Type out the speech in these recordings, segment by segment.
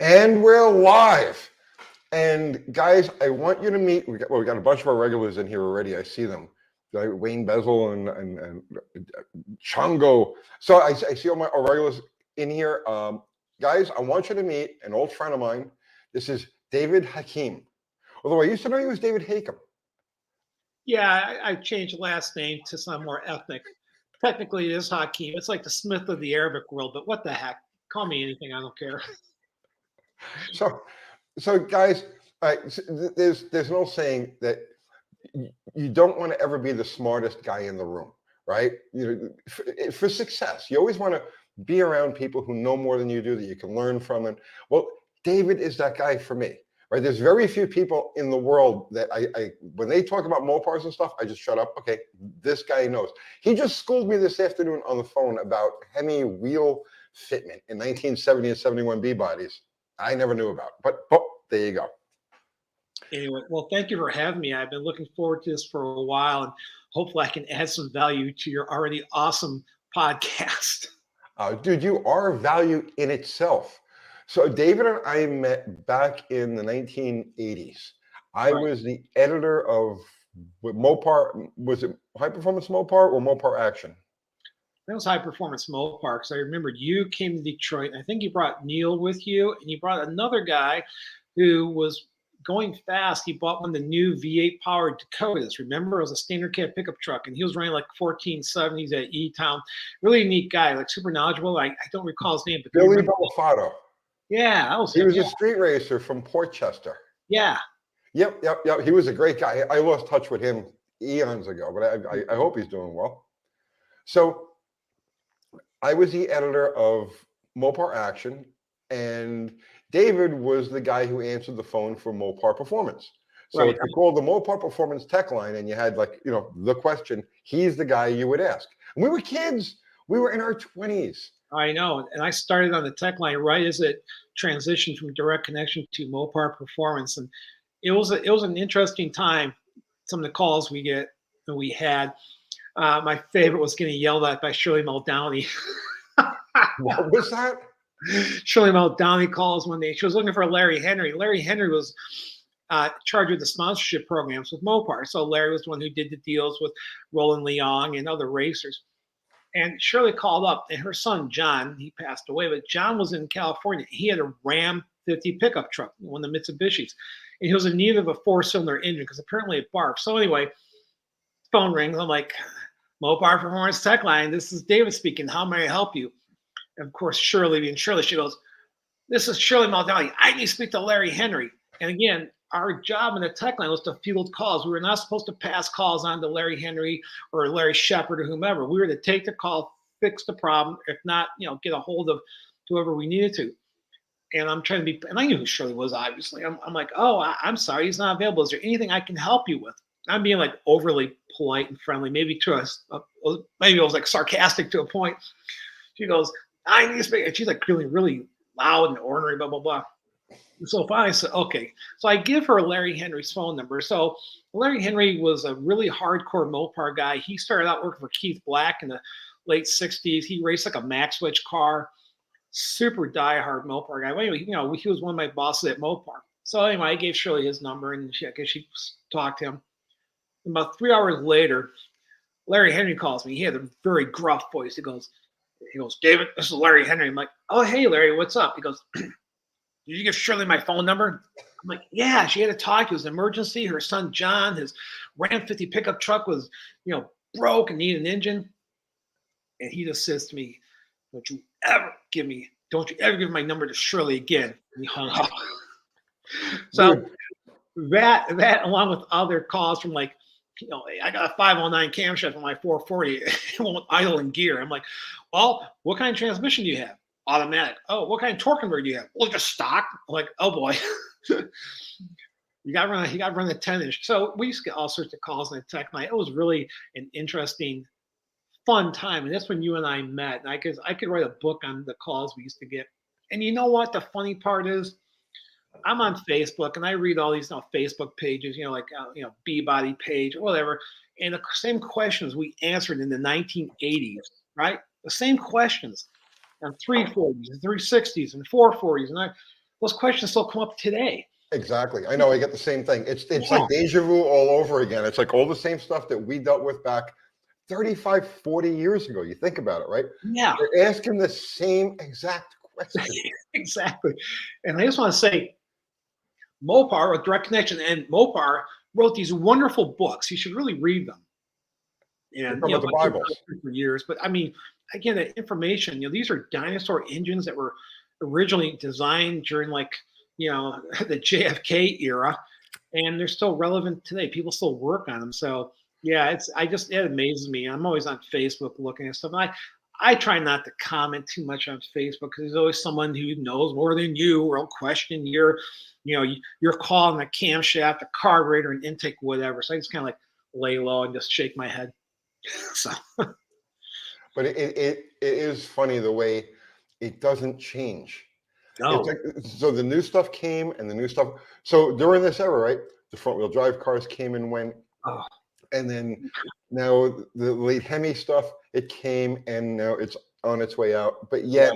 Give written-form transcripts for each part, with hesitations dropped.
And we're live. And guys, I want you to meet. We got a bunch of our regulars in here already. I see them, like Wayne Bezel and Chungo. So I see all our regulars in here. Guys, I want you to meet an old friend of mine. This is David Hakim. Although I used to know you as David Hakim. Yeah, I changed the last name to some more ethnic. Technically, it is Hakim. It's like the Smith of the Arabic world, but what the heck? Call me anything. I don't care. So guys, there's an old saying that you don't want to ever be the smartest guy in the room, right? For success, you always want to be around people who know more than you do that you can learn from. And well, David is that guy for me, right? There's very few people in the world that I when they talk about Mopars and stuff, I just shut up. Okay, this guy knows. He just schooled me this afternoon on the phone about Hemi wheel fitment in 1970 and 71 B bodies. I never knew about, but there you go. Anyway, well, thank you for having me. I've been looking forward to this for a while, and hopefully I can add some value to your already awesome podcast. Dude, you are value in itself. So David and I met back in the 1980s. I was the editor of Mopar. Was it High Performance Mopar or Mopar Action? That was High Performance Mopar because I remember you came to Detroit. And I think you brought Neil with you, and you brought another guy who was going fast. He bought one of the new V8 powered Dakotas. Remember, it was a standard cab pickup truck, and he was running like 1470s at E-Town. Really neat guy, like super knowledgeable. I don't recall his name, but Billy Belafato. Yeah, that was he was a street racer from Port Chester. Yeah. Yep. He was a great guy. I lost touch with him eons ago, but I hope he's doing well. So I was the editor of Mopar Action, and David was the guy who answered the phone for Mopar Performance. So if you called the Mopar Performance tech line and you had the question, he's the guy you would ask. And we were kids. We were in our 20s. I know. And I started on the tech line right as it transitioned from Direct Connection to Mopar Performance. And it was an interesting time. Some of the calls we had. My favorite was getting yelled at by Shirley Muldowney. What was that? Shirley Muldowney calls she was looking for Larry Henry. Larry Henry was charged with the sponsorship programs with Mopar. So Larry was the one who did the deals with Roland Leong and other racers. And Shirley called up, and her son, John, he passed away, but John was in California. He had a Ram 50 pickup truck, one of the Mitsubishis. And he was in need of a 4-cylinder engine because apparently it barked. So anyway, phone rings. I'm like, Mopar Performance Tech Line, this is David speaking. How may I help you? And of course, Shirley being Shirley, she goes, this is Shirley Muldowney. I need to speak to Larry Henry. And again, our job in the tech line was to field calls. We were not supposed to pass calls on to Larry Henry or Larry Shepard or whomever. We were to take the call, fix the problem. If not, get a hold of whoever we needed to. And I'm trying to be, and I knew who Shirley was, obviously. I'm like, I'm sorry, he's not available. Is there anything I can help you with? I'm being like overly polite and friendly, maybe maybe I was like sarcastic to a point. She goes, I need to speak. And she's like really, really loud and ornery, blah, blah, blah. And so finally I said, okay. So I give her Larry Henry's phone number. So Larry Henry was a really hardcore Mopar guy. He started out working for Keith Black in the late 60s. He raced like a Maxwitch car, super diehard Mopar guy. Well, anyway, he was one of my bosses at Mopar. So anyway, I gave Shirley his number, and I guess she talked to him. About 3 hours later, Larry Henry calls me. He had a very gruff voice. He goes, David, this is Larry Henry. I'm like, oh, hey, Larry, what's up? He goes, did you give Shirley my phone number? I'm like, yeah, she had to talk. It was an emergency. Her son, John, his Ram 50 pickup truck was, broke and needed an engine. And he just says to me, don't you ever give my number to Shirley again. And he hung up. So that along with other calls from like, I got a 509 camshaft on my 440. It won't idle in gear. I'm like, well, what kind of transmission do you have? Automatic. Oh, what kind of torque converter do you have? Well, just stock. I'm like, oh boy. You got to run the 10-inch. So we used to get all sorts of calls in the tech line. It was really an interesting, fun time. And that's when you and I met. And I could write a book on the calls we used to get. And you know what the funny part is? I'm on Facebook and I read all these Facebook pages, B-body page or whatever. And the same questions we answered in the 1980s, right? The same questions on 340s and 360s and 440s. And those questions still come up today. Exactly. I know. I get the same thing. It's Yeah. like deja vu all over again. It's like all the same stuff that we dealt with back 35, 40 years ago. You think about it, right? Yeah, They're asking the same exact question. exactly. And I just want to say, Mopar with Direct Connection and Mopar wrote these wonderful books. You should really read them. And From the Bibles. for years, but I mean, again, the information. These are dinosaur engines that were originally designed during the JFK era, and they're still relevant today. People still work on them. So yeah, it amazes me. I'm always on Facebook looking at stuff. And I try not to comment too much on Facebook because there's always someone who knows more than you or will question your call on the camshaft, the carburetor, and intake, whatever. So I just kind of like lay low and just shake my head. So, but it is funny the way it doesn't change. no. It's like, so the new stuff came and the new stuff. So during this era, right, the front wheel drive cars came and went. Oh. And then now the late Hemi stuff, it came and now it's on its way out. But yet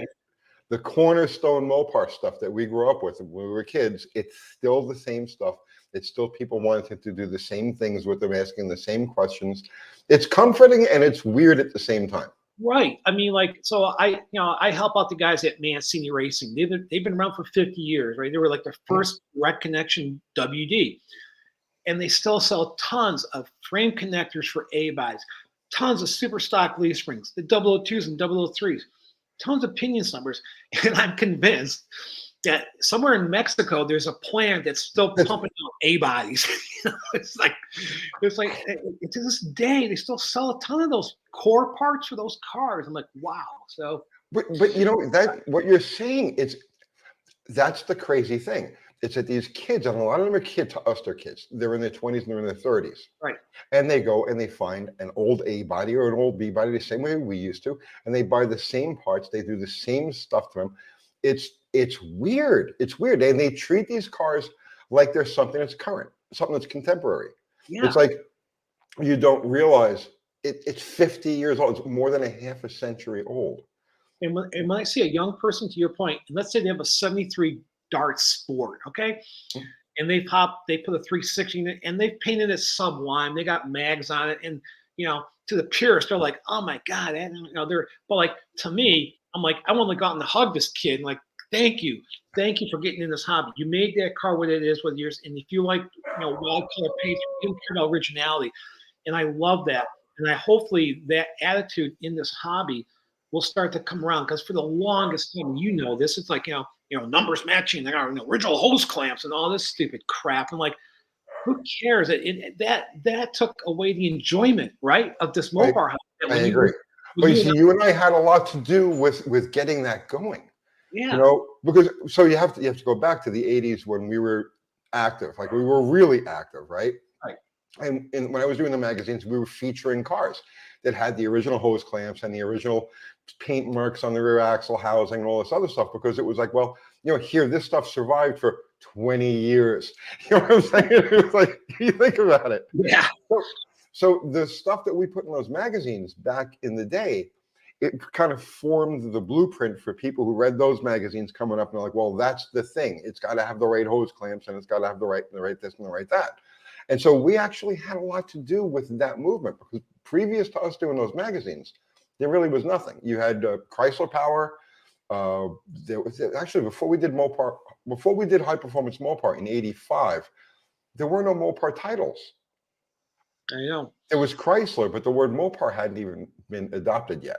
the cornerstone Mopar stuff that we grew up with when we were kids, it's still the same stuff. It's still people wanting to do the same things with them, asking the same questions. It's comforting and it's weird at the same time. Right. I mean, so I help out the guys at Mancini Racing. They've been around for 50 years, right? They were like the first Direct Connection WD. And they still sell tons of frame connectors for A-bodies, tons of super stock leaf springs, the 002s and 003s, tons of pinion slumbers. And I'm convinced that somewhere in Mexico, there's a plant that's still pumping out A-bodies. It's like to this day, they still sell a ton of those core parts for those cars. I'm like, wow. So, but that what you're saying, that's the crazy thing. It's that these kids, and a lot of them are kids, to us, they're kids. They're in their 20s and they're in their 30s. Right. And they go and they find an old A body or an old B body the same way we used to, and they buy the same parts. They do the same stuff to them. It's weird. It's weird. And they treat these cars like they're something that's current, something that's contemporary. Yeah. It's like you don't realize it's 50 years old. It's more than a half a century old. And when I see a young person, to your point, and let's say they have a 73 Dart Sport, okay? And they put a 360 in it, and they've painted it sublime. They got mags on it, and to the purists, they're like, oh my God, but like to me, I'm like, I want to go out and hug this kid, and like, thank you for getting in this hobby. You made that car what it is with yours, and if you like, wild color paint, you don't care about originality, and I love that, and hopefully that attitude in this hobby will start to come around, because for the longest time, this, it's like numbers matching. They got original hose clamps and all this stupid crap. I'm like, who cares? That took away the enjoyment, right, of this Mopar. I agree. But you see, you and I had a lot to do with getting that going. Yeah. Because so you have to go back to the 80s when we were active, like we were really active, right? Right. And when I was doing the magazines, we were featuring cars that had the original hose clamps and the original paint marks on the rear axle housing and all this other stuff, because it was like, well, here, this stuff survived for 20 years. You know what I'm saying? It was like, you think about it. Yeah. So the stuff that we put in those magazines back in the day, it kind of formed the blueprint for people who read those magazines coming up, and they're like, well, that's the thing. It's got to have the right hose clamps, and it's got to have the right this and the right that. And so we actually had a lot to do with that movement, because previous to us doing those magazines, there really was nothing. You had Chrysler Power. There was actually, before we did high performance Mopar in '85, there were no Mopar titles. I know. It was Chrysler, but the word Mopar hadn't even been adopted yet.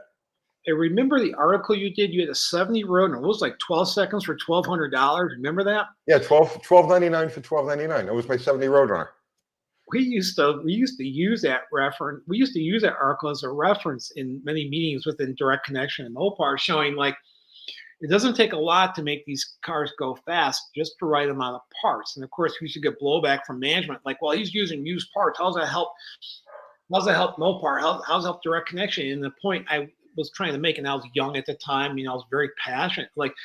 I remember the article you did. You had a 70 road, and it was like 12 seconds for $1,200. Remember that? Yeah, $12.99 for $12.99. It was my 70 Roadrunner. We used to use that reference. We used to use that article as a reference in many meetings within Direct Connection and Mopar, showing like it doesn't take a lot to make these cars go fast, just the right amount of parts. And of course, we used to get blowback from management, like, well, he's using used parts. How's that help? How's that help Mopar? How's that help Direct Connection? And the point I was trying to make, and I was young at the time, I was very passionate, like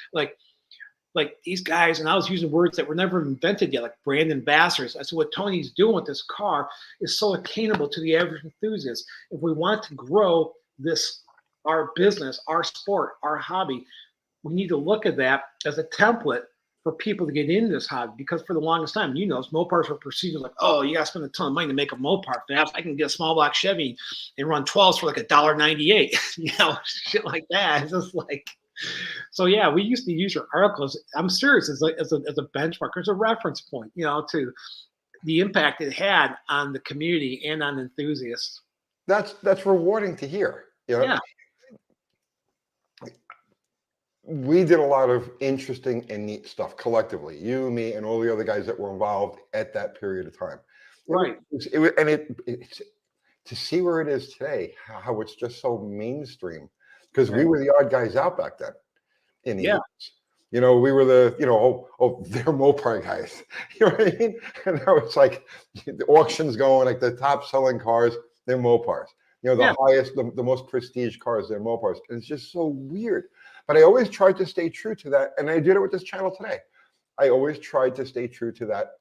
these guys, and I was using words that were never invented yet, like brand ambassadors. I said, what Tony's doing with this car is so attainable to the average enthusiast. If we want to grow our business, our sport, our hobby, we need to look at that as a template for people to get into this hobby, because for the longest time, Mopars were perceived as like, oh, you got to spend a ton of money to make a Mopar fast. I can get a small block Chevy and run 12s for like $1.98, shit like that. It's just like, so yeah, we used to use your articles. I'm serious, as a benchmark, as a reference point, to the impact it had on the community and on enthusiasts. That's rewarding to hear. Yeah. We did a lot of interesting and neat stuff collectively. You, me, and all the other guys that were involved at that period of time. Right. It's to see where it is today, how it's just so mainstream, because we were the odd guys out back then. In the 80s. We were the, they're Mopar guys. You know what I mean? And now it's like the auctions going, like the top selling cars, they're Mopars. The highest, the most prestige cars, they're Mopars. And it's just so weird. But I always tried to stay true to that. And I did it with this channel today. I always tried to stay true to that.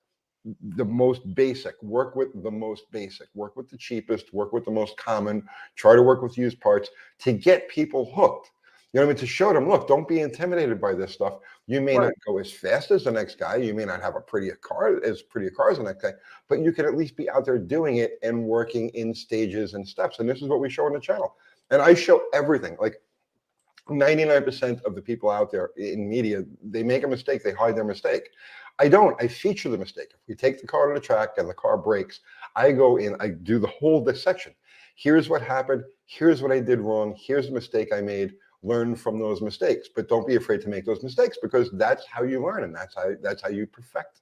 The most basic, work with the most basic, work with the cheapest, work with the most common, try to work with used parts to get people hooked. You know what I mean? To show them, look, don't be intimidated by this stuff. You may not go as fast as the next guy. You may not have a pretty car as the next guy, but you can at least be out there doing it and working in stages and steps. And this is what we show on the channel. And I show everything. Like 99% of the people out there in media, they make a mistake. They hide their mistake. I don't. I feature the mistake. If we take the car to the track and the car breaks, I go in, I do the whole dissection. Here's what happened. Here's what I did wrong. Here's the mistake I made. Learn from those mistakes, but don't be afraid to make those mistakes, because that's how you learn, and that's how you perfect.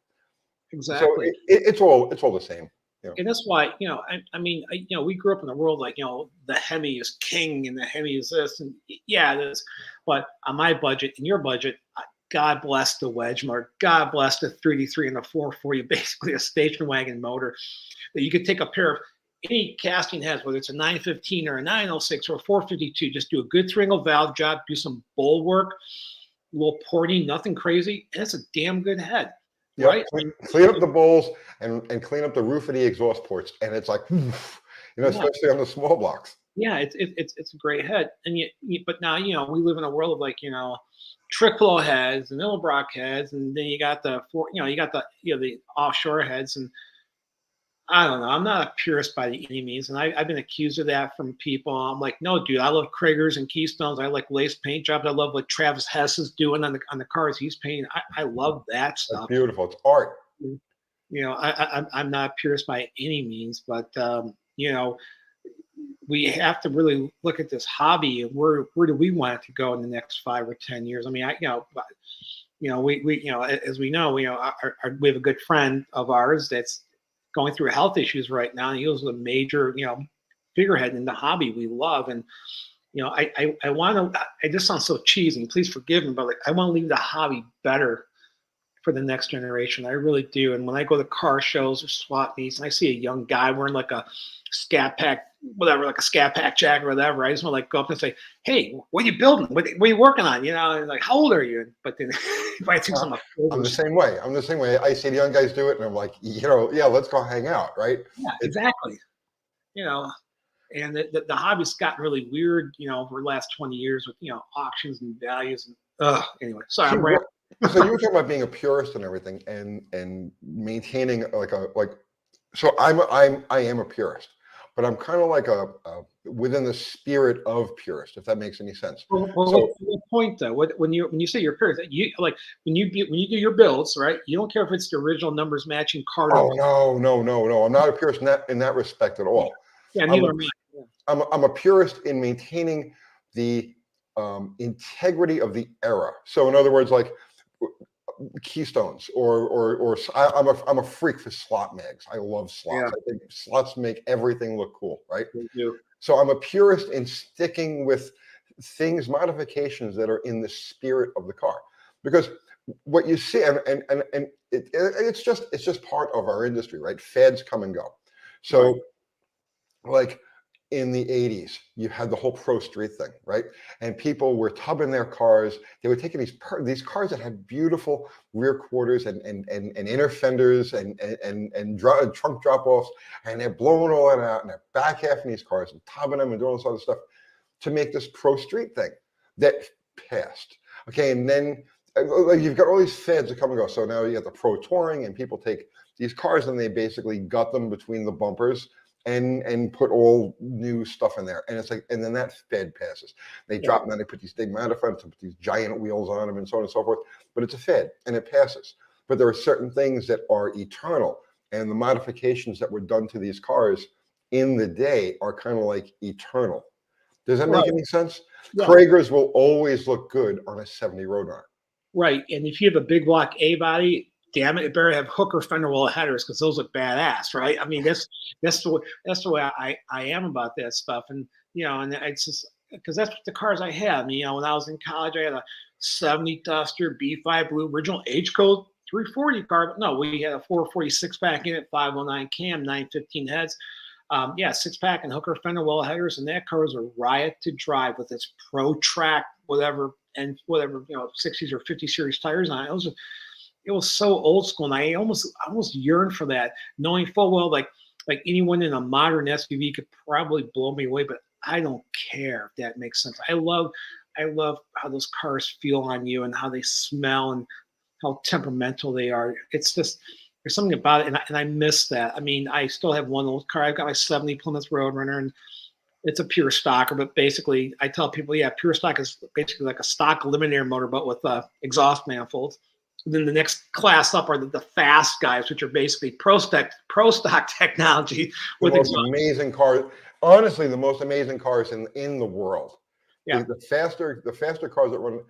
Exactly. So it's all the same. And that's why, we grew up in a world like, the Hemi is king and the Hemi is this, and yeah, it is. But on my budget and your budget, God bless the Wedgemark, God bless the 3D3 and the 440, basically a station wagon motor that you could take a pair of any casting heads, whether it's a 915 or a 906 or a 452, just do a good three-angle valve job, do some bowl work, a little porting, nothing crazy, and it's a damn good head. Yep. Right? Clean up the bowls and clean up the roof of the exhaust ports, and it's like, especially on the small blocks. Yeah, it's a great head, and but now we live in a world of like Tricolo heads and Illbrock heads, and then you got the the offshore heads, and I don't know. I'm not a purist by any means, and I've been accused of that from people. I'm like, no, dude, I love Kragers and Keystones. I like lace paint jobs. I love what Travis Hess is doing on the cars he's painting. I love that stuff. That's beautiful. It's art. I'm not a purist by any means, but we have to really look at this hobby and where do we want it to go in the next 5 or 10 years? I mean, we as we know, we have a good friend of ours that's going through health issues right now, and he was a major, figurehead in the hobby we love. And I want to. I just sound so cheesy. Please forgive me, but like I want to leave the hobby better for the next generation. I really do. And when I go to car shows or swap meets, and I see a young guy wearing like a Scat Pack, whatever, like a Scat Pack jacket or whatever, I just want to like go up and say, "Hey, what are you building? What are you working on?" And like, "How old are you?" But then if I think I'm the same way. I see the young guys do it, and I'm like, yeah, let's go hang out, right? Yeah, exactly. And the hobby's gotten really weird, over the last 20 years with auctions and values and anyway. Sorry, I'm rambling. So you were talking about being a purist and everything, and maintaining so I am a purist, but I'm kind of like a within the spirit of purist, if that makes any sense. Well, the point though, when you say you're a purist, you like when you do your builds, right? You don't care if it's the original numbers matching card. Oh no, I'm not a purist in that respect at all. Yeah, neither am I. I'm a purist in maintaining the integrity of the era. So in other words, like Keystones or I'm a freak for slot mags. I love slots. Yeah. I think slots make everything look cool, right? They do. So I'm a purist in sticking with modifications that are in the spirit of the car, because what you see and it's just part of our industry, right? Fads come and go. So right. Like in the 80s, you had the whole pro street thing, right? And people were tubbing their cars. They were taking these cars that had beautiful rear quarters and inner fenders and trunk drop-offs, and they're blowing all that out, and they're back half in these cars and tubbing them and doing all this other stuff to make this pro street thing that passed. Okay, and then like you've got all these feds that come and go. So now you got the pro touring, and people take these cars and they basically gut them between the bumpers and put all new stuff in there. And it's like, and then that fed passes. They drop them and they put these stigmata fronts and put these giant wheels on them and so on and so forth. But it's a fed and it passes. But there are certain things that are eternal, and the modifications that were done to these cars in the day are kind of like eternal. Does that make any sense? Yeah. Kragers will always look good on a 70 Roadrunner. Right. And if you have a big block A body, damn it better have hooker fender well headers, because those look badass, right? I mean, that's the way I am about that stuff. And and it's just because that's what the cars I had. I mean, when I was in college, I had a 70 Duster B5 Blue original H code 340 car. But no, we had a 446 pack in it, 509 cam, 915 heads. 6-pack and hooker fender well headers, and that car was a riot to drive with its Pro Track whatever 60s or 50 series tires on it. It was so old school, and I almost yearned for that, knowing full well like anyone in a modern SUV could probably blow me away, but I don't care if that makes sense. I love how those cars feel on you and how they smell and how temperamental they are. It's just, there's something about it, and I miss that. I mean, I still have one old car. I've got my 70 Plymouth Roadrunner, and it's a pure stocker, but basically I tell people, pure stock is basically like a stock eliminator motor, but with exhaust manifolds. And then the next class up are the fast guys, which are basically pro stock technology. The most amazing cars, honestly, the most amazing cars in the world. Yeah. The faster cars that run,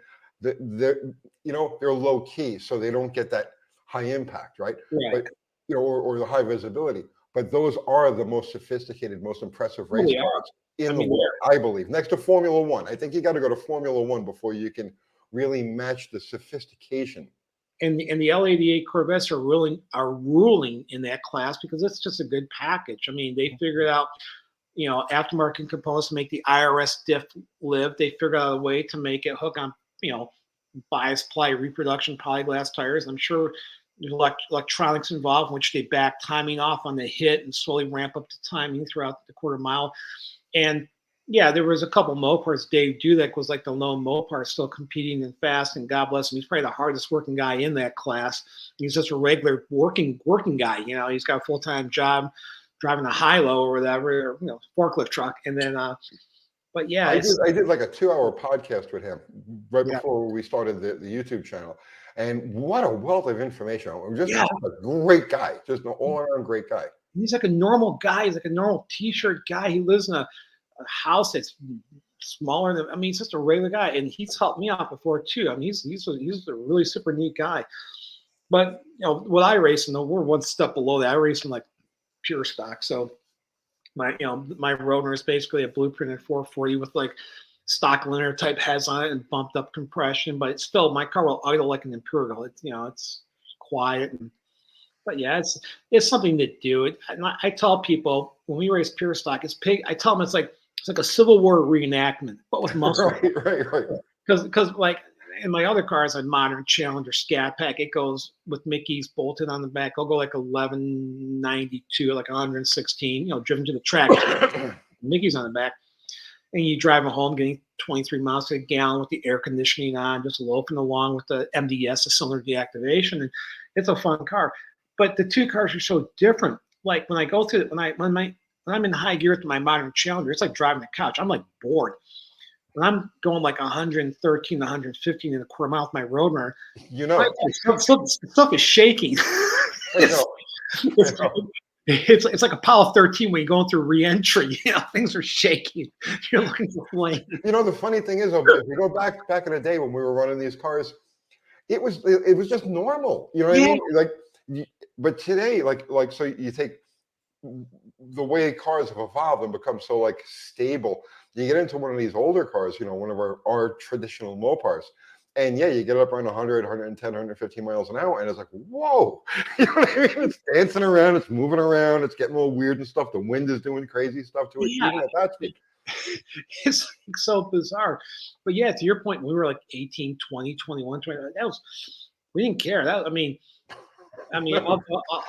they're low key, so they don't get that high impact, right? Right. But or the high visibility. But those are the most sophisticated, most impressive race cars in the world, I believe. Next to Formula One. I think you got to go to Formula One before you can really match the sophistication. And the L88 Corvettes are ruling in that class because it's just a good package. I mean, they figured out, aftermarket components to make the IRS diff live. They figured out a way to make it hook on, bias ply reproduction polyglass tires. I'm sure there's electronics involved, in which they back timing off on the hit and slowly ramp up the timing throughout the quarter mile. And there was a couple Mopars. Dave Dudek was like the lone Mopar still competing and fast, and God bless him. He's probably the hardest working guy in that class. He's just a regular working guy. He's got a full-time job driving a high-low or whatever, or, forklift truck. And then, but yeah. I did like a 2-hour podcast with him right before we started the YouTube channel. And what a wealth of information. Just a great guy, just an all-around great guy. He's like a normal guy. He's like a normal T-shirt guy. He lives in a house that's smaller than, he's just a regular guy, and he's helped me out before too. I mean, he's a really super neat guy. But what I race in, we're one step below that. I race in like pure stock. So my Roadrunner is basically a blueprinted 440 with like stock linear type heads on it and bumped up compression, but it's still, my car will idle like an Imperial. It's it's quiet, but it's something to do. I tell people when we race pure stock, I tell them it's like a Civil War reenactment, but with muscle. Right. Because like in my other cars, a modern Challenger Scat Pack, it goes with Mickey's bolted on the back. I'll go like 1192, like 116, driven to the track. Mickey's on the back. And you driving home getting 23 miles to a gallon with the air conditioning on, just loafing along with the MDS, the cylinder deactivation. And it's a fun car. But the two cars are so different. Like when I go through when I'm in high gear with my modern Challenger, it's like driving a couch. I'm like bored. When I'm going like 113, 115 in a quarter mile with my Roadrunner, stuff is shaking. It's like Apollo 13 when you're going through re-entry. Things are shaking. You're looking for flame. The funny thing is, if you go back in the day when we were running these cars, it was just normal. You know what I mean? Like, but today, so you take the way cars have evolved and become so like stable. You get into one of these older cars, one of our traditional Mopars, and you get up around 100, 110, 115 miles an hour, and it's like, whoa, you know what I mean? It's dancing around, it's moving around, it's getting all weird and stuff. The wind is doing crazy stuff to it, even at that speed. It's like so bizarre. But to your point, we were like 18, 20, 21, 20. We didn't care. All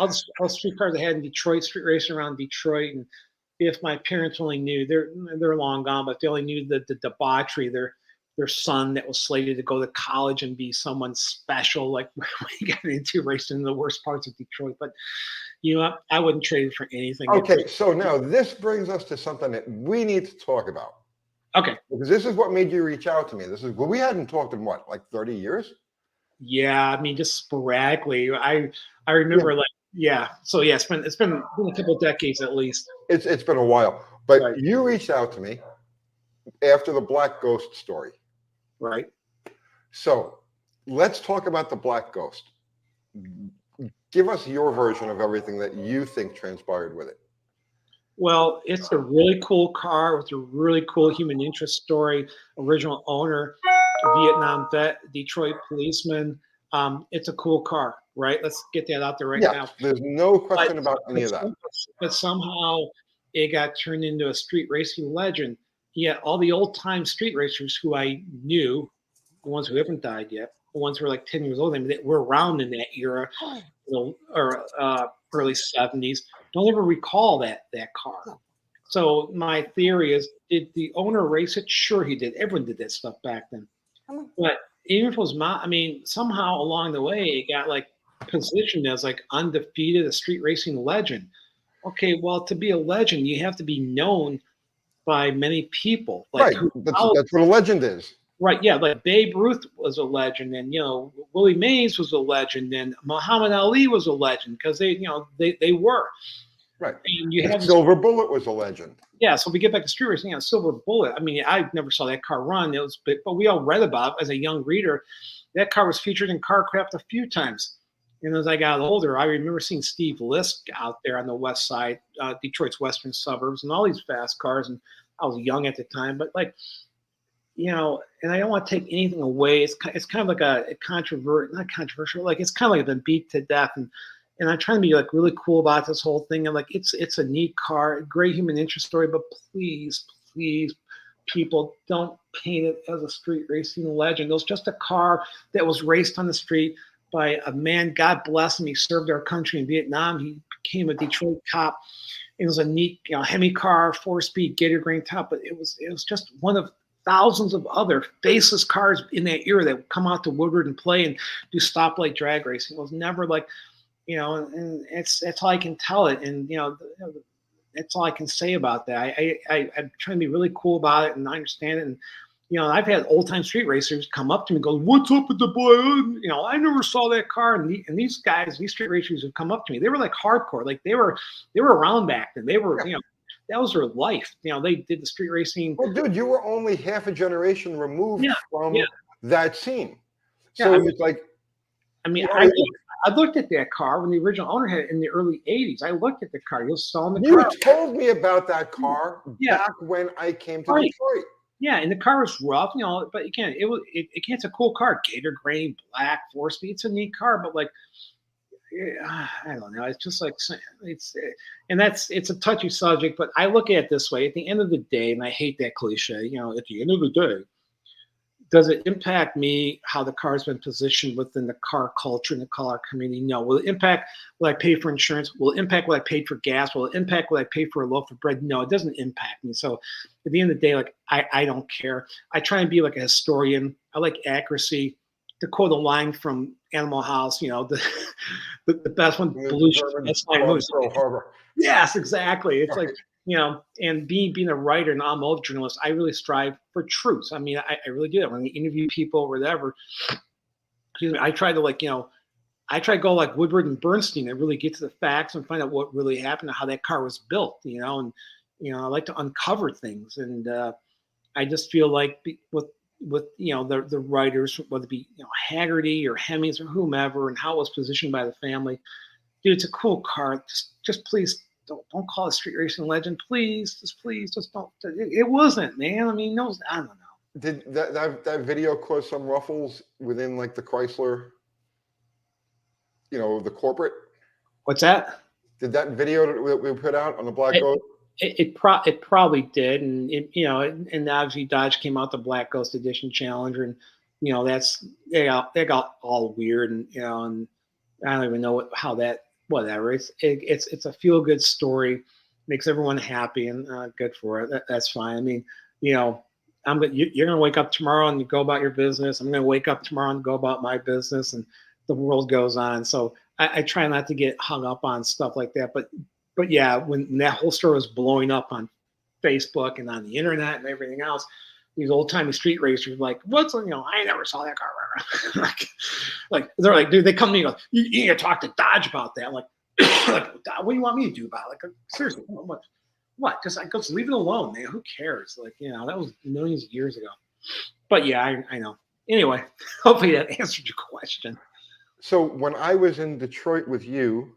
the street cars I had in Detroit, street racing around Detroit, and if my parents only knew, they're long gone, but they only knew the debauchery. their son that was slated to go to college and be someone special, like we got into racing in the worst parts of Detroit. But you know what? I wouldn't trade it for anything. Okay, so now this brings us to something that we need to talk about. Okay. Because this is what made you reach out to me. This is well, we hadn't talked in what, like 30 years? Yeah, I mean, just sporadically. I remember So yeah, it's been a couple of decades at least. It's been a while. But Right. you reached out to me after the Black Ghost story. Right. So let's talk about the Black Ghost. Give us your version of everything that you think transpired with it. Well, it's a really cool car with a really cool human interest story. Original owner, Vietnam vet, Detroit policeman. It's a cool car, right? Let's get that out there right now. There's no question about any of that. But somehow it got turned into a street racing legend. Yet all the old time street racers who I knew, the ones who haven't died yet, the ones who are like 10 years old, I mean, they were around in that era, or early 70s, don't ever recall that car. So my theory is, did the owner race it? Sure he did. Everyone did that stuff back then. But even if it was somehow along the way it got like positioned as like undefeated, a street racing legend. Okay, well, to be a legend, you have to be known by many people. Like, right. That's what a legend is. Right, yeah, like Babe Ruth was a legend, and Willie Mays was a legend, and Muhammad Ali was a legend because they were. Right. And you have Silver Bullet was a legend. Yeah, so if we get back to street racing, Silver Bullet. I mean, I never saw that car run. It was, but we all read about it as a young reader. That car was featured in CarCraft a few times. And as I got older, I remember seeing Steve Lisk out there on the west side, Detroit's western suburbs, and all these fast cars. And I was young at the time, but like, and I don't want to take anything away. It's kind of like not controversial, like it's kind of like been beat to death. And I'm trying to be like really cool about this whole thing. And like, it's a neat car, great human interest story, but please, people, don't paint it as a street racing legend. It was just a car that was raced on the street by a man, God bless him. He served our country in Vietnam. He became a Detroit cop. It was a neat, Hemi car, 4-speed Gator grain top, but it was just one of thousands of other faceless cars in that era that would come out to Woodward and play and do stoplight drag racing. It was never like, and that's all I can tell it. And, that's all I can say about that. I'm trying to be really cool about it and understand it. And, I've had old time street racers come up to me and go, "What's up with the boy? I never saw that car." And these guys, these street racers have come up to me. They were like hardcore. Like they were around back then. They were, that was their life. They did the street racing. Well, dude, you were only half a generation removed from that scene. Yeah, So it's like, I looked at that car when the original owner had it in the early 80s. I looked at the car. You saw the you car. told me about that car back when I came to Detroit. Yeah, and the car was rough, but again, it's a cool car. Gator grain, black, 4-speed. It's a neat car, but like, I don't know. It's just like it's a touchy subject, but I look at it this way. At the end of the day, and I hate that cliche, at the end of the day, does it impact me how the car's been positioned within the car culture and the car community? No. Will it impact what I pay for insurance? Will it impact what I paid for gas? Will it impact what I pay for a loaf of bread? No, it doesn't impact me. So at the end of the day, like I don't care. I try and be like a historian. I like accuracy. To quote a line from Animal House, the best one, Yes, exactly. It's like, and being a writer and automotive journalist, I really strive for truth. I mean, I really do that when I interview people or whatever. I try to I try to go like Woodward and Bernstein and really get to the facts and find out what really happened and how that car was built, and, I like to uncover things. And I just feel like with the writers, whether it be, Haggerty or Hemmings or whomever, and how it was positioned by the family, dude, it's a cool car. Just please, don't call it street racing legend, please. Just don't. It wasn't, man. I mean, no, I don't know. Did that video cause some ruffles within like the Chrysler, the corporate? What's that? Did that video that we put out on the Black Ghost? It probably did, and and obviously Dodge came out the Black Ghost Edition Challenger, and they got all weird, and and I don't even know how that. Whatever. It's a feel good story, makes everyone happy, and good for it. That's fine. I mean, you're gonna wake up tomorrow and you go about your business. I'm gonna wake up tomorrow and go about my business, and the world goes on. So I try not to get hung up on stuff like that. But yeah, when that whole story was blowing up on Facebook and on the internet and everything else, these old timey street racers were like, what's, I never saw that car. like they're like, dude, they come to me and go, you need to talk to Dodge about that. I'm like, like, what do you want me to do about it? Like, seriously, what? Just leave it alone, man. Who cares? Like, that was millions of years ago. But yeah, I know. Anyway, hopefully that answered your question. So when I was in Detroit with you,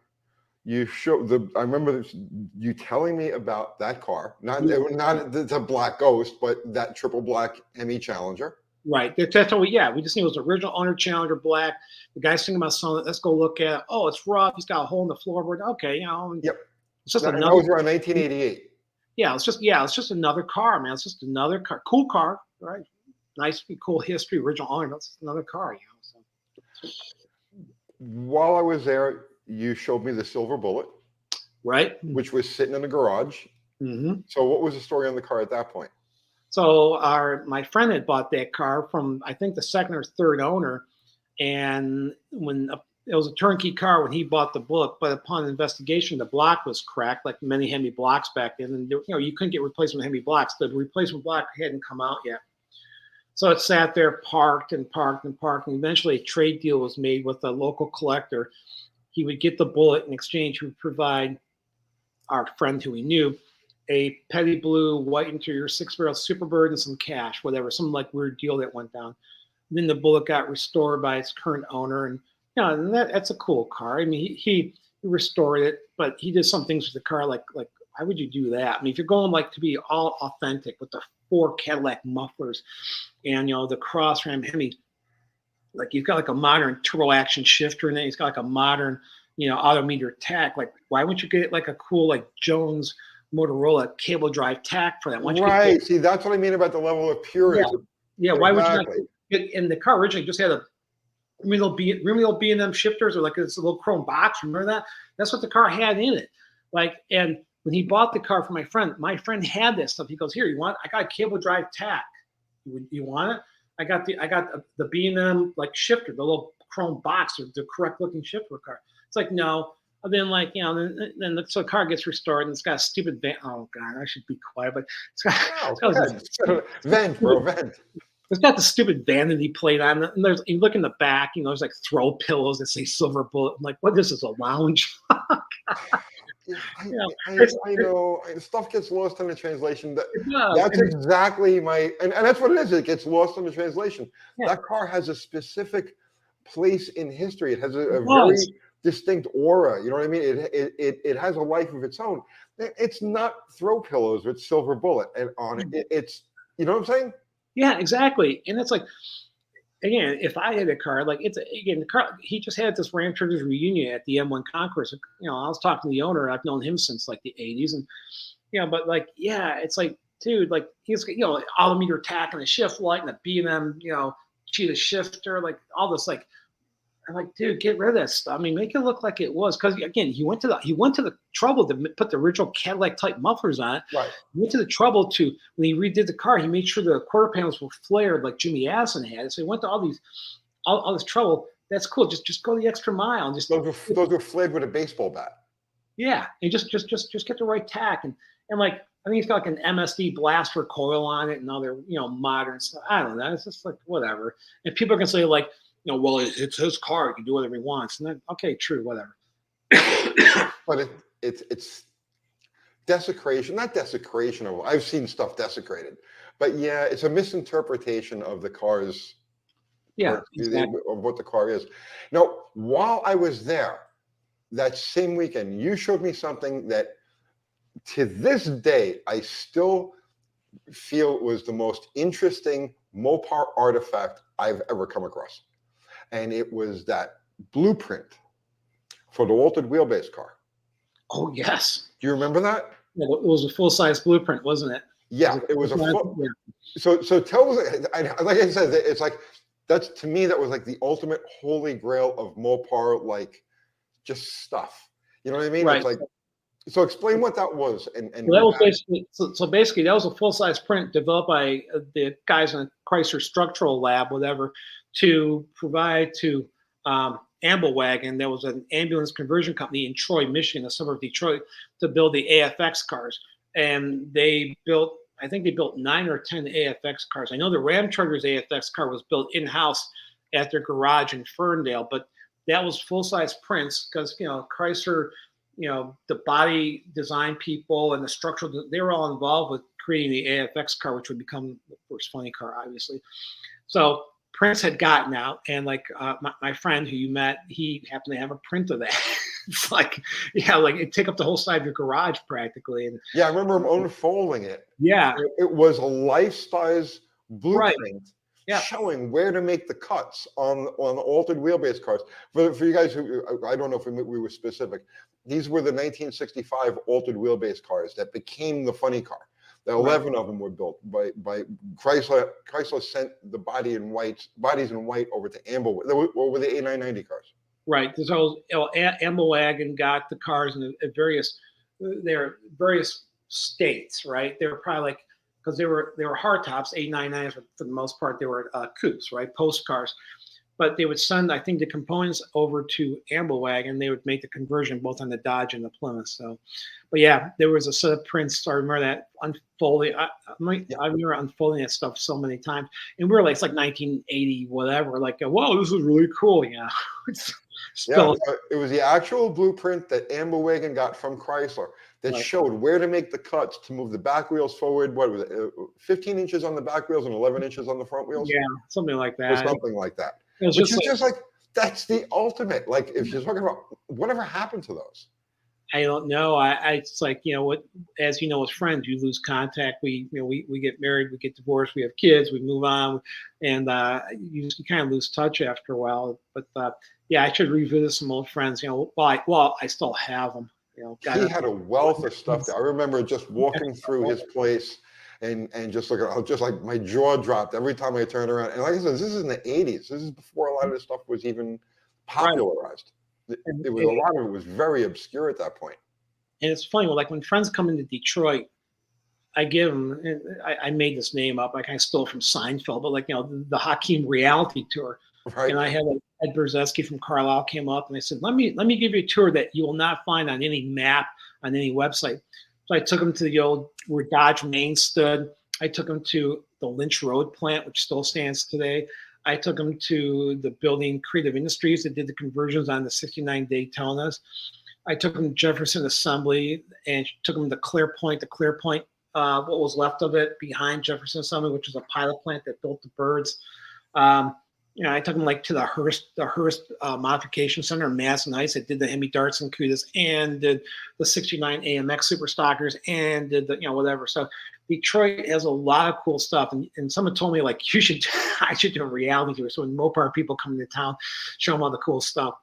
I remember you telling me about that car, not the Black Ghost, but that triple black Hemi Challenger. Right. That's what we just knew it was the original owner Challenger Black. The guy's thinking about selling it. Let's go look at it. Oh, it's rough. He's got a hole in the floorboard. Okay, Yep. It's just that was around 1988. Yeah, it's just another car, man. It's just another car. Cool car, right? Nice, cool history, original owner. It's just another car, So. While I was there, you showed me the Silver Bullet, right? Which was sitting in the garage. Mm-hmm. So what was the story on the car at that point? So my friend had bought that car from, I think, the second or third owner. And when it was a turnkey car when he bought the Bullet, but upon investigation, the block was cracked, like many Hemi blocks back then. And you couldn't get replacement Hemi blocks. The replacement block hadn't come out yet. So it sat there, parked. And eventually a trade deal was made with a local collector. He would get the Bullet. In exchange, he would provide our friend who we knew a petty blue white interior 6-barrel Superbird and some cash, whatever, some like weird deal that went down. Then the Bullet got restored by its current owner, and that's a cool car. I mean, he restored it, but he did some things with the car like why would you do that? I mean, if you're going like to be all authentic with the 4 Cadillac mufflers and the cross ram Hemi, like you've got like a modern turbo action shifter in it, he's got like a modern autometer tack. Like, why wouldn't you get like a cool like Jones Motorola cable drive tack for that? Right. See, that's what I mean about the level of purity. Yeah. Why would you not? And the car originally just had a little B&M shifters or like this little chrome box. Remember that? That's what the car had in it. Like, and when he bought the car for my friend had this stuff. He goes, here, I got a cable drive tack. You want it? I got the B&M like shifter, the little chrome box, or the correct looking shifter car. It's like, no. And then so the car gets restored and it's got a stupid van. Oh God, I should be quiet, but it's got vent, bro, vent. It's got the stupid vanity plate on it. And you look in the back, there's like throw pillows that say Silver Bullet. I'm like, what is this, a lounge? I know. Stuff gets lost in the translation. That's exactly and that's what it is. It gets lost in the translation. Yeah. That car has a specific place in history. It has a very distinct aura. You know what I mean? It has a life of its own. It's not throw pillows with Silver Bullet on it. It's, you know what I'm saying? Yeah, exactly. And it's like, again, if I had a car, like the car, he just had this Ram Traders reunion at the M1 Concourse. I was talking to the owner. I've known him since like the 80s. And, but like, yeah, it's like, dude, like he's, autometer tack and a shift light and a B&M, cheetah shifter, like all this, like, I'm like, dude, get rid of that stuff. I mean, make it look like it was. Because again, he went to the trouble to put the original Cadillac type mufflers on it. Right. He went to the trouble to, when he redid the car, he made sure the quarter panels were flared like Jimmy Addison had. So he went to all this trouble. That's cool. Just go the extra mile. And just those were flared with a baseball bat. Yeah, and just get the right tack and like I think he's got like an MSD blaster coil on it and other modern stuff. I don't know. It's just like whatever. And people are gonna say like, well, it's his car. He can do whatever he wants. And then, okay, true, whatever. But it's desecration, not desecration of. I've seen stuff desecrated, but yeah, it's a misinterpretation of the car's. Yeah, exactly. Of what the car is. Now, while I was there, that same weekend, you showed me something that, to this day, I still feel was the most interesting Mopar artifact I've ever come across. And it was that blueprint for the altered wheelbase car. Oh, yes. Do you remember that? Yeah, it was a full-size blueprint, wasn't it? Yeah, it was a full. Yeah. So tell us, like I said, it's like, that's, to me, that was like the ultimate holy grail of Mopar, like just stuff. You know what I mean? Right. It's like, So explain what that was. And So that was basically so basically that was a full size print developed by the guys in the Chrysler Structural Lab, whatever, to provide to Ambulwagon. There was an ambulance conversion company in Troy, Michigan, a suburb of Detroit, to build the AFX cars, and they built. I think they built 9 or 10 AFX cars. I know the Ram Charger's AFX car was built in house at their garage in Ferndale, but that was full size prints because Chrysler. The body design people and the structural, they were all involved with creating the AFX car, which would become the first funny car, obviously. So prints had gotten out, and like my friend who you met, he happened to have a print of that. It's like, like it'd take up the whole side of your garage practically. And yeah, I remember him unfolding it. Yeah. It was a life-size blueprint. Right. Yeah. Showing where to make the cuts on altered wheelbase cars. For you guys who, I don't know if we were specific, these were the 1965 altered wheelbase cars that became the funny car. The 11 of them were built by Chrysler. Chrysler sent the bodies in white over to Amber. They were the A990 cars. Right. So Ambulwagon got the cars in various states. Right. They were probably like, because they were hardtops, 899s for the most part. They were coupes, right, post cars. But they would send, I think, the components over to Ambulwagon. They would make the conversion both on the Dodge and the Plymouth. So, but yeah, there was a set of prints. I remember that unfolding. I remember unfolding that stuff so many times. And we were like, it's like 1980, whatever. Like, whoa, this is really cool. Yeah. Yeah, it was the actual blueprint that Ambulwagon got from Chrysler that showed where to make the cuts to move the back wheels forward. What was it? 15 inches on the back wheels and 11 inches on the front wheels? Yeah, something like that. Or something like that. It was just like, that's the ultimate. Like, if you're talking about whatever happened to those. I don't know. It's like, what, as you know, with friends, you lose contact. We get married, we get divorced, we have kids, we move on, and you kind of lose touch after a while. But yeah, I should revisit some old friends. I still have them. He had a wealth of stuff there. I remember just walking through his place and just looking, just like my jaw dropped every time I turned around. And like I said, this is in the 80s. This is before a lot of this stuff was even popularized. It was, a lot of it was very obscure at that point. And it's funny, like when friends come into Detroit, I give them, I made this name up, I kind of stole it from Seinfeld, but like, the Hakim reality tour. Right. And I had Ed Brzezinski from Carlisle came up and I said, let me give you a tour that you will not find on any map, on any website. So I took him to the old, where Dodge Main stood. I took him to the Lynch Road plant, which still stands today. I took him to the building Creative Industries that did the conversions on the 69 Daytonas. I took him to Jefferson Assembly and took him to Clearpoint, what was left of it behind Jefferson Assembly, which is a pilot plant that built the birds. I took him like to the Hearst Modification Center in Madison Heights that did the Hemi Darts and Cudas and did the 69 AMX Super Stockers and did the, whatever. So Detroit has a lot of cool stuff. And someone told me like, I should do a reality tour. So when Mopar people come into town, show them all the cool stuff.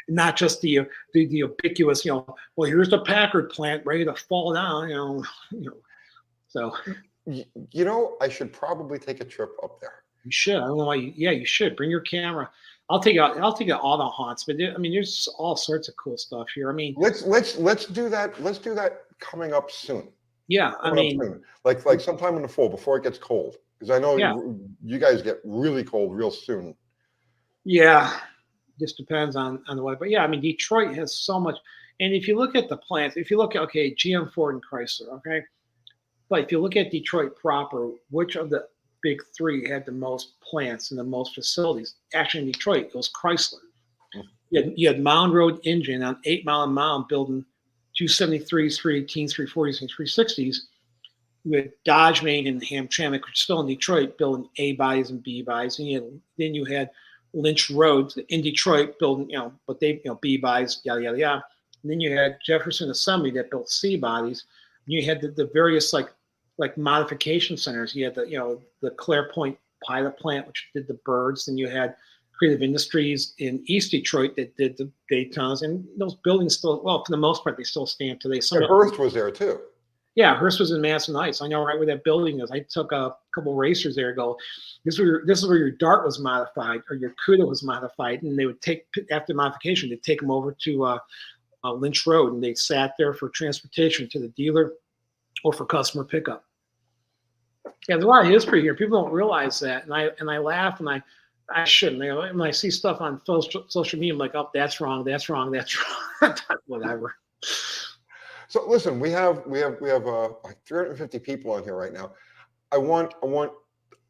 Not just the ubiquitous, well, here's the Packard plant ready to fall down, So, I should probably take a trip up there. You should. I don't know why. You should bring your camera. I'll take you all the haunts. But there's all sorts of cool stuff here. Let's do that. Let's do that coming up soon. Yeah, like sometime in the fall before it gets cold, because I know you guys get really cold real soon. Yeah, just depends on the weather. But yeah, Detroit has so much. And if you look at the plants, if you look at GM, Ford, and Chrysler, but if you look at Detroit proper, which of the big three had the most plants and the most facilities? Actually, in Detroit, it was Chrysler. You had Mound Road Engine on 8 Mile and Mound building 273s, 318s, 340s, and 360s. You had Dodge made in Hamtramck, which is still in Detroit, building A bodies and B bodies. And then you had Lynch Road in Detroit building, but they, B bodies, yada, yada, yada. And then you had Jefferson Assembly that built C bodies. And you had the various like modification centers. You had the Clearpoint pilot plant, which did the birds. Then you had Creative Industries in East Detroit that did the Daytonas. And those buildings still, well, for the most part, they still stand today. And Hearst was there too. Yeah, Hearst was in Madison Heights. I know right where that building is. I took a couple racers there. This is where your Dart was modified or your CUDA was modified, and they would take after modification. They'd take them over to Lynch Road, and they sat there for transportation to the dealer or for customer pickup. Yeah, there's a lot of history here. People don't realize that, and I laugh, and I shouldn't. You know, when I see stuff on social media, I'm like, oh, that's wrong, that's wrong, that's wrong. Whatever. So listen, we have like 350 people on here right now. I want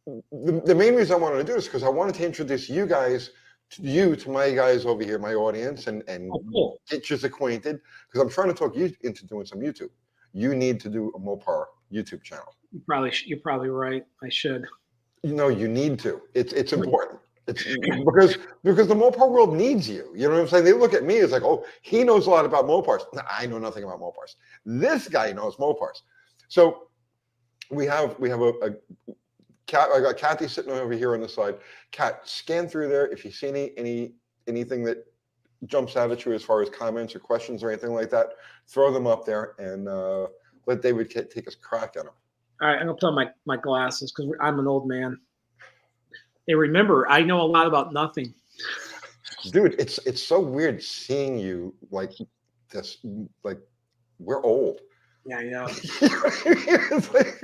the main reason I wanted to do this because I wanted to introduce you guys to my guys over here, my audience, and Cool. get you acquainted because I'm trying to talk you into doing some YouTube. You need to do a Mopar YouTube channel. You're probably right. I should. You know, you need to. It's important. It's because the Mopar world needs you. You know what I'm saying? They look at me as like, oh, he knows a lot about Mopars. I know nothing about Mopars. This guy knows Mopars. So we have a Kat. I got Kathy sitting over here on the side. Kat, scan through there. If you see anything that jumps out at you as far as comments or questions or anything like that, throw them up there and let David take a crack at them. All right, I'm gonna put on my glasses because I'm an old man. Hey, remember, I know a lot about nothing. Dude, it's so weird seeing you like this. Like we're old. Yeah, I know. It's like,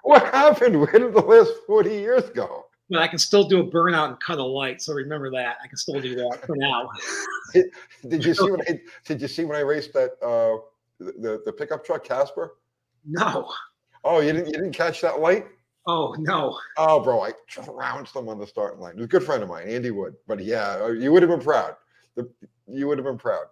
what happened? Where did the last 40 years go? But I can still do a burnout and cut a light, so remember that. I can still do that for now. Did you see when I raced that the pickup truck Casper? No. Oh, you didn't catch that light? Oh no. Oh, bro, I trounced him on the starting line. He was a good friend of mine, Andy Wood. But yeah, you would have been proud. You would have been proud.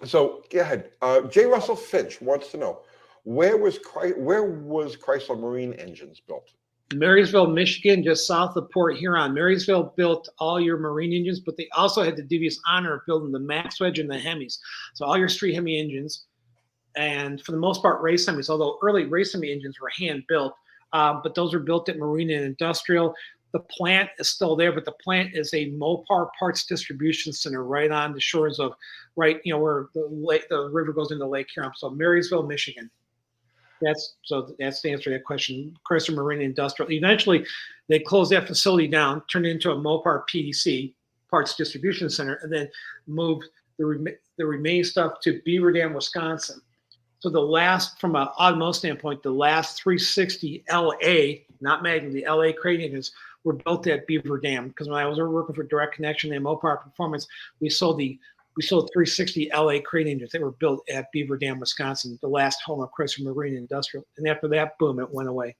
So go ahead. J. Russell Finch wants to know where was Chrysler Marine Engines built? Marysville, Michigan, just south of Port Huron. Marysville built all your marine engines, but they also had the dubious honor of building the Max Wedge and the Hemis. So all your street Hemi engines, and for the most part, race Hemis, although early race Hemi engines were hand-built, but those were built at Marine and Industrial. The plant is still there, but the plant is a Mopar parts distribution center right on the shores of, where the river goes into Lake Huron. So Marysville, Michigan. That's the answer to that question. Chrysler Marine Industrial. Eventually, they closed that facility down, turned it into a Mopar PDC, parts distribution center, and then moved the remaining stuff to Beaver Dam, Wisconsin. So the last, from an automotive standpoint, the last 360 LA, not Magnum, the LA crate engines were built at Beaver Dam. Because when I was working for Direct Connection and Mopar Performance, we sold 360 LA crate engines. They were built at Beaver Dam, Wisconsin, the last home of Chrysler Marine Industrial. And after that, boom, it went away.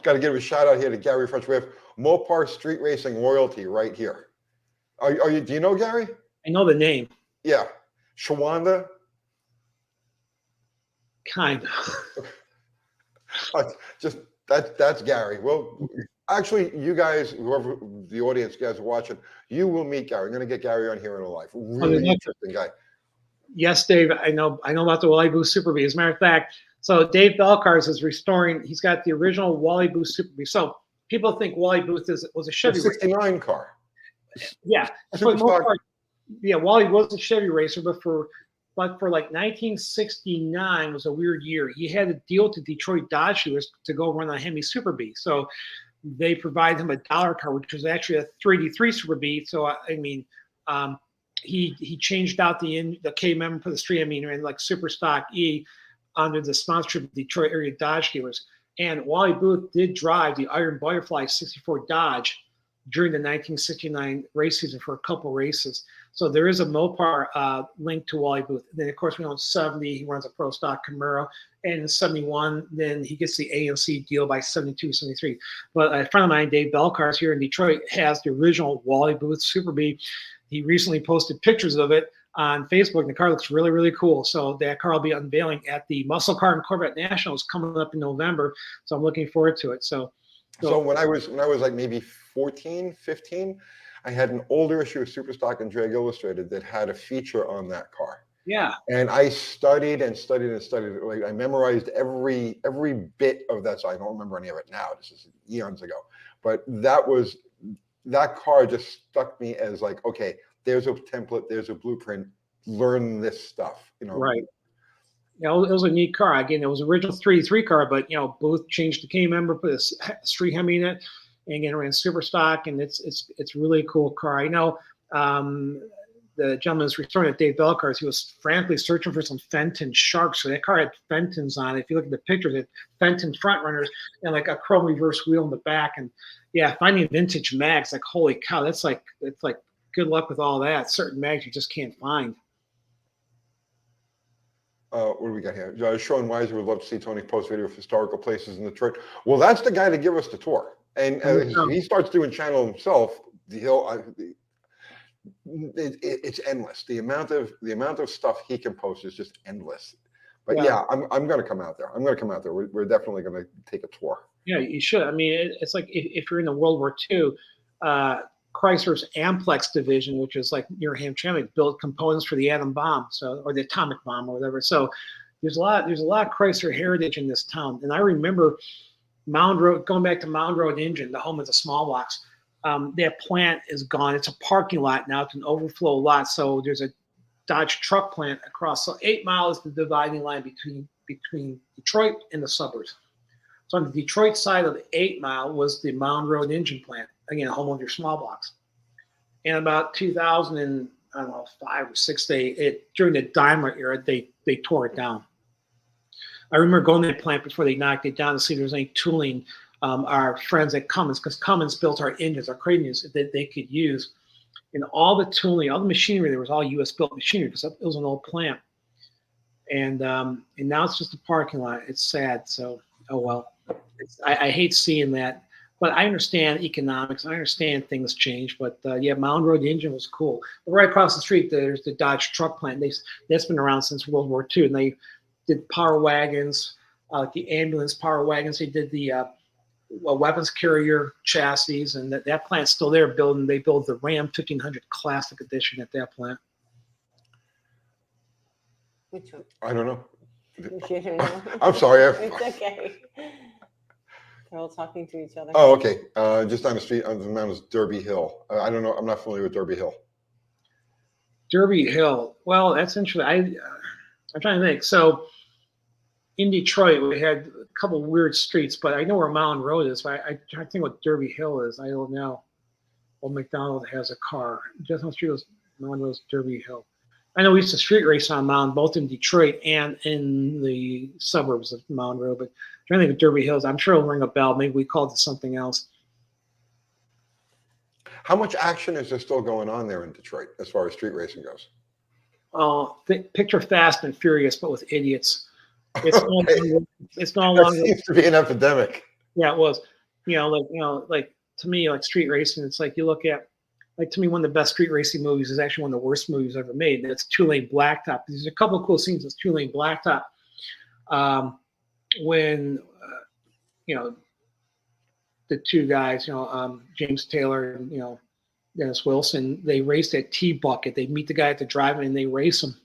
Got to give a shout out here to Gary French. We have Mopar Street Racing royalty right here. Do you know Gary? I know the name. Yeah. Shawanda? Kind of. That's Gary. Well, actually, you guys, whoever the audience, you guys are watching, you will meet Gary. I'm going to get Gary on here in real life. Really interesting guy. Yes, Dave. I know about the Wally Booth Super Bee. As a matter of fact, so Dave Belcars is restoring. He's got the original Wally Booth Super Bee. So people think Wally Booth was a Chevy. 69 car. Yeah, that's for the most part. Yeah, Wally was a Chevy racer, but for like 1969 was a weird year. He had to deal with the Detroit Dodge dealers to go run a Hemi Super Bee. So they provided him a dollar car, which was actually a 3D3 Super Bee. So I mean, he changed out the K member for the street. I mean, ran like Super Stock E under the sponsorship of Detroit area Dodge dealers. And Wally Booth did drive the Iron Butterfly 64 Dodge during the 1969 race season for a couple races. So there is a Mopar link to Wally Booth. And then, of course, we know 70, he runs a Pro Stock Camaro. And in 71, then he gets the AMC deal by 72, 73. But a friend of mine, Dave Belcars here in Detroit, has the original Wally Booth Super Bee. He recently posted pictures of it on Facebook, and the car looks really, really cool. So that car will be unveiling at the Muscle Car and Corvette Nationals coming up in November. So I'm looking forward to it. So when I was like maybe 14, 15, I had an older issue of Superstock and Drag Illustrated that had a feature on that car. Yeah. And I studied and studied and studied. Like I memorized every bit of that. So I don't remember any of it now. This is eons ago. But that car just stuck me as like, okay, there's a template, there's a blueprint. Learn this stuff, you know. Right. Yeah, it was a neat car. Again, it was original 3-3 car, but Booth changed the K member, put a street Hemi in it, and again ran super stock, and it's really a cool car. I know the gentleman was restoring at Dave Bell cars. He was frantically searching for some Fenton sharks. So that car had Fentons on it. If you look at the pictures, it Fenton front runners and like a chrome reverse wheel in the back. And yeah, finding vintage mags, like holy cow, it's like good luck with all that. Certain mags you just can't find. What do we got here? Sean Weiser would love to see Tony post video of historical places in Detroit. Well, that's the guy to give us the tour. And he starts doing channel himself. It's endless. The amount of stuff he can post is just endless. But yeah, I'm going to come out there. We're definitely going to take a tour. Yeah, you should. I mean, it's like if you're in the World War II, Chrysler's Amplex division, which is like near Hamtramck, built components for the atom bomb, or the atomic bomb, or whatever. So there's a lot of Chrysler heritage in this town. And I remember Mound Road, going back to Mound Road Engine, the home of the small blocks. That plant is gone. It's a parking lot now. It's an overflow lot. So there's a Dodge truck plant across. So 8 miles is the dividing line between Detroit and the suburbs. So on the Detroit side of the 8 mile was the Mound Road Engine plant. Again, home of your small blocks. And about 2005 or 6, during the Daimler era, they tore it down. I remember going to that plant before they knocked it down to see if there was any tooling. Our friends at Cummins, because Cummins built our engines, our crate engines that they could use. And all the tooling, all the machinery, there was all U.S. built machinery because it was an old plant. And now it's just a parking lot. It's sad. So, oh well. I hate seeing that. But I understand economics. I understand things change. But yeah, Mound Road Engine was cool. But right across the street, there's the Dodge truck plant. That's been around since World War II. And they did power wagons, the ambulance power wagons. They did the weapons carrier chassis. And that plant's still there building. They build the Ram 1500 Classic Edition at that plant. Which one? I don't know. You shouldn't know. I'm sorry. It's okay. They're all talking to each other. Oh, okay. Just down the street, the mountain is Derby Hill. I don't know. I'm not familiar with Derby Hill. Derby Hill. Well, that's interesting. I'm trying to think. So in Detroit, we had a couple of weird streets, but I know where Mound Road is. But I try to think what Derby Hill is. I don't know. Well, McDonald has a car. Just on the street was Mound Road's Derby Hill. I know we used to street race on Mound, both in Detroit and in the suburbs of Mound Road. But I'm trying to think of Derby Hills. I'm sure it'll ring a bell. Maybe we called it something else. How much action is there still going on there in Detroit as far as street racing goes? Picture Fast and Furious, but with idiots. It's no That longer. seems to be an epidemic. Yeah, it was. Like to me, like street racing. It's like you look at. Like to me, one of the best street racing movies is actually one of the worst movies ever made. And it's Two Lane Blacktop. There's a couple of cool scenes in Two Lane Blacktop when the two guys, James Taylor and Dennis Wilson, they race that T-bucket. They meet the guy at the drive-in and they race him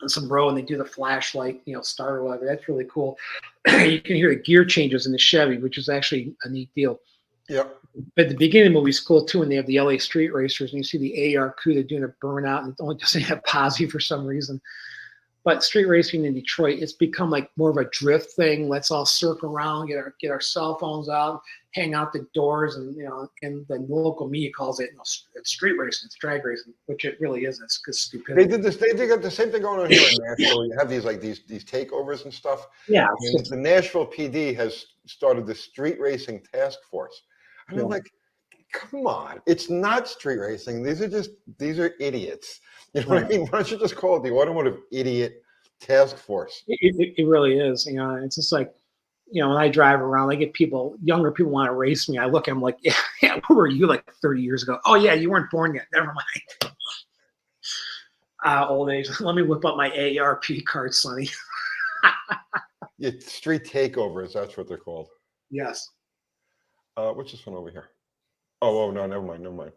on some road and they do the flashlight, start or whatever. That's really cool. You can hear the gear changes in the Chevy, which is actually a neat deal. Yep. But the beginning of the movie is cool too, when they have the LA street racers and you see the AR CUDA doing a burnout and it only doesn't have posse for some reason. But street racing in Detroit, it's become like more of a drift thing. Let's all circle around, get our cell phones out, hang out the doors, and and the local media calls it it's street racing, it's drag racing, which it really isn't. It's because stupidity. They got the same thing going on here in Nashville. You have these takeovers and stuff. Yeah. And the Nashville PD has started the street racing task force. And I'm like, come on, it's not street racing. These are idiots. You know what I mean? Why don't you just call it the Automotive Idiot Task Force? It really is. It's just like, when I drive around, I get younger people want to race me. I look at them like, yeah, who were you like 30 years ago? Oh yeah, you weren't born yet. Never mind. Old age. Let me whip up my AARP card, Sonny. Yeah, street takeovers. That's what they're called. Yes. What's this one over here? Oh no, never mind.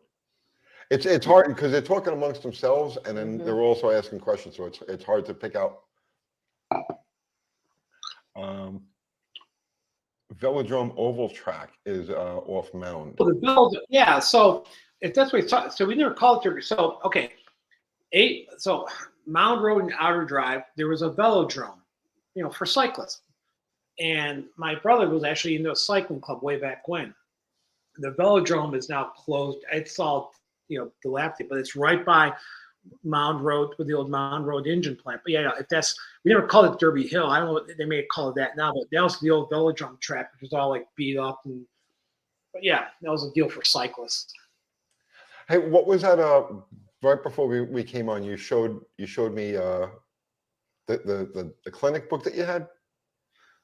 It's hard because they're talking amongst themselves, and then they're also asking questions, so it's hard to pick out. Velodrome Oval Track is off Mound. Well, the build, yeah. So if that's what it's talking, so we never called it. So okay, So Mound Road and Outer Drive, there was a velodrome, for cyclists. And my brother was actually into a cycling club way back when. The velodrome is now closed. It's all, dilapidated, but it's right by Mound Road with the old Mound Road engine plant. But yeah, if that's, we never called it Derby Hill. I don't know what they may call it that now, but that was the old velodrome track, which was all like beat up. And but yeah, that was a deal for cyclists. Hey, what was that? Right before we came on, you showed me the clinic book that you had.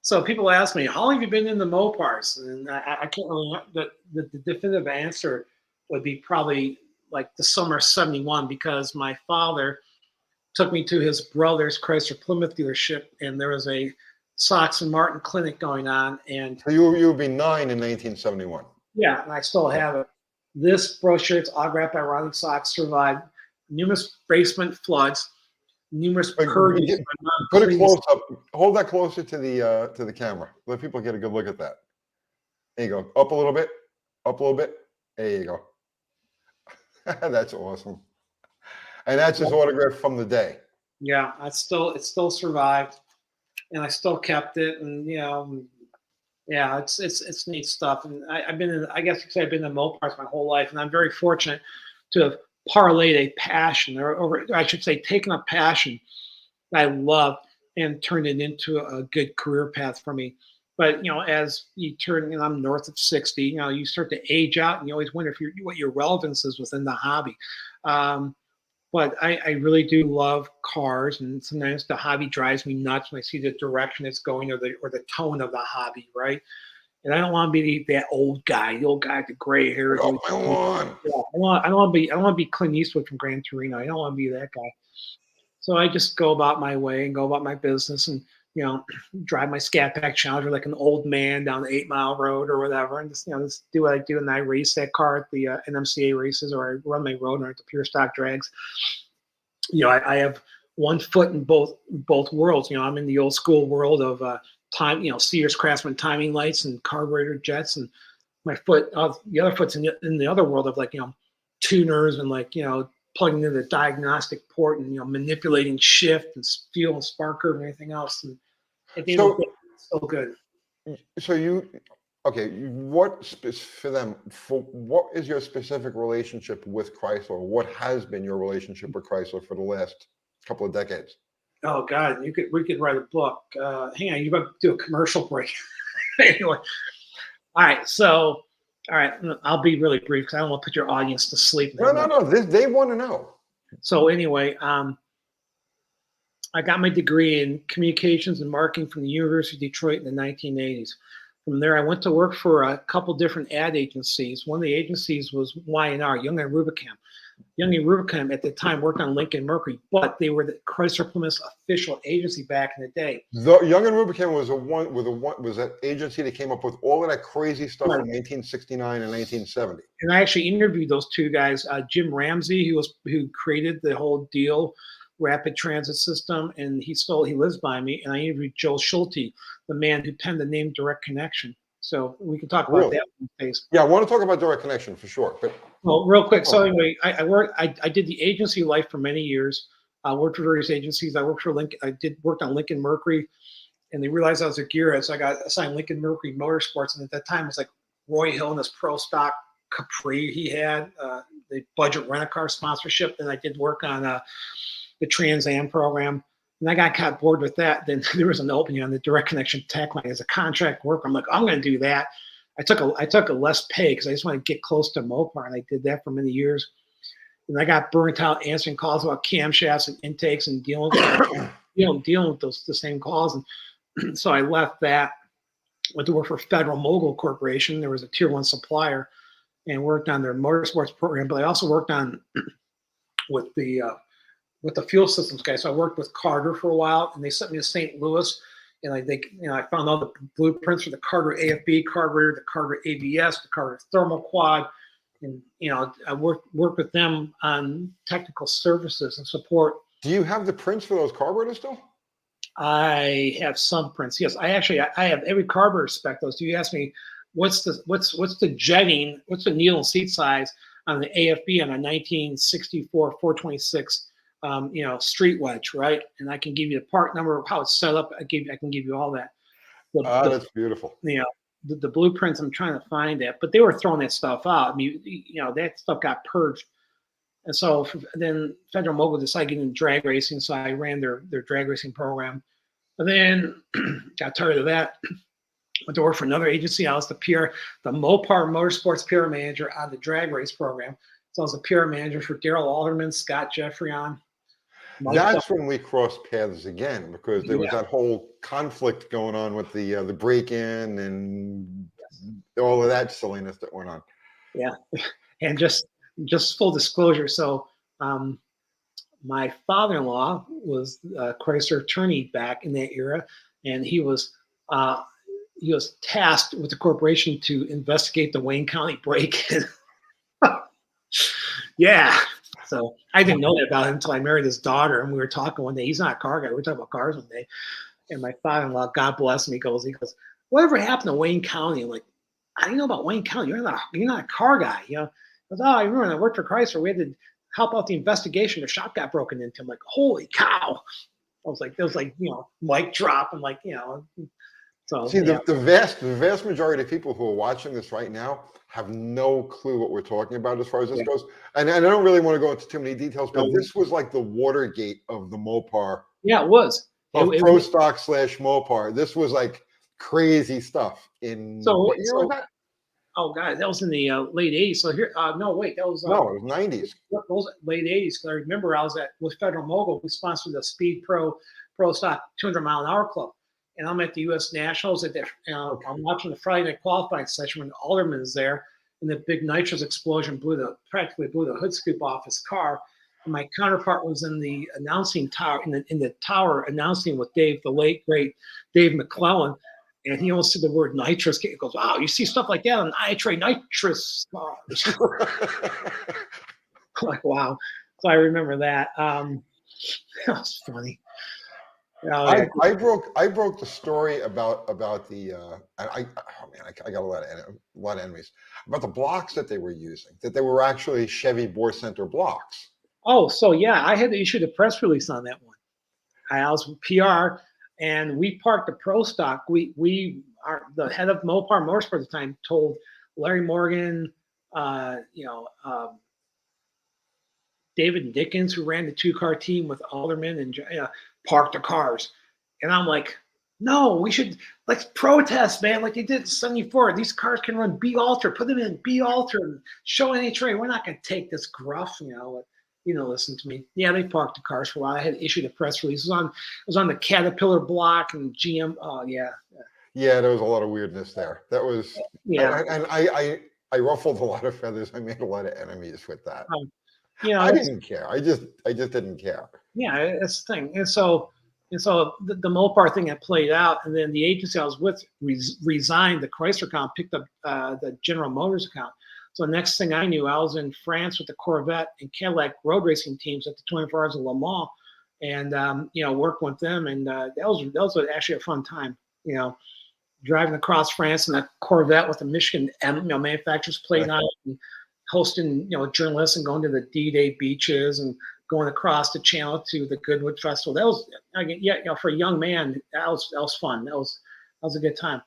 So people ask me, how long have you been in the Mopars? And I can't really, the definitive answer would be probably like the summer of '71, because my father took me to his brother's Chrysler Plymouth dealership, and there was a Sox and Martin clinic going on. And So you would be 9 in 1971. yeah, and I still have it. This brochure, it's autographed by Ronnie Sox, survived numerous basement floods, numerous purges. Put it close up. Hold that closer to the camera. Let people get a good look at that. There you go. Up a little bit. Up a little bit. There you go. That's awesome. And that's his autograph from the day. Yeah, it still survived, and I still kept it, and yeah, it's neat stuff. And I've been in, I guess you could say I've been in Mopars my whole life, and I'm very fortunate to have parlayed a passion, or I should say, taken a passion that I love and turned it into a good career path for me. But as you turn, I'm north of 60. You start to age out, and you always wonder what your relevance is within the hobby. But I really do love cars, and sometimes the hobby drives me nuts when I see the direction it's going, or the tone of the hobby, right? And I don't want to be that old guy, the old guy with the gray hair. Oh, my lawn. Yeah, I don't want to be Clint Eastwood from Gran Torino. I don't want to be that guy. So I just go about my way and go about my business, and drive my Scat Pack Challenger like an old man down the 8 Mile Road or whatever, and just do what I do. And I race that car at the NMCA races, or I run my road or at the pure stock drags. I have one foot in both worlds. I'm in the old school world of time, Sears Craftsman timing lights and carburetor jets, and my foot, the other foot's in the other world of tuners and plugging into the diagnostic port and manipulating shift and fuel and spark curve and everything else. And at the end of the day, it's so good. So what is your specific relationship with Chrysler? What has been your relationship with Chrysler for the last couple of decades? Oh God, we could write a book. Hang on, you about to do a commercial break. Anyway, all right. I'll be really brief because I don't want to put your audience to sleep. No. They want to know. So anyway, I got my degree in communications and marketing from the University of Detroit in the 1980s. From there, I went to work for a couple different ad agencies. One of the agencies was Y&R, Young and Rubicam. Young and Rubicam at the time worked on Lincoln Mercury, but they were the Chrysler Plymouth's official agency back in the day. The Young and Rubicam was that agency that came up with all of that crazy stuff in 1969 and 1970. And I actually interviewed those two guys, Jim Ramsey, who created the whole deal, rapid transit system, and he lives by me. And I interviewed Joe Schulte, the man who penned the name Direct Connection. So we can talk about that one phase. Yeah, I want to talk about Direct Connection for sure. But real quick. So anyway, I did the agency life for many years. I worked for various agencies. I worked for Lincoln. Worked on Lincoln Mercury, and they realized I was a gearhead, so I got assigned Lincoln Mercury Motorsports. And at that time, it was like Roy Hill and this pro stock Capri he had, the budget rent-a-car sponsorship. Then I did work on the Trans Am program. And I got bored with that. Then there was an opening on the Direct Connection tech line as a contract worker. I'm like, I'm going to do that. I took a less pay because I just want to get close to Mopar, and I did that for many years. And I got burnt out answering calls about camshafts and intakes and dealing with the same calls. And so I left that, went to work for Federal Mogul Corporation. There was a tier 1 supplier, and worked on their motorsports program. But I also worked on with the fuel systems guys. So I worked with Carter for a while, and they sent me to St. Louis, and I found all the blueprints for the Carter AFB carburetor, the Carter ABS, the Carter thermal quad, and I worked with them on technical services and support. Do you have the prints for those carburetors still? I have some prints. Yes, I have every carburetor spec. Those. Do you ask me what's the jetting, what's the needle and seat size on the AFB on a 1964 426? Street wedge, right? And I can give you the part number, how it's set up. I can give you all that. That's beautiful. The blueprints, I'm trying to find that, but they were throwing that stuff out. I mean, that stuff got purged. And so then Federal Mogul decided to get into drag racing, so I ran their drag racing program. And then got tired of that. Went to work for another agency. I was the Mopar Motorsports PR manager on the drag race program. So I was the PR manager for Daryl Alderman, Scott Jeffreyon. That's when we crossed paths again, because there was that whole conflict going on with the break-in and all of that silliness that went on. Yeah, and just full disclosure. So my father-in-law was a Chrysler attorney back in that era, and he was tasked with the corporation to investigate the Wayne County break-in. Yeah. So I didn't know that about him until I married his daughter, and we were talking one day. He's not a car guy. We were talking about cars one day, and my father-in-law, God bless him, he goes, whatever happened to Wayne County? I'm like, I didn't know about Wayne County. You're not a car guy, you know? He goes, oh, I remember when I worked for Chrysler, we had to help out the investigation. The shop got broken into. I'm like, holy cow! I was like, there was like, you know, mic drop, and like, you know. So see, the vast majority of people who are watching this right now have no clue what we're talking about as far as this goes. And I don't really want to go into too many details, but this was like the Watergate of the Mopar. Yeah, it was. Pro stock / Mopar. This was like crazy stuff in what year was that? Oh God, that was in the late '80s. So here, no, wait, that was it was '90s. Those late '80s. Because I remember I was with Federal Mogul. We sponsored the Speed Pro Stock 200-mile-an-hour club, and I'm at the U.S. Nationals. I'm watching the Friday night qualifying session when Alderman is there, and the big nitrous explosion practically blew the hood scoop off his car. And my counterpart was in the announcing tower, in the tower announcing with the late great Dave McClellan. And he almost said the word nitrous. He goes, wow, you see stuff like that on nitrous cars. Like, wow. So I remember that. That was funny. I broke the story about the I got a lot of enemies about the blocks that they were using, that they were actually Chevy bore center blocks. Oh, so yeah, I had to issue the press release on that one. I was PR. And we parked the Pro Stock. The head of Mopar Motorsport at the time told Larry Morgan, David Dickens, who ran the 2-car team with Alderman, and park the cars. And I'm like, no, let's protest, man, like they did in '74. These cars can run B Alter. Put them in B Alter and show NHRA. We're not going to take this gruff, listen to me. Yeah, they parked the cars for a while. I had issued a press release. It was on the Caterpillar block and GM. Oh, yeah. Yeah, there was a lot of weirdness there. That was, and I ruffled a lot of feathers. I made a lot of enemies with that. I didn't care. I just didn't care. Yeah, that's the thing. And so the Mopar thing had played out, and then the agency I was with resigned. The Chrysler account picked up the General Motors account. So the next thing I knew, I was in France with the Corvette and Cadillac road racing teams at the 24 Hours of Le Mans, and working with them, and that was actually a fun time. Driving across France in a Corvette with the Michigan manufacturers plate on it, and hosting journalists and going to the D-Day beaches and going across the channel to the Goodwood Festival. That was for a young man, that was fun. That was a good time.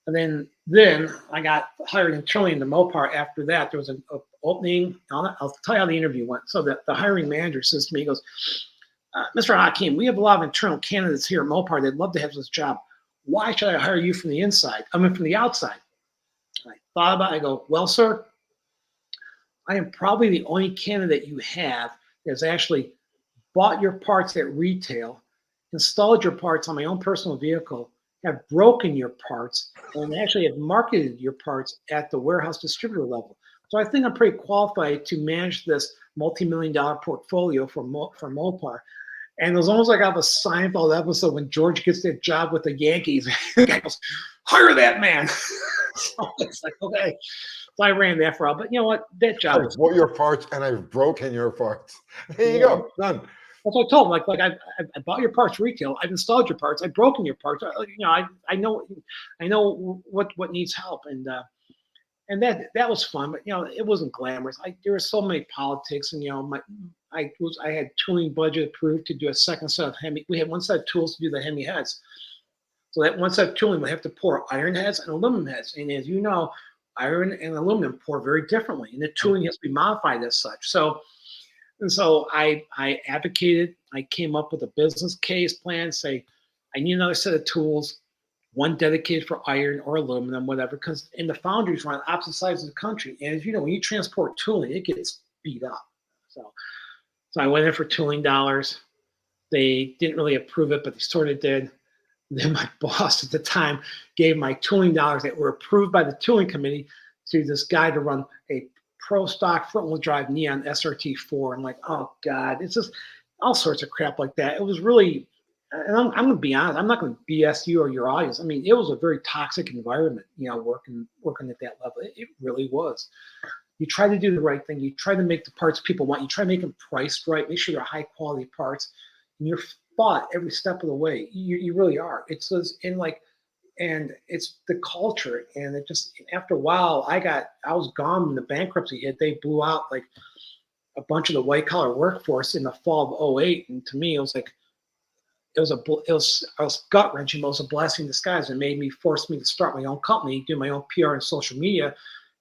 And then I got hired internally into Mopar. After that, there was an opening. I'll tell you how the interview went. So the hiring manager says to me, he goes, Mr. Hakim, we have a lot of internal candidates here at Mopar. They'd love to have this job. Why should I hire you from the inside? I mean, from the outside. I thought about it. I go, well, sir, I am probably the only candidate you have that's actually bought your parts at retail, installed your parts on my own personal vehicle, have broken your parts, and actually have marketed your parts at the warehouse distributor level. So I think I'm pretty qualified to manage this multi-million-dollar portfolio for Mopar. And it was almost like I have a Seinfeld episode when George gets that job with the Yankees. The guy goes, hire that man. So it's like, okay. So I ran that for a while. But you know what? That job I've bought your parts and I've broken your parts. There you go. Done. That's what I told him. Like I bought your parts retail. I've installed your parts. I've broken your parts. I know what needs help, and that was fun. But it wasn't glamorous. There were so many politics, and I had tooling budget approved to do a second set of Hemi. We had one set of tools to do the Hemi heads. So that one set of tooling, we have to pour iron heads and aluminum heads. And as you know, iron and aluminum pour very differently, and the tooling has to be modified as such. So And so I advocated. I came up with a business case plan. Say, I need another set of tools, one dedicated for iron or aluminum, whatever. Because in the foundries, we're on opposite sides of the country, and as you know, when you transport tooling, it gets beat up. So I went in for tooling dollars. They didn't really approve it, but they sort of did. Then my boss at the time gave my tooling dollars that were approved by the tooling committee to this guy to run a pro stock front wheel drive Neon SRT4. I'm like, oh God, it's just all sorts of crap like that. It was really, and I'm going to be honest, I'm not going to BS you or your audience. I mean, it was a very toxic environment, working at that level. It really was. You try to do the right thing. You try to make the parts people want. You try to make them priced right. Make sure they're high quality parts. And you're fought every step of the way. You really are. It's and it's the culture. And it just, after a while, I was gone when the bankruptcy hit. They blew out like a bunch of the white collar workforce in the fall of 08. And to me, it was like, I was gut wrenching, but it was a blessing in disguise. It forced me to start my own company, do my own PR and social media.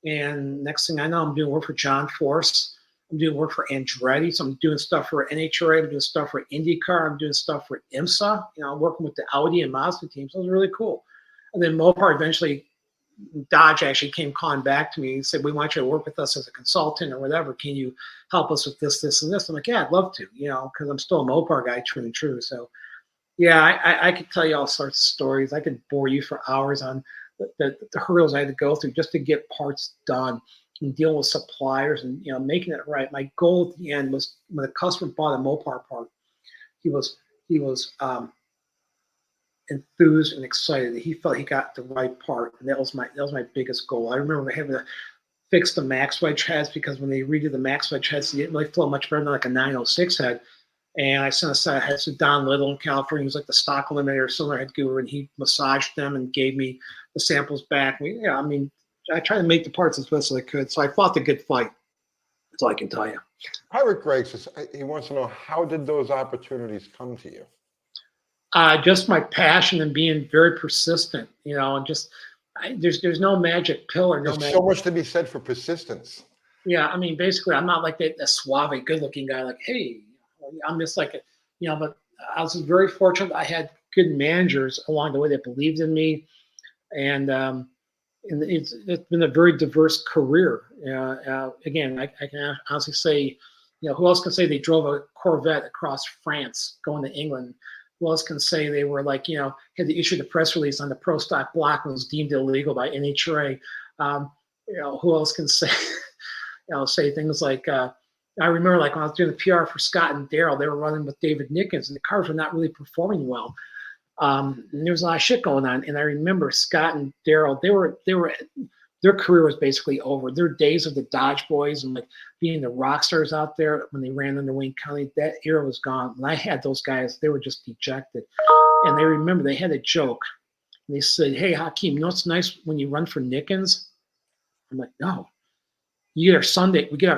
And next thing I know, I'm doing work for John Force. I'm doing work for Andretti. So I'm doing stuff for NHRA. I'm doing stuff for IndyCar. I'm doing stuff for IMSA. I'm working with the Audi and Mazda teams. So it was really cool. And then Mopar eventually, Dodge actually came calling back to me and said, we want you to work with us as a consultant or whatever. Can you help us with this, this, and this? I'm like, yeah, I'd love to, because I'm still a Mopar guy, true and true. So yeah, I could tell you all sorts of stories. I could bore you for hours on the hurdles I had to go through just to get parts done and deal with suppliers and making it right. My goal at the end was when the customer bought a Mopar part, he was enthused and excited that he felt he got the right part, and that was my biggest goal. I remember having to fix the max wedge heads because when they redid the max wedge heads, they didn't really flow much better than like a 906 head. And I sent a set of heads to Don Little in California. He was like the stock eliminator cylinder head guru, and he massaged them and gave me the samples back. I tried to make the parts as best as I could. So I fought the good fight. That's all I can tell you. Pirate Greg says he wants to know, how did those opportunities come to you? Just my passion and being very persistent, and just there's no magic pill or no. There's so much to be said for persistence. Yeah, basically, I'm not like that suave, good-looking guy. Like, hey, I'm just like But I was very fortunate. I had good managers along the way that believed in me, and it's been a very diverse career. Again, I can honestly say, who else can say they drove a Corvette across France going to England? Who else can say they were like, had to issue the press release on the pro stock block and was deemed illegal by NHRA? Who else can say, say things like, I remember like when I was doing the PR for Scott and Daryl, they were running with David Nickens and the cars were not really performing well. And there was a lot of shit going on. And I remember Scott and Daryl, their career was basically over. Their days of the Dodge boys and like being the rock stars out there when they ran under Wayne County, that era was gone. When I had those guys, they were just dejected. And they remember they had a joke. And they said, hey, Hakim, what's nice when you run for Nickens? I'm like, no. We get our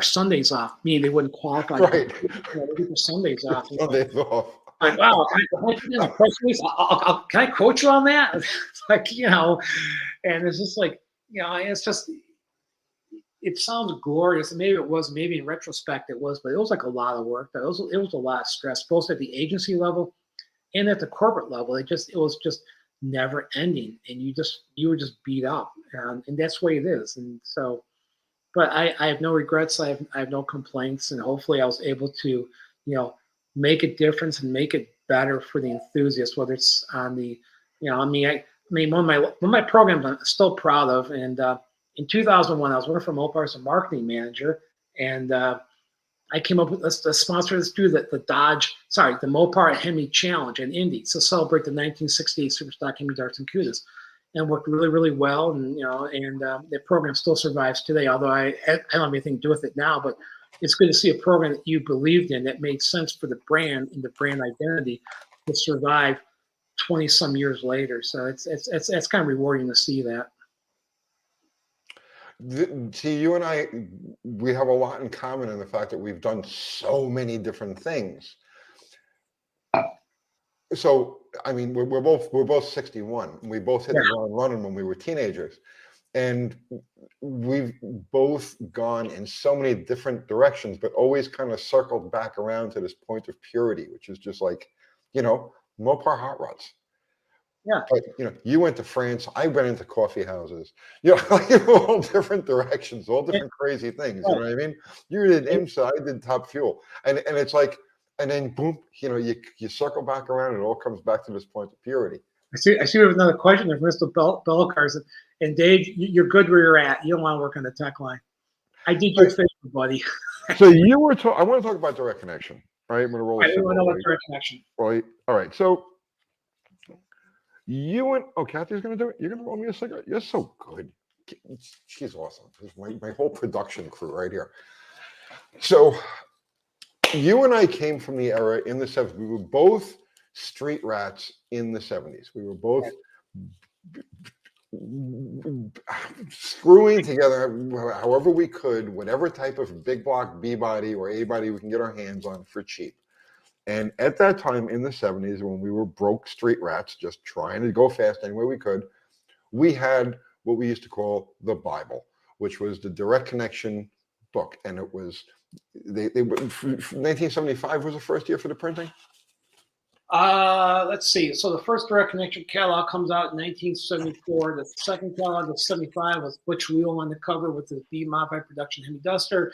Sundays off. Meaning they wouldn't qualify. Right. We get their Sundays off. Sundays off. Like, wow, can I quote you on that? It's like, and it's just like, it's just, it sounds glorious. And maybe it was, maybe in retrospect it was, but it was like a lot of work. It was a lot of stress, both at the agency level and at the corporate level. It was just never ending. And you were just beat up. And that's the way it is. And so, but I have no regrets. I have no complaints. And hopefully I was able to, make a difference and make it better for the enthusiasts, whether it's on the, one of my programs I'm still proud of. And in 2001, I was working for Mopar as a marketing manager, and I came up with let's sponsor. Let's do the Mopar Hemi Challenge in Indy to celebrate the 1968 Superstock Hemi Darts and Cudas, and worked really, really well. And the program still survives today. Although I don't have anything to do with it now, but it's good to see a program that you believed in that made sense for the brand and the brand identity to survive 20 some years later. So it's kind of rewarding to see that. See, you and I, we have a lot in common in the fact that we've done so many different things. So, we're both 61. We both hit the ground running when we were teenagers. And we've both gone in so many different directions, but always kind of circled back around to this point of purity, which is just like, Mopar hot rods. Yeah. But you went to France, I went into coffee houses, like all different directions, all different crazy things. You know what I mean? You did IMSA, I did Top Fuel, and it's like, and then boom, you circle back around, and it all comes back to this point of purity. I see we have another question there from Mr. Belcars. And Dave, you're good where you're at. You don't want to work on the tech line. I did your favor, buddy. So you were I want to talk about direct connection, right? I'm going to roll. I don't know about direct connection. Right. All right. So you and Kathy's going to do it. You're going to roll me a cigarette. You're so good. She's awesome. My whole production crew right here. So you and I came from the era in the 70s. We were both street rats in the 70s. We were both screwing together however we could, whatever type of big block B body or A body we can get our hands on for cheap. And at that time in the 70s, when we were broke street rats, just trying to go fast any way we could, we had what we used to call the Bible, which was the Direct Connection book. And it was, 1975 was the first year for the printing? Let's see. So the first Direct Connection catalog comes out in 1974. The second catalog of 75 was Butch Wheel on the cover with the B modified production Hemi Duster.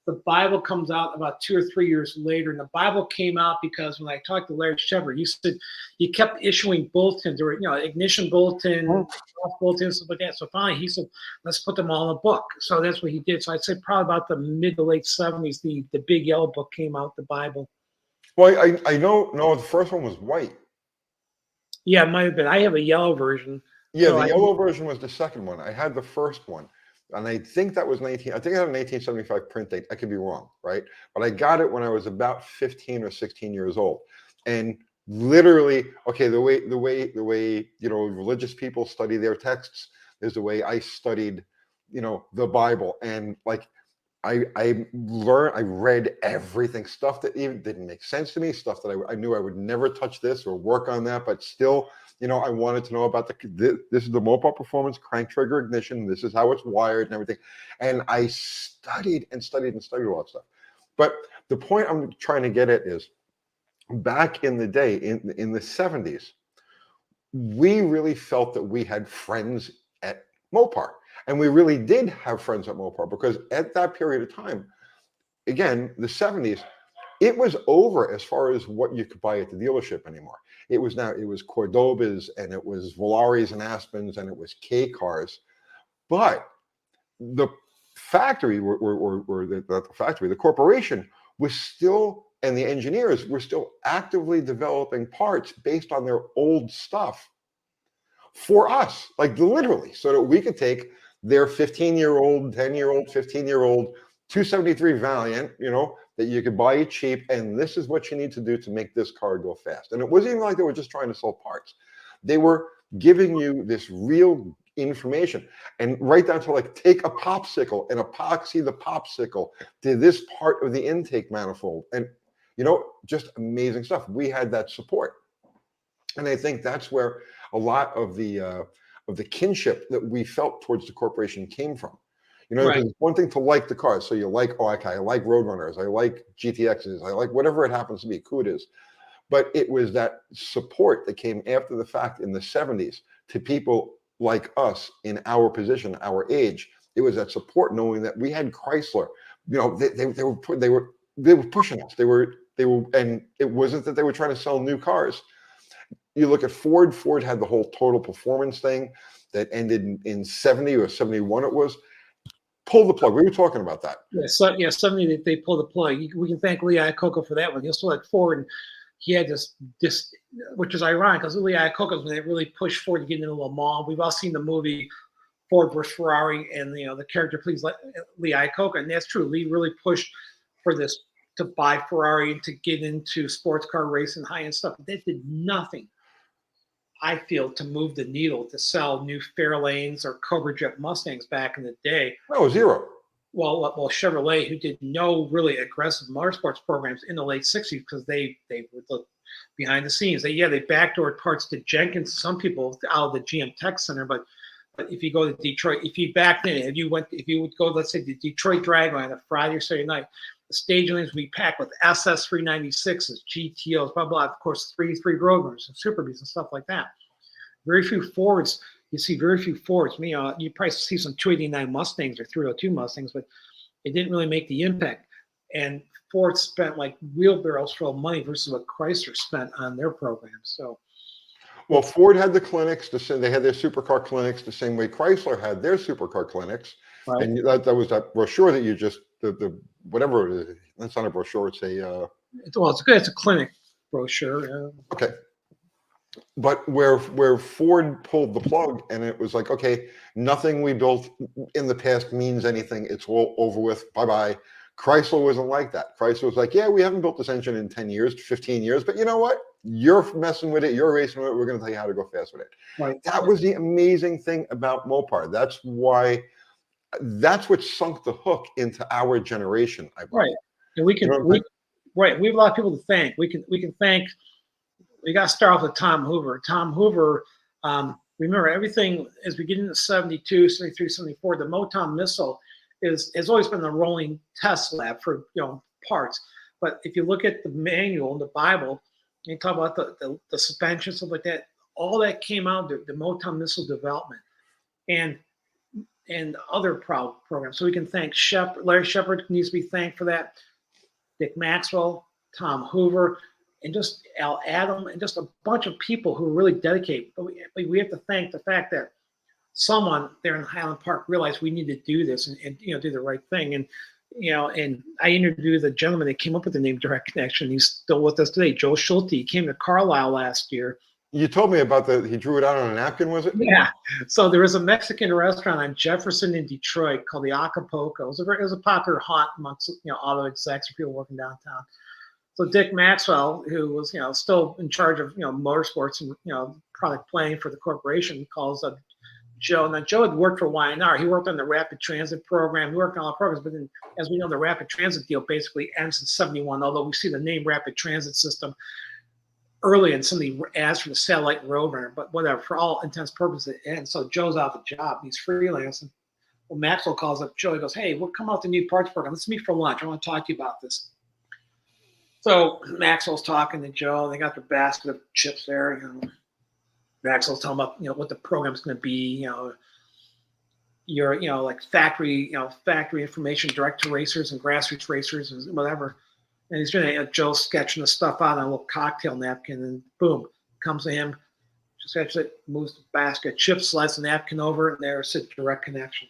The Bible comes out about 2 or 3 years later. And the Bible came out because when I talked to Larry Shepard, he said you kept issuing bulletins, or ignition bulletin, off bulletins, stuff like that. So finally he said, let's put them all in a book. So that's what he did. So I'd say probably about the mid to late 70s, the big yellow book came out, the Bible. Well, I know. No, the first one was white. Yeah, it might have been. I have a yellow version. Yeah, so the yellow version was the second one. I had the first one, and I think that was I think I had a 1975 print date. I could be wrong, right? But I got it when I was about 15 or 16 years old, and literally, okay, the way religious people study their texts is the way I studied, the Bible, and like. I read everything, stuff that even didn't make sense to me, stuff that I knew I would never touch this or work on that, but still, I wanted to know about this is the Mopar Performance crank trigger ignition. This is how it's wired and everything. And I studied and studied and studied all that stuff. But the point I'm trying to get at is back in the day, in the 70s, we really felt that we had friends at Mopar. And we really did have friends at Mopar because at that period of time, again, the 70s, it was over as far as what you could buy at the dealership anymore. It was Cordobas, and it was Volaris and Aspens, and it was K cars. But the factory, the corporation was still, and the engineers were still actively developing parts based on their old stuff for us, like literally, so that we could take their 15-year-old, 10-year-old, 15-year-old 273 Valiant, that you could buy it cheap, and this is what you need to do to make this car go fast. And it wasn't even like they were just trying to sell parts. They were giving you this real information, and right down to like take a popsicle and epoxy the popsicle to this part of the intake manifold, and just amazing stuff. We had that support, and I think that's where a lot of the kinship that we felt towards the corporation came from. Right. It's one thing to like the cars. So you like, I like Roadrunners, I like GTXs, I like whatever it happens to be, Cudas. But it was that support that came after the fact in the 70s to people like us in our position, our age. It was that support, knowing that we had Chrysler. They were pushing us. They were, and it wasn't that they were trying to sell new cars. You look at Ford. Ford had the whole total performance thing that ended in 70 or 71. It was pull the plug. We were talking about that. Yeah, 70 they pulled the plug. We can thank Lee Iacocca for that one. He also had Ford, and he had this, which is ironic because Lee Iacocca was when they really pushed Ford to get into Le Mans. We've all seen the movie Ford versus Ferrari, and the character plays Lee Iacocca, and that's true. Lee really pushed for this to buy Ferrari and to get into sports car racing, high-end stuff. But that did nothing, I feel, to move the needle to sell new Fairlanes or Cobra Jet Mustangs back in the day. No, zero. Well, Chevrolet, who did no really aggressive motorsports programs in the late 60s because they would look behind the scenes. They backdoored parts to Jenkins, some people out of the GM Tech Center, but But if you go to Detroit, if you back then, if you would go, let's say the Detroit Dragway on a Friday or Saturday night, the stage lanes would be packed with SS 396s, GTOs, blah blah. Of course, 3 Roadrunners and Super Bees and stuff like that. Very few Fords. You see very few Fords. You probably see some 289 Mustangs or 302 Mustangs, but it didn't really make the impact. And Ford spent like wheelbarrows full of money versus what Chrysler spent on their program. So, well, Ford had the clinics. They had their supercar clinics the same way Chrysler had their supercar clinics. Right. And that was that brochure that you just the whatever it is. That's not a brochure. It's a it's good. It's a clinic brochure. Okay. But where Ford pulled the plug and it was like, okay, nothing we built in the past means anything. It's all over with. Bye-bye. Chrysler wasn't like that. Chrysler was like, yeah, we haven't built this engine in 10 years, 15 years, but you know what? You're messing with it. You're racing with it. We're going to tell you how to go fast with it. Right. That was the amazing thing about Mopar. That's what sunk the hook into our generation, I believe. Right. And we have a lot of people to thank. We can thank. We got to start off with Tom Hoover. Tom Hoover, remember everything as we get into 72, 73, 74, the Moton missile has always been the rolling test lab for parts. But if you look at the manual in the Bible, and you talk about the suspension, stuff like that, all that came out of the Moton missile development and other programs. So we can thank Shepard. Larry Shepard needs to be thanked for that. Dick Maxwell, Tom Hoover, and just Al Adam, and just a bunch of people who are really dedicated. But we have to thank the fact that someone there in Highland Park realized we need to do this and do the right thing. And and I interviewed the gentleman that came up with the name Direct Connection. He's still with us today, Joe Schulte. He came to Carlisle last year. You told me about he drew it out on a napkin, was it? Yeah. So there was a Mexican restaurant on Jefferson in Detroit called the Acapulco. It was a popular haunt amongst auto execs or people working downtown. So Dick Maxwell, who was still in charge of motorsports and product planning for the corporation, calls up Joe. Now Joe had worked for Y&R. He worked on the rapid transit program. He worked on all the programs, but then, as we know, the rapid transit deal basically ends in 71. Although we see the name Rapid Transit System early in some of the ads for the satellite roadrunner, but whatever. For all intents and purposes, it ends. So Joe's out the job. He's freelancing. Well, Maxwell calls up Joe. He goes, "Hey, we'll come out the new parts program. Let's meet for lunch. I want to talk to you about this." So Maxwell's talking to Joe. They got their basket of chips there. Maxwell's talking about what the program's going to be. Your like factory information direct to racers and grassroots racers and whatever. And he's doing Joe sketching the stuff out on a little cocktail napkin, and boom, comes to him. Just actually moves the basket, chips, slides the napkin over, and there sits Direct Connection.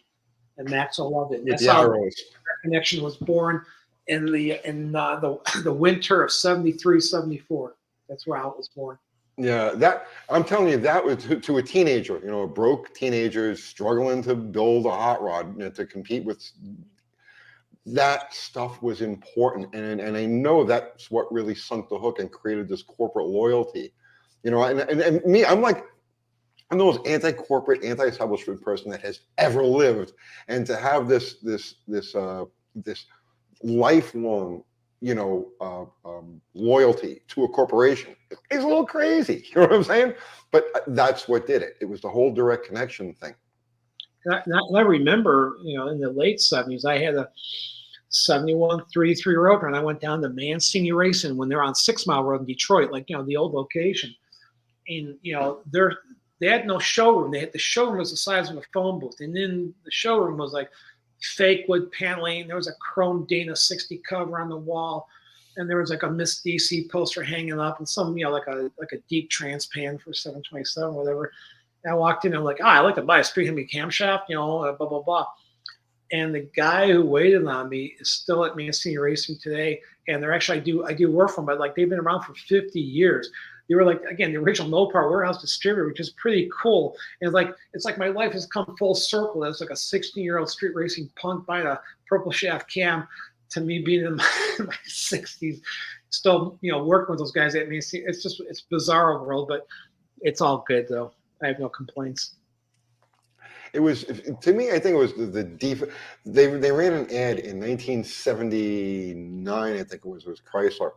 And Maxwell loved it. That's how Direct Connection was born in the winter of 73, 74. That's where it was born. Yeah, that I'm telling you, that was to a teenager, a broke teenager struggling to build a hot rod to compete with. That stuff was important, and I know that's what really sunk the hook and created this corporate loyalty. And me, I'm the most anti-corporate, anti-establishment person that has ever lived, and to have this lifelong loyalty to a corporation is a little crazy. You know what I'm saying? But that's what did it. It was the whole Direct Connection thing. I remember, in the late 70s, I had a 71 33 Roadrunner, and I went down to Mancini Racing when they're on 6 Mile Road in Detroit, like the old location. And they had no showroom. The showroom was the size of a phone booth, and then the showroom was like fake wood paneling. There was a chrome Dana 60 cover on the wall, and there was like a Miss DC poster hanging up, and some like a deep trans pan for 727, whatever. And I walked in, and I'm like, I'd like to buy a street Hemi camshaft, blah blah blah. And the guy who waited on me is still at Mancini Racing today, and they're actually I do work for them, but like they've been around for 50 years. They were like, again, the original Mopar warehouse distributor, which is pretty cool. And it's like my life has come full circle. As like a 16-year-old street racing punk buying a purple shaft cam, to me being in my 60s, still working with those guys at Mancini. It's bizarre world, but it's all good though. I have no complaints. It was, to me, I think it was they ran an ad in 1979, I think it was Chrysler.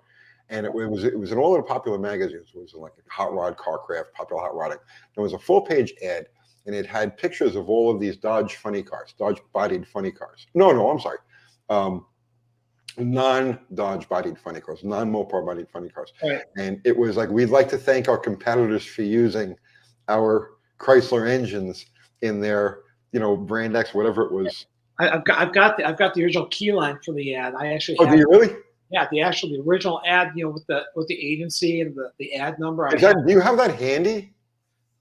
And it was in all of the popular magazines. It was like Hot Rod, Carcraft, Popular Hot Rodding. There was a full-page ad and it had pictures of all of these Dodge funny cars, Dodge bodied funny cars. No, I'm sorry. Non-Dodge bodied funny cars, non-Mopar bodied funny cars. Right. And it was like, we'd like to thank our competitors for using our Chrysler engines in their, brand X, whatever it was. I've got the original key line for the ad. I actually Oh, have, do you really? yeah, the original ad, with the agency and the ad number. Do you have that handy?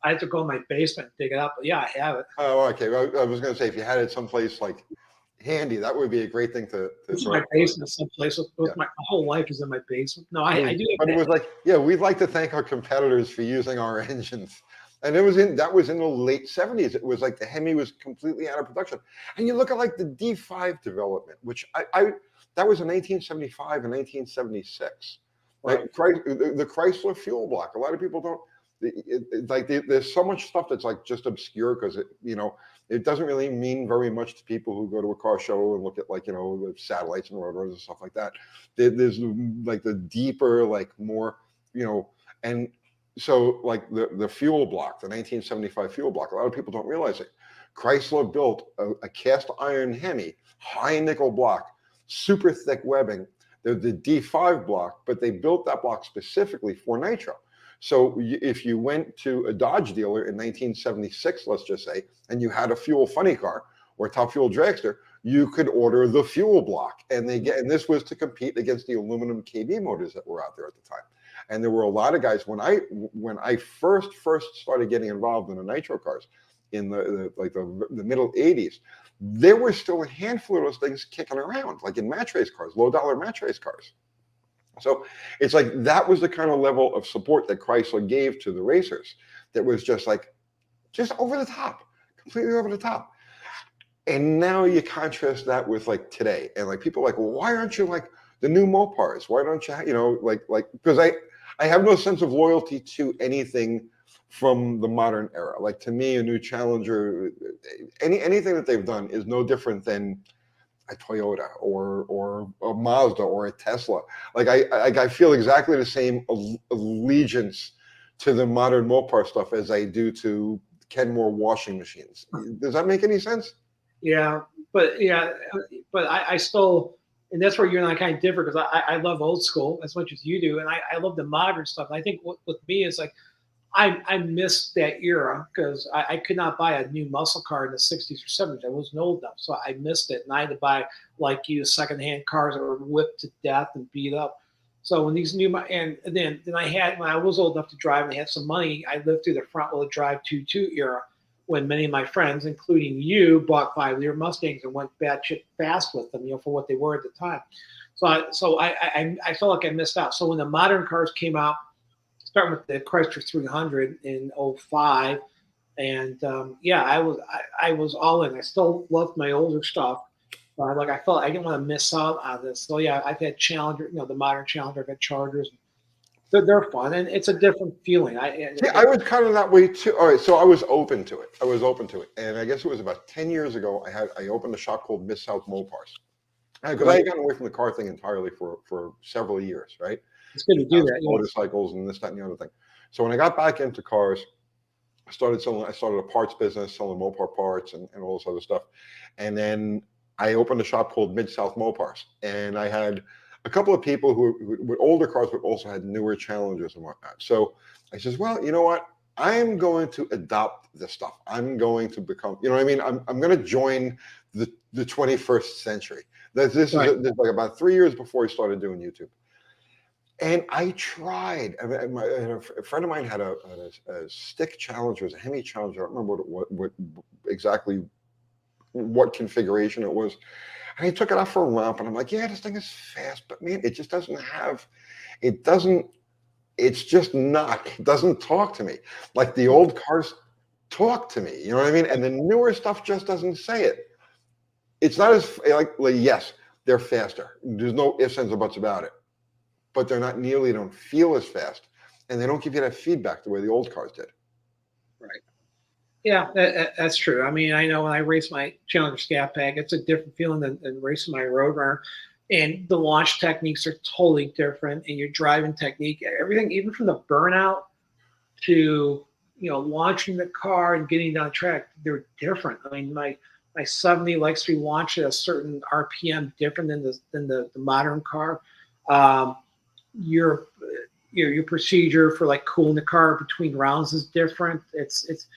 I have to go in my basement and dig it up, but yeah, I have it. Oh, okay. Well, I was going to say, if you had it someplace like handy, that would be a great thing to It's in my basement someplace. My whole life is in my basement. No, I do. But it was like, yeah, we'd like to thank our competitors for using our engines. And that was in the late 70s. It was like the Hemi was completely out of production. And you look at like the D5 development, which that was in 1975 and 1976. Right. Like the Chrysler fuel block. A lot of people don't. There's so much stuff that's like just obscure because it doesn't really mean very much to people who go to a car show and look at the satellites and road and stuff like that. There's like the deeper, like more, and so like the fuel block, the 1975 fuel block, a lot of people don't realize it. Chrysler built a cast iron Hemi, high nickel block, super thick webbing. They're the D5 block, but they built that block specifically for nitro. So if you went to a Dodge dealer in 1976, let's just say, and you had a fuel funny car or a top fuel dragster, you could order the fuel block, and this was to compete against the aluminum KB motors that were out there at the time. And there were a lot of guys when I first started getting involved in the nitro cars in the middle 80s. There were still a handful of those things kicking around, like in match race cars, low dollar match race cars. So it's like that was the kind of level of support that Chrysler gave to the racers that was just over the top, completely over the top. And now you contrast that with like today, and like people are like, well, why aren't you like the new Mopars? Why don't you, because I have no sense of loyalty to anything from the modern era. Like to me, a new Challenger, anything that they've done is no different than a Toyota or a Mazda or a Tesla. Like I feel exactly the same allegiance to the modern Mopar stuff as I do to Kenmore washing machines. Does that make any sense? Yeah, but I still, and that's where you and I kind of differ, because I love old school as much as you do, and I love the modern stuff. And I think with me is like I missed that era because I could not buy a new muscle car in the 60s or 70s. I wasn't old enough, so I missed it, and I had to buy, like you, secondhand cars that were whipped to death and beat up. So when these new, and then I had, when I was old enough to drive and had some money, I lived through the front wheel drive 2.2 era, when many of my friends, including you, bought 5-liter Mustangs and went batshit fast with them, for what they were at the time. So I felt like I missed out. So when the modern cars came out, starting with the Chrysler 300 in 05, and I was all in. I still loved my older stuff. I felt I didn't want to miss out on this. So yeah, I've had Challenger, the modern Challenger, I've had Chargers. They're fun, and it's a different feeling. I was kind of that way too. All right, so I was open to it. And I guess it was about 10 years ago, I opened a shop called Miss South Mopars. Because I had gotten away from the car thing entirely for several years, right? It's good to do that. Motorcycles and this, that, and the other thing. So when I got back into cars, I started a parts business, selling Mopar parts and all this other stuff. And then I opened a shop called Mid-South Mopars. And I had a couple of people who with older cars, but also had newer Challengers and whatnot. So I says, well, you know what? I'm going to adopt this stuff. I'm going to become, I'm going to join the 21st century. This is like about 3 years before I started doing YouTube. And I tried. A friend of mine had a stick Challenger, it was a Hemi Challenger. I don't remember what exactly what configuration it was. And he took it out for a romp, and I'm like, yeah, this thing is fast, but man, it just doesn't talk to me. Like the old cars talk to me, you know what I mean? And the newer stuff just doesn't say it. It's not as yes, they're faster. There's no ifs, ands, or buts about it. But they don't feel as fast, and they don't give you that feedback the way the old cars did. Right. Yeah, that's true. I mean, I know when I race my Challenger Scat Pack, it's a different feeling than racing my Roadrunner. And the launch techniques are totally different, and your driving technique, everything, even from the burnout to launching the car and getting down track, they're different. I mean, my 70 likes to be launched at a certain RPM different than the modern car. Your procedure for like cooling the car between rounds is different. It's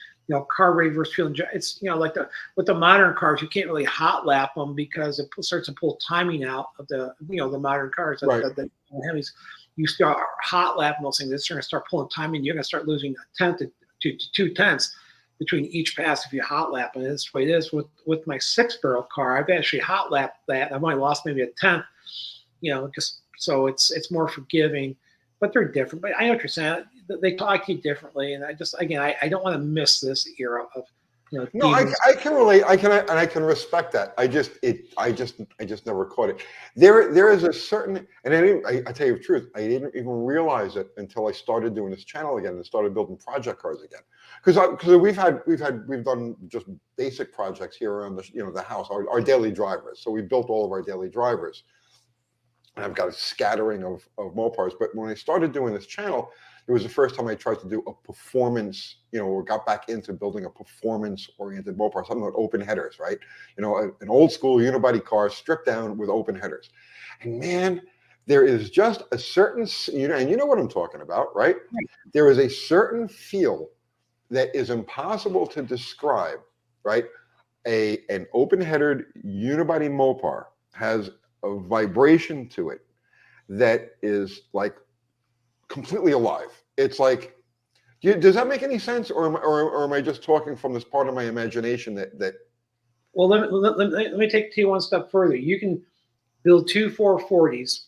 car rate versus fuel injection. It's like with the modern cars, you can't really hot lap them because it starts to pull timing out of the the modern cars. Right. The Hemis, you start hot lapping those things. It's going to start pulling timing. You're going to start losing a tenth to 2/10 between each pass if you hot lap. And that's the way it is with my 6-barrel car. I've actually hot lapped that. I've only lost maybe a tenth. Just so it's more forgiving, but they're different. But I know what you're saying. They talk to you differently, and I don't want to miss this era of No, I can relate. I can respect that. I just never caught it. There is a certain, and I tell you the truth, I didn't even realize it until I started doing this channel again and started building project cars again. Because we've done just basic projects here around the house, our daily drivers. So we built all of our daily drivers, and I've got a scattering of Mopars. But when I started doing this channel, it was the first time I tried to do a performance, or got back into building a performance-oriented Mopar, something with open headers, right? An old school unibody car stripped down with open headers. And man, there is just a certain, and you know what I'm talking about, right? There is a certain feel that is impossible to describe, right? An open-headed unibody Mopar has a vibration to it that is like completely alive. It's like, does that make any sense, or am I just talking from this part of my imagination that? Well, let me take it to you one step further. You can build 2 440s,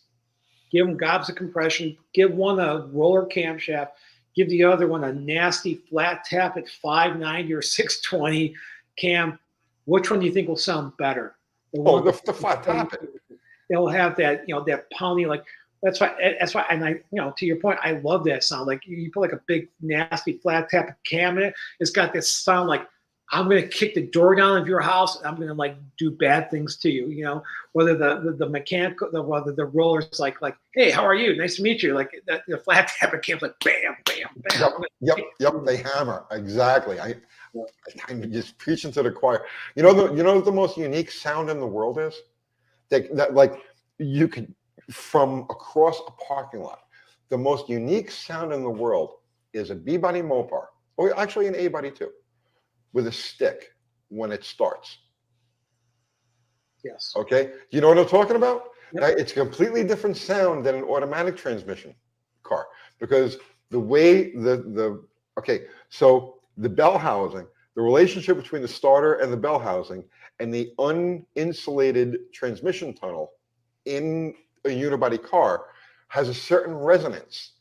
give them gobs of compression, give one a roller camshaft, give the other one a nasty flat tap at 590 or 620 cam. Which one do you think will sound better? The flat tap. It'll have that that pounding like. That's why, and I, to your point, I love that sound. Like you put like a big nasty flat tap cam in it. It's got this sound like I'm gonna kick the door down of your house. And I'm gonna like do bad things to you. Whether the mechanical, whether the roller's like, hey, how are you? Nice to meet you. Like the flat tap cam's like bam, bam, bam. Yep. They hammer exactly. I'm just preaching to the choir. You know the most unique sound in the world is that like you could. From across a parking lot, the most unique sound in the world is a B-body Mopar, or actually an A-body too, with a stick when it starts. Yes. Okay. You know what I'm talking about? Yep. It's a completely different sound than an automatic transmission car, because the way so the bell housing, the relationship between the starter and the bell housing and the uninsulated transmission tunnel in a unibody car has a certain resonance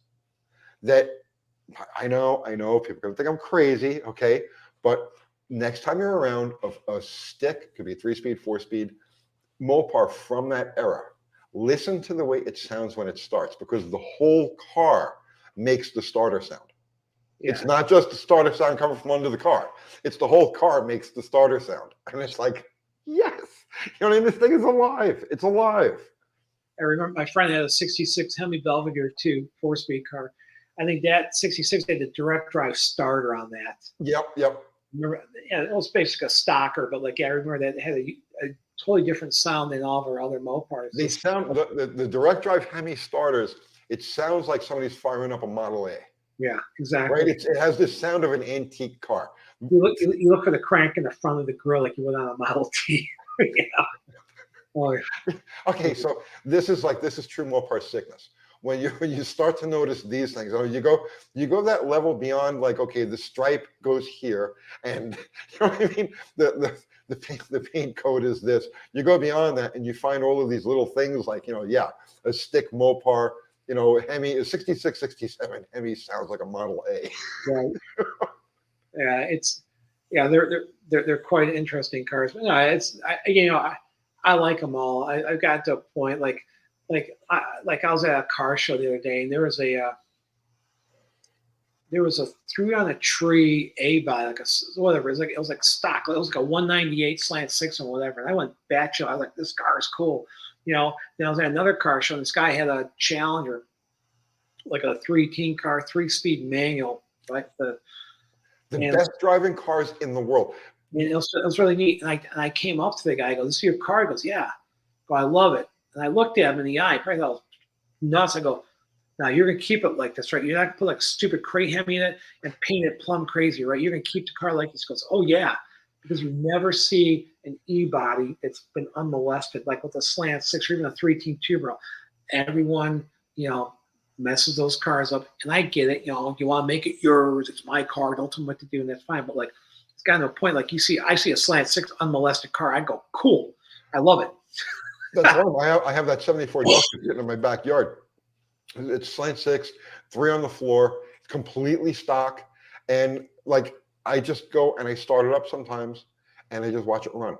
that I know people are going to think I'm crazy, okay? But next time you're around a stick, could be a 3-speed, 4-speed Mopar from that era, listen to the way it sounds when it starts, because the whole car makes the starter sound. Yeah. It's not just the starter sound coming from under the car. It's the whole car makes the starter sound. And it's like, yes, this thing is alive. It's alive. I remember my friend had a 66 Hemi Belvedere 2 4-speed car. I think that 66 had a direct drive starter on that. Yep. Remember, it was basically a stocker, but I remember that it had a totally different sound than all of our other Mopars. They sound the direct drive Hemi starters. It sounds like somebody's firing up a Model A. Yeah, exactly. Right. It has this sound of an antique car. You look for the crank in the front of the grill like you would on a Model T. Yeah. Oh, yeah. Okay, so this is true Mopar sickness. When you start to notice these things, you go that level beyond okay, the stripe goes here, and you know what I mean. The paint code is this. You go beyond that, and you find all of these little things like a stick Mopar. Hemi is 66, 67. Hemi sounds like a Model A. Right. Yeah, they're quite interesting cars. But no, I like them all. I got to a point like I was at a car show the other day, and there was a 3-on-a-tree A-body, whatever. It was like stock. It was like a 198 slant 6 or whatever. And I went batshit. I was like, this car is cool. Then I was at another car show, and this guy had a Challenger, like a 3-teen car, 3-speed manual, right? The best driving cars in the world. And it was really neat. And I came up to the guy. I go, "This is your car?" He goes, "Yeah." I go, "I love it." And I looked at him in the eye. Probably thought nuts. I go, "Now you're gonna keep it like this, right? You're not gonna put like stupid crate hemi in it and paint it plumb crazy, right? You're gonna keep the car like this." He goes, "Oh yeah," because you never see an E-body that's been unmolested, like with a slant six or even a 3T turbo. Everyone, messes those cars up, and I get it. You want to make it yours. It's my car. Don't tell me what to do, and that's fine. But like, it's got no point. Like I see a slant six unmolested car. I go, cool. I love it. That's one. I have that 74 Duster sitting in my backyard. It's slant six, 3 on the floor, completely stock, and like I just go and I start it up sometimes, and I just watch it run.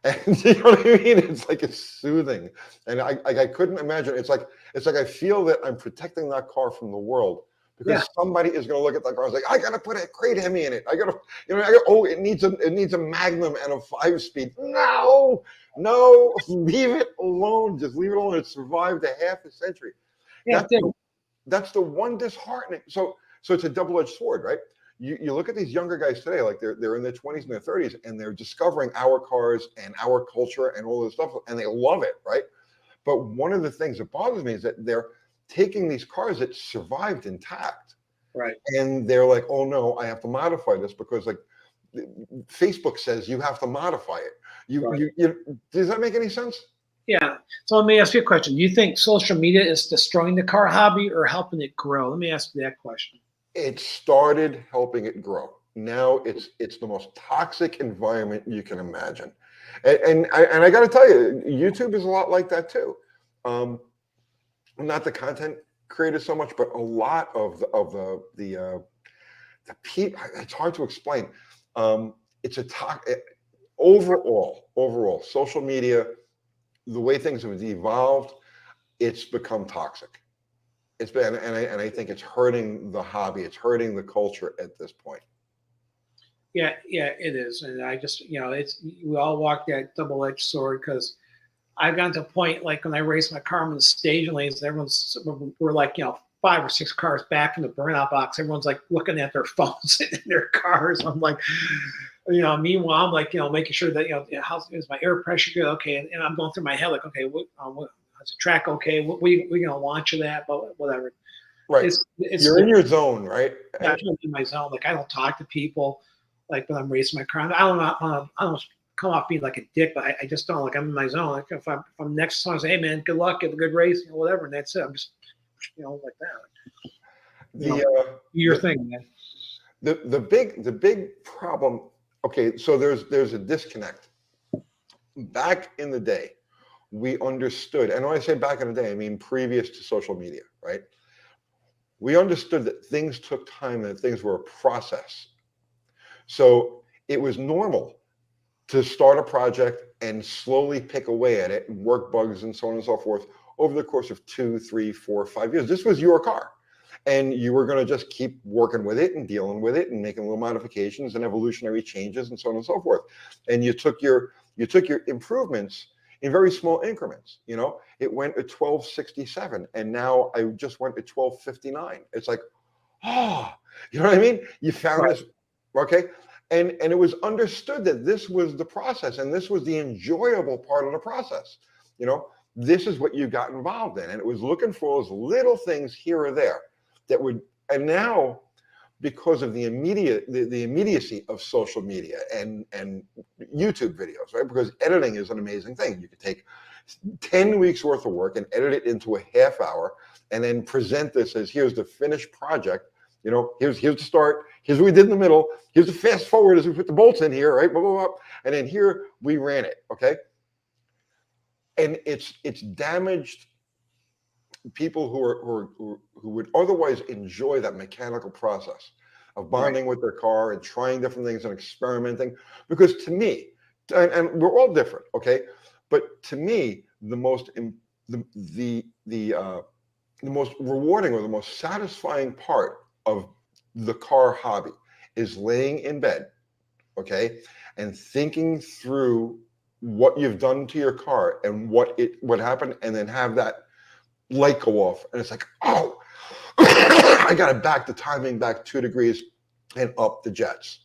And you know what I mean? It's like it's soothing, and I couldn't imagine. It's like I feel that I'm protecting that car from the world because somebody is going to look at that car and say, "I got to put a crate hemi in it. I got to, oh, it needs a Magnum and a 5-speed." No, leave it alone. Just leave it alone. It survived a half a century. Yeah, that's the one disheartening. So it's a double-edged sword, right? You look at these younger guys today, like they're in their 20s and their 30s, and they're discovering our cars and our culture and all this stuff, and they love it, right? But one of the things that bothers me is that they're taking these cars that survived intact, right? And they're like, "Oh no, I have to modify this because like Facebook says you have to modify it." Does that make any sense? Yeah. So let me ask you a question. Do you think social media is destroying the car hobby or helping it grow? Let me ask you that question. It started helping it grow. Now it's the most toxic environment you can imagine, and I got to tell you, YouTube is a lot like that too. Not the content creators so much, but a lot of the people. It's hard to explain. It's overall social media, the way things have evolved, it's become toxic. It's been, and I think it's hurting the hobby. It's hurting the culture at this point. Yeah, it is, and I just, we all walk that double-edged sword because I've gotten to a point like when I race my car on the staging lanes, we're like 5 or 6 cars back in the burnout box. Everyone's like looking at their phones in their cars. I'm like, meanwhile I'm like making sure that is my air pressure good? Okay, and I'm going through my head like, okay, what is the track okay? We gonna launch of that, but whatever. Right. You're in your zone, right? Yeah, I'm in my zone. Like I don't talk to people like when I'm racing my car. I don't come off being like a dick, but I just don't. Like I'm in my zone. Like if I'm next to someone, I say, "Hey man, good luck, have a good race," whatever, and that's it. I'm just like that. Your thing, man. The big problem. Okay, so there's a disconnect. Back in the day, we understood, and when I say back in the day, I mean previous to social media, right? We understood that things took time and that things were a process. So it was normal to start a project and slowly pick away at it and work bugs and so on and so forth over the course of 2, 3, 4, 5 years. This was your car. And you were going to just keep working with it and dealing with it and making little modifications and evolutionary changes and so on and so forth. And you took your improvements in very small increments. It went at 1267, and now I just went at 1259. It's like, you know what I mean? You found this, okay? And it was understood that this was the process, and this was the enjoyable part of the process. This is what you got involved in, and it was looking for those little things here or there that would. And now, because of the immediacy of social media and YouTube videos, right? Because editing is an amazing thing. You could take 10 weeks worth of work and edit it into a half hour, and then present this as here's the finished project. Here's the start. Here's what we did in the middle. Here's the fast forward as we put the bolts in here, right? Blah, blah, blah. And then here we ran it, okay? And it's damaged people who would otherwise enjoy that mechanical process of bonding with their car and trying different things and experimenting. Because to me, and we're all different, okay? But to me, the most rewarding or the most satisfying part of the car hobby is laying in bed, okay, and thinking through what you've done to your car and what happened, and then have that light go off, and it's like, oh, I got it back, the timing back 2 degrees, and up the jets.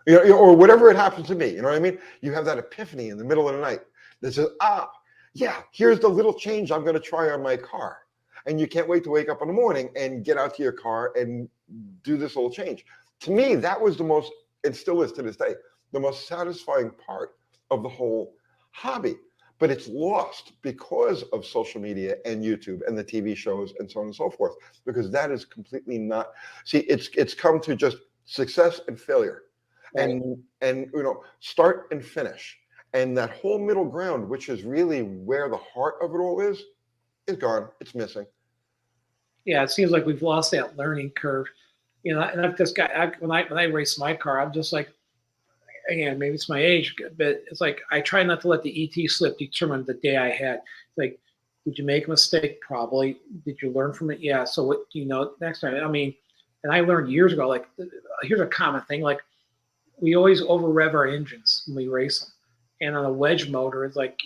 Or whatever it happens to be. You know what I mean? You have that epiphany in the middle of the night that says, yeah, here's the little change I'm going to try on my car. And you can't wait to wake up in the morning and get out to your car and do this little change. To me, that was the most, it still is to this day, the most satisfying part of the whole hobby. But it's lost because of social media and YouTube and the TV shows and so on and so forth, because that is completely not, see, it's come to just success and failure. Right. And start and finish, and that whole middle ground, which is really where the heart of it all is gone. It's missing. Yeah, it seems like we've lost that learning curve. And I've just got, when I race my car, I'm just like, again, maybe it's my age, but it's like I try not to let the ET slip determine the day I had. It's like, did you make a mistake? Probably. Did you learn from it? Yeah. So what do you know next time? I mean, and I learned years ago, like, here's a common thing, like, we always over rev our engines when we race them. And on a wedge motor, it's like,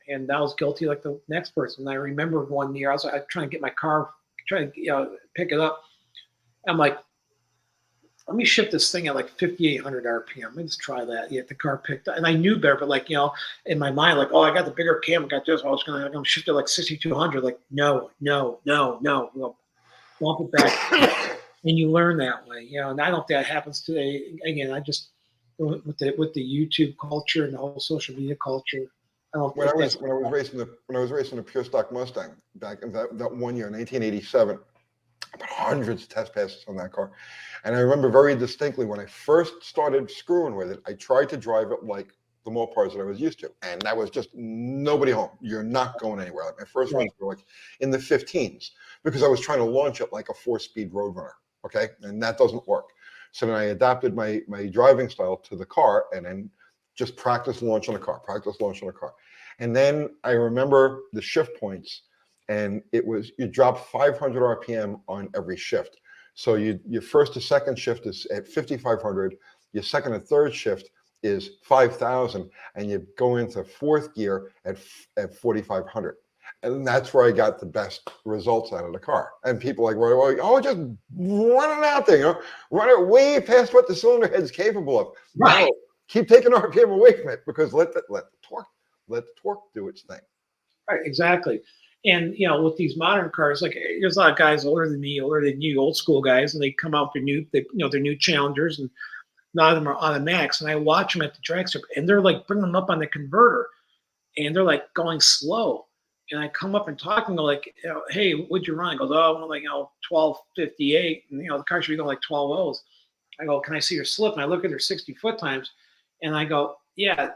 and I was guilty like the next person. And I remember one year I was trying to get my car, trying to pick it up. I'm like, let me shift this thing at like 5,800 RPM. Let me just try that. Get the car picked up. And I knew better, but like, in my mind, like, oh, I got the bigger cam, I got this. I was going to shift it like 6,200. Like, no. Bump it back. And you learn that way, and I don't think that happens today. Again, I just with the YouTube culture and the whole social media culture. I don't. When I was racing the pure stock Mustang back in that 1 year, 1987, I put hundreds of test passes on that car, and I remember very distinctly when I first started screwing with it, I tried to drive it like the Mopars that I was used to, and that was just nobody home. You're not going anywhere. Like my first ones were like in the 15s because I was trying to launch it like a 4-speed Roadrunner. Okay, and that doesn't work. So then I adapted my driving style to the car, and then just practice launching the car, And then I remember the shift points, and it was you drop 500 RPM on every shift. So your first to second shift is at 5,500, your second and third shift is 5,000, and you go into fourth gear at 4,500. And that's where I got the best results out of the car. And people like, well, just run it out there, run it way past what the cylinder head's capable of. Right. No, keep taking RPM away from it, because let the torque do its thing. Right, exactly. And with these modern cars, like there's a lot of guys older than me, older than you, old school guys, and they come out with their new Challengers, and a lot of them are automatics. And I watch them at the drag strip, and they're like bringing them up on the converter, and they're like going slow. And I come up and talk and go like, hey, what'd you run? He goes, oh, I went like 1258, and the car should be going like 12 O's. I go, can I see your slip? And I look at their 60 foot times, and I go, yeah,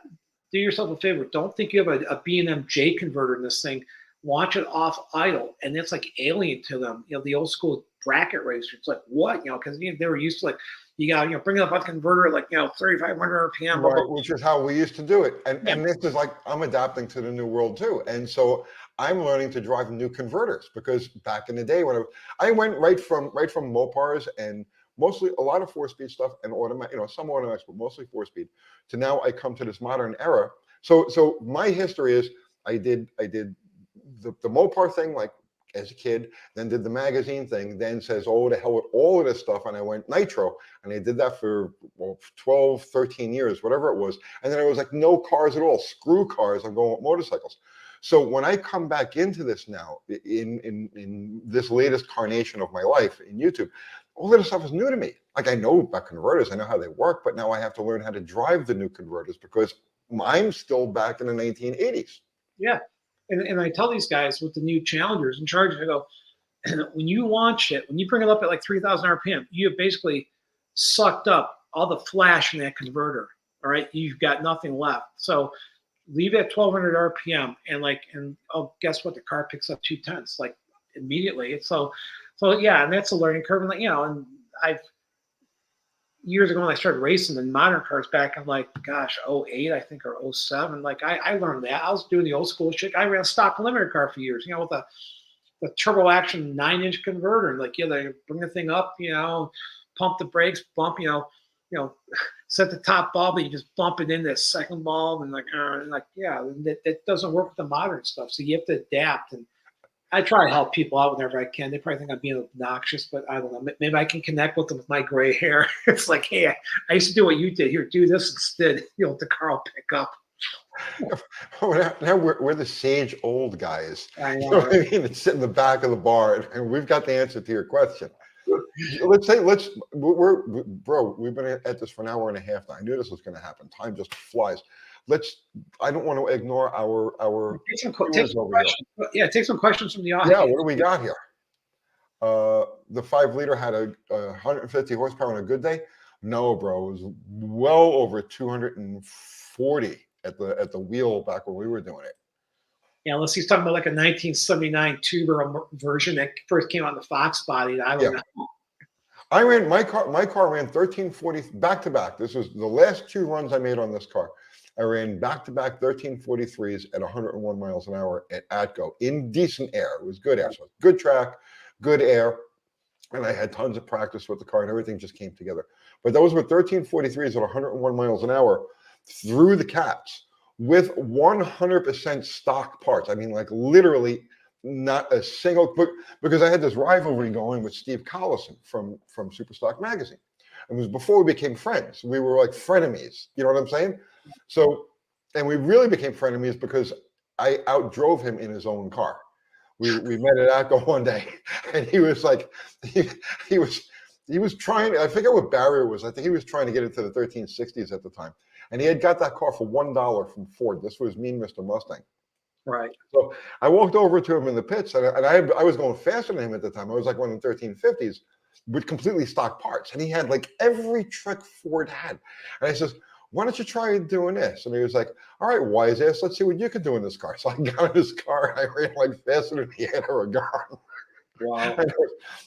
do yourself a favor. Don't think you have a B&M J converter in this thing. Watch it off idle, and it's like alien to them. The old school bracket racer. It's like what? Because they were used to like you got bring it up on the converter at like 3,500 RPM. Right, which is how we used to do it. And this is like I'm adapting to the new world too. And so I'm learning to drive new converters, because back in the day when I went right from Mopars and mostly a lot of 4-speed stuff and automatic, some automatics, but mostly 4-speed, to now I come to this modern era. So my history is I did the Mopar thing like as a kid, then did the magazine thing, then says, oh, to hell with all of this stuff. And I went nitro, and I did that for 12, 13 years, whatever it was. And then I was like, no cars at all, screw cars, I'm going with motorcycles. So when I come back into this now, in this latest carnation of my life in YouTube, all of this stuff is new to me. Like I know about converters, I know how they work, but now I have to learn how to drive the new converters, because I'm still back in the 1980s. Yeah. And I tell these guys with the new Challengers and Chargers, I go, when you launch it, when you bring it up at like 3,000 RPM, you have basically sucked up all the flash in that converter. All right, you've got nothing left. So leave it at 1,200 RPM, and guess what? The car picks up 0.2 like immediately. So yeah, and that's a learning curve. And and I've years ago when I started racing the modern cars back in like, gosh, 08, I think, or 07. Like I learned that. I was doing the old school shit. I ran a stock limited car for years, with the turbo action 9-inch converter. And like, they bring the thing up, pump the brakes, bump, set the top bulb, and you just bump it in that second bulb, and that doesn't work with the modern stuff. So you have to adapt. And I try to help people out whenever I can. They probably think I'm being obnoxious, but I don't know. Maybe I can connect with them with my gray hair. It's like, hey, I used to do what you did. Here, do this instead. The car will pick up. Now we're the sage old guys. I know, You know what I mean? It's sit in the back of the bar, and we've got the answer to your question. We've been at this for an hour and a half now. I knew this was going to happen. Time just flies. I don't want to ignore our Take some viewers over here. questions. Yeah, take some questions from the audience. Yeah, what do we got here? The 5-liter had a 150 horsepower on a good day. No, bro, it was well over 240 at the wheel back when we were doing it. Yeah, unless he's talking about like a 1979 tuber version that first came out in the Fox body. I don't know. I ran my car ran 1340 back to back. This was the last 2 runs I made on this car. I ran back to back 1343s at 101 miles an hour at Atco in decent air. It was good air, so good track, good air, and I had tons of practice with the car, and everything just came together. But those were 1343s at 101 miles an hour through the cats with 100% stock parts. I mean, like literally not a single, because I had this rivalry going with Steve Collison from Superstock Magazine. It was before we became friends. We were like frenemies. You know what I'm saying? So, and we really became frenemies because I outdrove him in his own car. We met at ACO one day, and he was like, he was trying. I forget what barrier was. I think he was trying to get into the 1360s at the time, and he had got that car for $1 from Ford. This was Mean Mr. Mustang. Right. So I walked over to him in the pits, and I was going faster than him at the time. I was like running 1350s with completely stock parts, and he had like every trick Ford had. And I says, why don't you try doing this? And he was like, all right, wise ass, let's see what you can do in this car. So I got in his car, and I ran like faster than he had ever gone. Wow.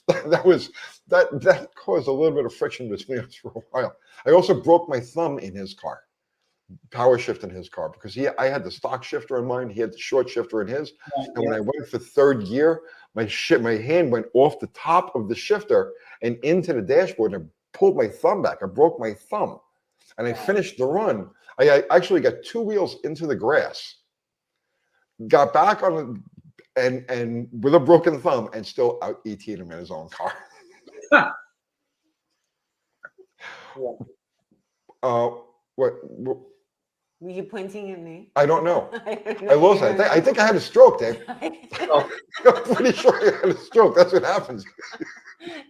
That caused a little bit of friction between us for a while. I also broke my thumb in his car, power shift in his car, because I had the stock shifter in mine. He had the short shifter in his. And when I went for third gear, my hand went off the top of the shifter and into the dashboard, and I pulled my thumb back. I broke my thumb. And I finished the run. I actually got 2 wheels into the grass, got back on and with a broken thumb, and still out ET'd him in his own car. What? Were you pointing at me? I don't know. I lost it. I think I had a stroke, Dave. I'm pretty sure I had a stroke. That's what happens.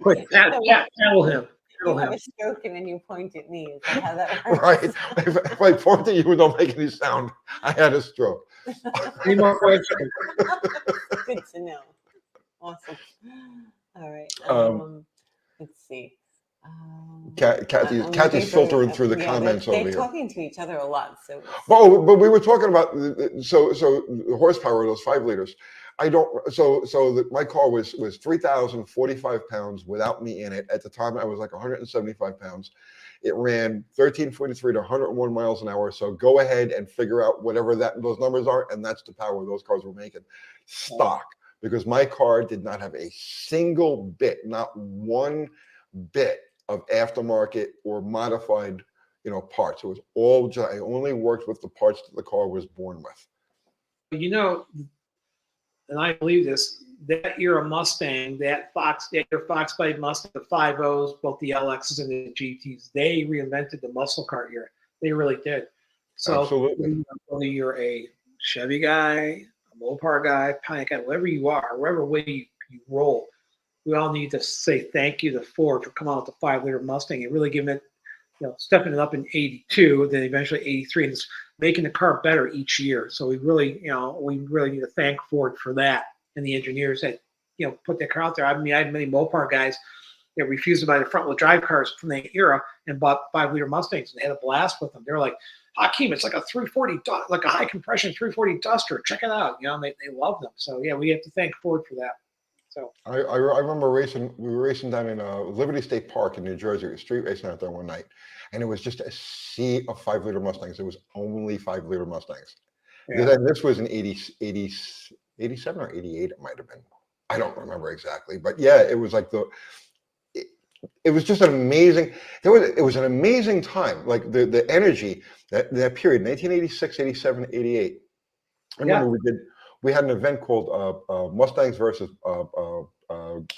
Quick, tell him. You have a stroke and then you point at me. Is that how that works? Right. If I point at you and don't make any sound, I had a stroke. Any more questions? Good to know. Awesome. All right. Let's see. Kathy's filtering through the comments over here. They're talking to each other a lot. So. Well, but we were talking about so the horsepower of those 5 liters. My car was 3,045 pounds without me in it. At the time, I was like 175 pounds. It ran 1343 to 101 miles an hour. So go ahead and figure out whatever those numbers are, and that's the power those cars were making. Stock, because my car did not have a single bit, not one bit of aftermarket or modified, parts. It was all I only worked with the parts that the car was born with. And I believe this, that era Mustang, that Fox body Mustang, the 5.0s, both the LXs and the GTs, they reinvented the muscle car era. They really did. So absolutely. Whether you're a Chevy guy, a Mopar guy, Pontiac guy, whatever you are, whatever way you roll, we all need to say thank you to Ford for coming out with the 5-liter Mustang and really giving it, stepping it up in 82, then eventually 83, and just making the car better each year. So we really need to thank Ford for that, and the engineers that, put that car out there. I mean, I had many Mopar guys that refused to buy the front-wheel drive cars from that era and bought 5-liter Mustangs, and they had a blast with them. They were like, Hakim, it's like a 340, like a high compression 340 Duster. Check it out. They love them. So yeah, we have to thank Ford for that. So I remember racing. We were racing down in Liberty State Park in New Jersey. We were street racing out there one night, and it was just a sea of 5-liter Mustangs. It was only 5-liter Mustangs. Yeah. And this was in 87 or 88. It might have been. I don't remember exactly, but yeah, it was like it was just an amazing. It was an amazing time. Like the energy that period, 1986, 87, 88. I remember we had an event called Mustangs versus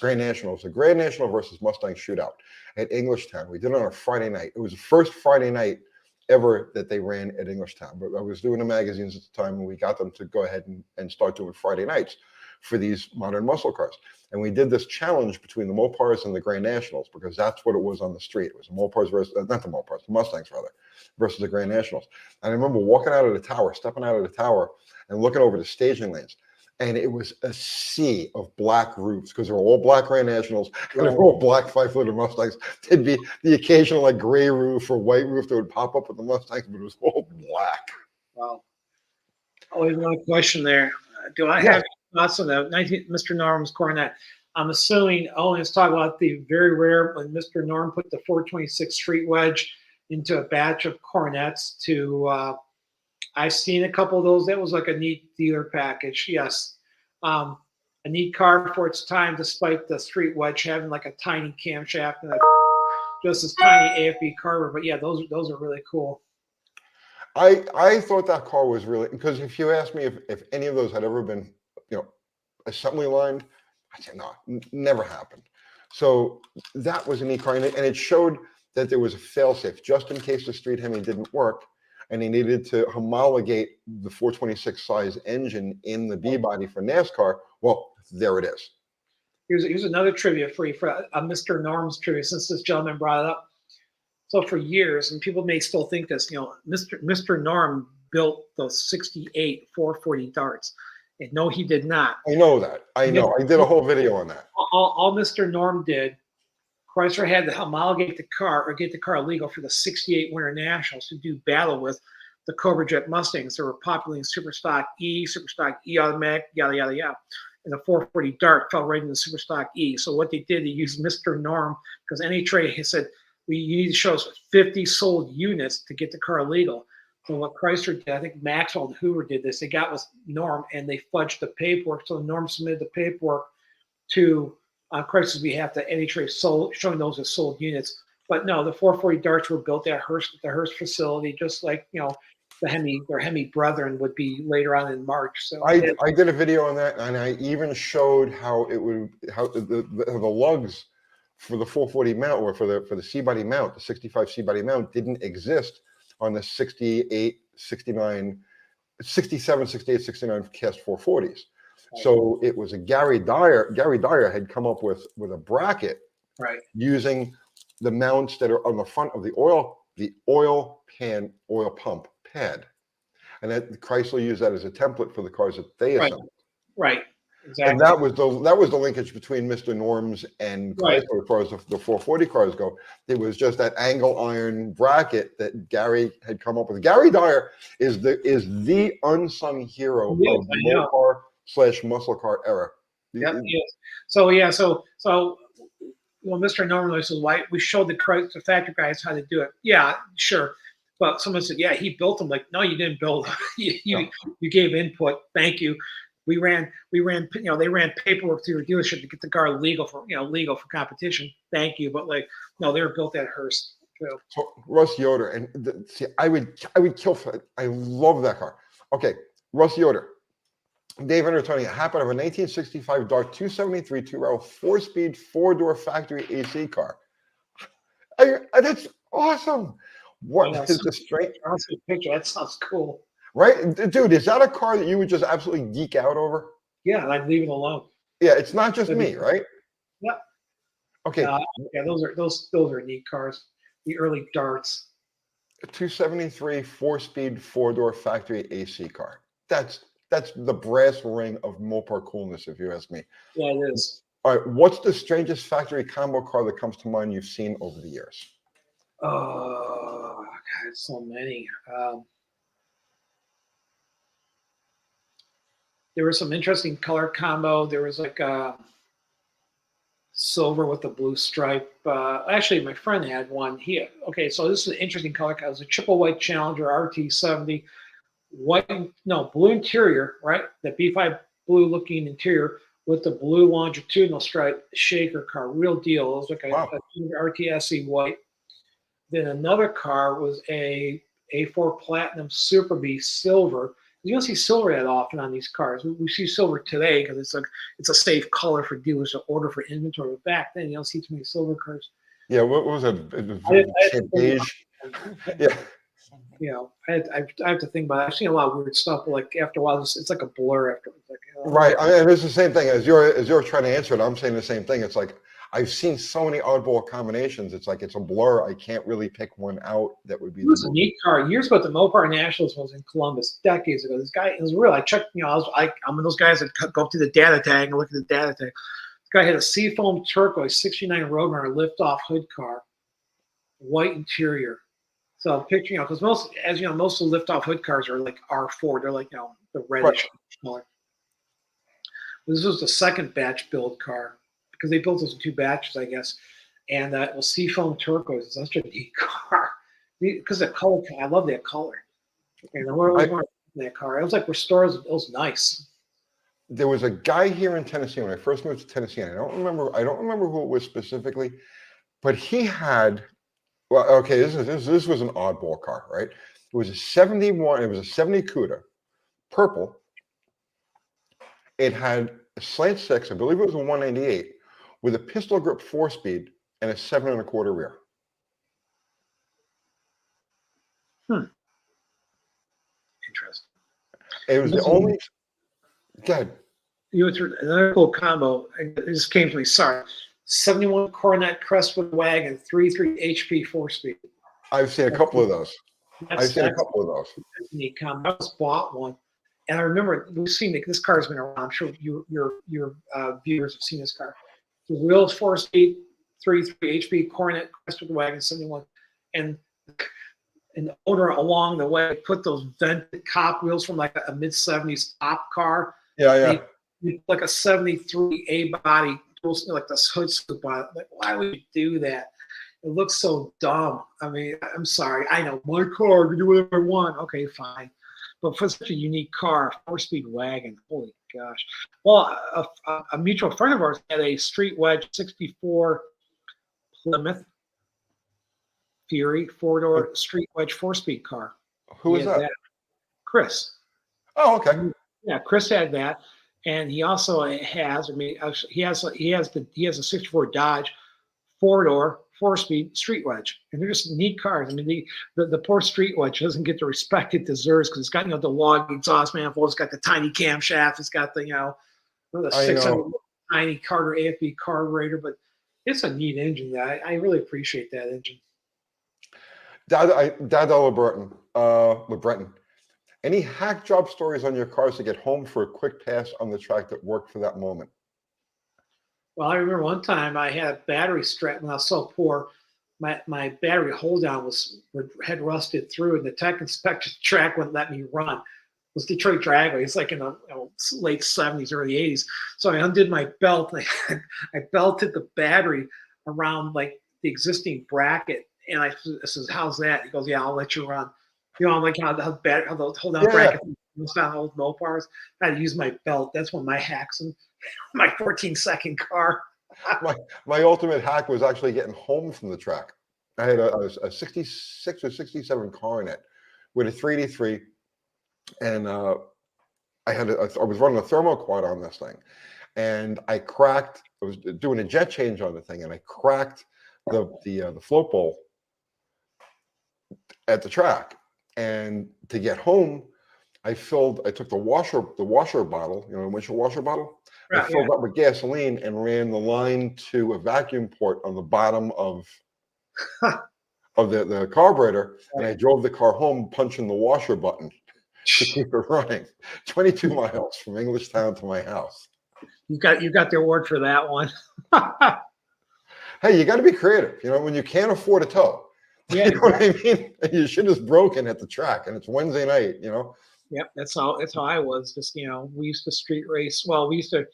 Grand Nationals, the Grand National versus Mustang shootout at Englishtown. We did it on a Friday night. It was the first Friday night ever that they ran at Englishtown. But I was doing the magazines at the time, and we got them to go ahead and start doing Friday nights for these modern muscle cars. And we did this challenge between the Mopars and the Grand Nationals, because that's what it was on the street. It was the Mopars versus, not the Mopars, the Mustangs rather, versus the Grand Nationals. And I remember walking out of the tower, stepping out of the tower and looking over the staging lanes. And it was a sea of black roofs, because they were all black Grand Nationals and they were all black 5-liter Mustangs. There'd be the occasional like gray roof or white roof that would pop up with the Mustangs, but it was all black. Wow. Always one question there. Do I have thoughts on the Mr. Norm's Coronet? I'm assuming let's talk about the very rare when Mr. Norm put the 426 Street Wedge into a batch of Coronets to I've seen a couple of those. That was like a neat dealer package. Yes. A neat car for its time, despite the Street Wedge having like a tiny camshaft and just this tiny AFB carburetor. But yeah, those are really cool. I thought that car was really, because if you ask me if any of those had ever been, assembly lined, I said, no, never happened. So that was a neat car. And it showed that there was a fail-safe just in case the Street Hemi didn't work and he needed to homologate the 426 size engine in the B body for NASCAR. Well, there it is. Here's another trivia for you, for Mr. Norm's trivia, since this gentleman brought it up. So for years, and people may still think this, Mr. Norm built those 68 440 darts. And no, he did not. I know that. I know. I did a whole video on that. All Mr. Norm did, Chrysler had to homologate the car or get the car legal for the 68 Winter Nationals to do battle with the Cobra Jet Mustangs that were popular in Superstock E Automatic, yada, yada, yada. And the 440 Dart fell right into Superstock E. So what they did, they used Mr. Norm, because NHRA he said, you need to show us 50 sold units to get the car legal. So what Chrysler did, I think Maxwell and Hoover did this, they got with Norm and they fudged the paperwork. So Norm submitted the paperwork to on Chrysler's behalf that NHRA sold, showing those as sold units. But no, the 440 Darts were built at the Hearst facility, just like their Hemi brethren would be later on in March. So I did a video on that, and I even showed how the lugs for the 440 mount, or for the C-body mount, the 65 C-body mount, didn't exist on the 68, 69, 67, 68, 69 cast 440s. So it was a Gary Dyer had come up with a bracket, right, using the mounts that are on the front of the oil pump pad, and that Chrysler used that as a template for the cars that they assembled. Right. Exactly. And that was the linkage between Mr. Norm's and Chrysler as far as the 440 cars go. It was just that angle iron bracket that Gary had come up with. Gary Dyer is the unsung hero of the Mopar / muscle car era. Yeah. So Mr. Norman says, "Why we showed the factory guys how to do it?" Yeah, sure. But someone said, "Yeah, he built them." Like, no, you didn't build them. you gave input. Thank you. They ran paperwork through your dealership to get the car legal for competition. Thank you. But no, they were built at Hearst. So Russ Yoder, and I would kill for it. I love that car. Okay, Russ Yoder. Dave Entertoni, it happened of a 1965 Dart 273 two-row 4-speed 4-door factory AC car. That's awesome. What is the strength? Picture. That sounds cool. Right? Dude, is that a car that you would just absolutely geek out over? Yeah, I'd leave it alone. Yeah, it's not just me, right? Yep. Okay. Yeah, those are neat cars. The early Darts. A 273 4-speed 4-door factory AC car. That's the brass ring of Mopar coolness, if you ask me. Yeah, it is. All right, what's the strangest factory combo car that comes to mind you've seen over the years? Oh, God, so many. There was some interesting color combo. There was like a silver with a blue stripe. Actually, my friend had one. So this is an interesting color. It was a triple white Challenger RT70. Blue interior, right? The B5 blue looking interior with the blue longitudinal stripe shaker car. Real deal. It was like a RTSE white. Then another car was a A4 Platinum Super B silver. You don't see silver that often on these cars. We see silver today because it's a safe color for dealers to order for inventory. But back then, you don't see too many silver cars. Yeah, what was it? I Beige. Yeah. You know, I have to think about it. I've seen a lot of weird stuff, but like after a while, it's like a blur after. It's like, Right. I mean, it's the same thing as you're trying to answer it. I'm saying the same thing. It's like I've seen so many oddball combinations. It's like it's a blur. I can't really pick one out that would be. It was a neat car. Years ago, the Mopar Nationals was in Columbus decades ago. This guy, it was real. I checked. You know, I'm one of those guys that go up to the data tag and look at the data tag. This guy had a seafoam turquoise '69 Roadrunner lift-off hood car, white interior. So picture, you know, because most of the lift-off hood cars are like R4. They're like, you know, the reddish color. This was the second batch build car because they built this in 2 batches, I guess. And it was seafoam turquoise. It's such a neat car because the color. I love that color. And I always wanted that car. It was like restored. It was nice. There was a guy here in Tennessee when I first moved to Tennessee. And I don't remember who it was specifically, but he had. Well, okay, this was an oddball car, right? It was a 71. It was a 70 Cuda, purple. It had a slant 6. I believe it was a 198 with a pistol grip 4-speed and a 7 1/4 rear. Interesting. It was the only. Go ahead. You know, another cool combo. It just came to me. Sorry. 71 Coronet Crestwood wagon, 3.3 HP 4-speed. I've seen a couple of those. Neat combo. I just bought one, and I remember we've seen it. This car's been around. I'm sure your viewers have seen this car. The wheels 4-speed, 3.3 HP Coronet Crestwood wagon, 71, and the owner along the way put those vented cop wheels from like a mid-70s top car. Yeah. Like a 73 A body. Like this hood scoop on it. Like, why would you do that? It looks so dumb. I mean, I'm sorry. I know my car can do whatever I want. Okay, fine. But for such a unique car, 4-speed wagon, holy gosh. Well, a mutual friend of ours had a street wedge 64 Plymouth Fury 4-door street wedge 4-speed car. Who was that? Chris. Oh, okay. Yeah, Chris had that. And he also has, he has a 64 Dodge 4-door 4-speed street wedge, and they're just neat cars. I mean, the poor street wedge doesn't get the respect it deserves because it's got, you know, the log exhaust manifold, it's got the tiny camshaft, it's got the, you know, the 600 tiny Carter AFB carburetor, but it's a neat engine. I really appreciate that engine. Dad LeBreton. Any hack job stories on your cars to get home for a quick pass on the track that worked for that moment? Well, I remember one time I had a battery strap when I was so poor. My battery hold down had rusted through, and the tech inspection track wouldn't let me run. It was Detroit Dragway. It's like in the late 70s, early 80s. So I undid my belt. And I belted the battery around like the existing bracket, and I said, "How's that?" He goes, "Yeah, I'll let you run." You know, I'm like how the hold down bracket was on old Mopars. I had to use my belt. That's one of my hacks in my 14-second car. my ultimate hack was actually getting home from the track. I had a 66 or 67 Coronet with a 383, and I was running a thermal quad on this thing, and I was doing a jet change on the thing, and I cracked the float bowl at the track. And to get home, I took the washer bottle, you know, a windshield washer bottle. I filled up with gasoline and ran the line to a vacuum port on the bottom of the carburetor, and I drove the car home punching the washer button to keep it running. 22 miles from Englishtown to my house. You got the award for that one. Hey, you got to be creative. You know, when you can't afford a tow. Yeah, you know what I mean? Your shit is broken at the track, and it's Wednesday night. You know. Yep, that's how I was. Just, you know, we used to street race. Well, we used to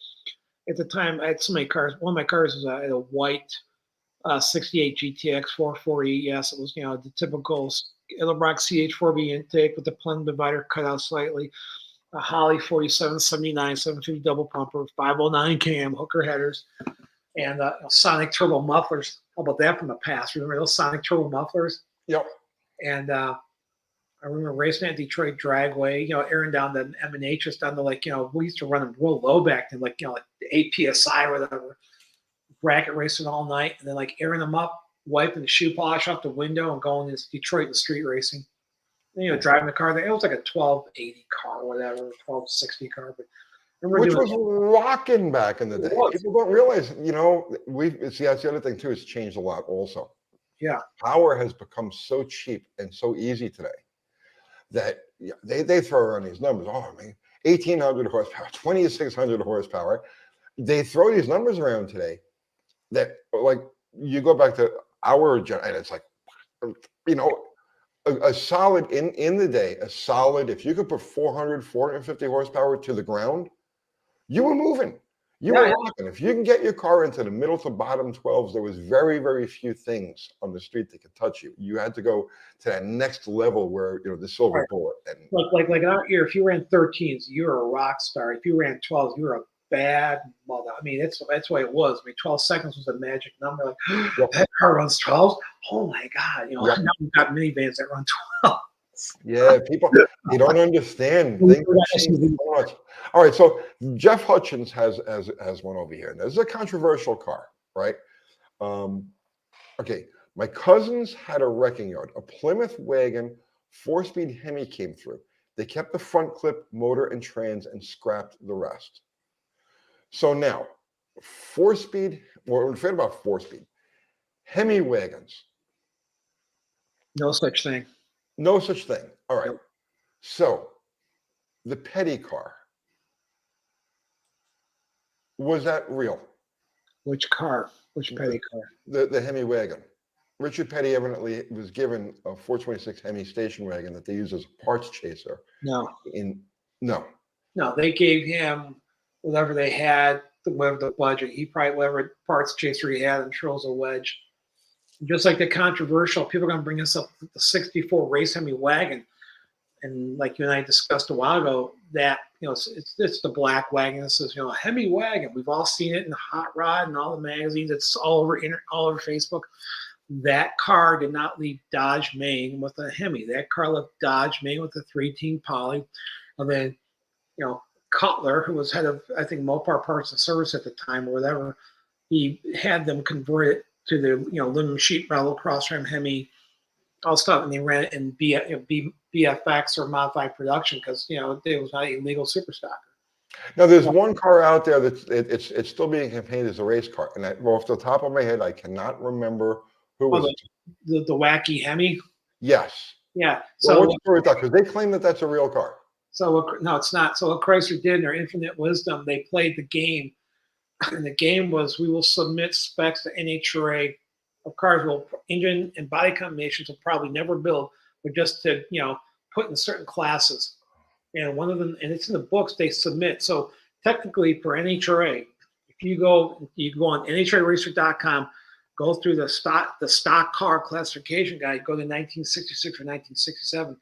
at the time. I had so many cars. One of my cars was a white 68 GTX 440. Yes, it was, you know, the typical Illebrock CH4B intake with the plumb divider cut out slightly. A Holly 4779 750 double pumper, 509 cam hooker headers, and sonic turbo mufflers. How about that from the past? Remember those sonic turbo mufflers? Yep. And I remember racing at Detroit Dragway, airing down the M&H, just down to we used to run them real low back then, like the 8 PSI or whatever, bracket racing all night, and then airing them up, wiping the shoe polish off the window and going to Detroit and street racing. And, driving the car there. It was like a 1280 car, whatever, 1260 car. But which was rocking back in the day. People don't realize, see, that's the other thing too. It's changed a lot also. Yeah. Power has become so cheap and so easy today that they throw around these numbers. Oh, man, 1,800 horsepower, 2,600 horsepower. They throw these numbers around today that, you go back to our generation, and it's like, a solid, in the day, if you could put 400, 450 horsepower to the ground, you were moving. You were rocking. If you can get your car into the middle to bottom 12s, there was very, very few things on the street that could touch you. You had to go to that next level where, the silver bullet. And like in our year, if you ran 13s, you were a rock star. If you ran 12s, you were a bad mother. I mean, that's what it was. I mean, 12 seconds was a magic number. Like, that car runs 12s. Oh my God. Now we've got minivans that run 12. Yeah, people, they don't understand. Things change so much. All right, so Jeff Hutchins has one over here. This is a controversial car, right? Okay, my cousins had a wrecking yard. A Plymouth wagon, 4-speed Hemi came through. They kept the front clip, motor, and trans and scrapped the rest. So now, 4-speed, we're forget about 4-speed. Hemi wagons. No such thing. No such thing. All right. Yep. So the Petty car, was that real? Which car? Which Petty car? The Hemi wagon. Richard Petty evidently was given a 426 Hemi station wagon that they use as a parts chaser. No. No, they gave him whatever they had, whatever the budget. He probably whatever parts chaser he had and throws a wedge. Just like the controversial, people are going to bring us up the 64 race Hemi wagon. And like you and I discussed a while ago, that, it's the black wagon. This is, a Hemi wagon. We've all seen it in the Hot Rod and all the magazines. It's all over Facebook. That car did not leave Dodge, Maine with a Hemi. That car left Dodge, Maine with a 3-team poly. And then, Cutler, who was head of, I think, Mopar Parts and Service at the time or whatever, he had them convert it to the aluminum sheet metal cross-ram Hemi, all stuff, and they ran it in BFX or modified production because it was not a legal super stocker. Now there's one car out there that's it's still being campaigned as a race car, and off the top of my head, I cannot remember who was the wacky Hemi. Yes. Yeah. So what's the story with that? Because they claim that that's a real car. So no, it's not. So what Chrysler did in their infinite wisdom, they played the game. And the game was, we will submit specs to NHRA of cars engine and body combinations will probably never build, but just to, put in certain classes. And one of them, and it's in the books, they submit. So technically for NHRA, if you go on NHRAracer.com, go through the stock car classification guide, go to 1966 or 1967,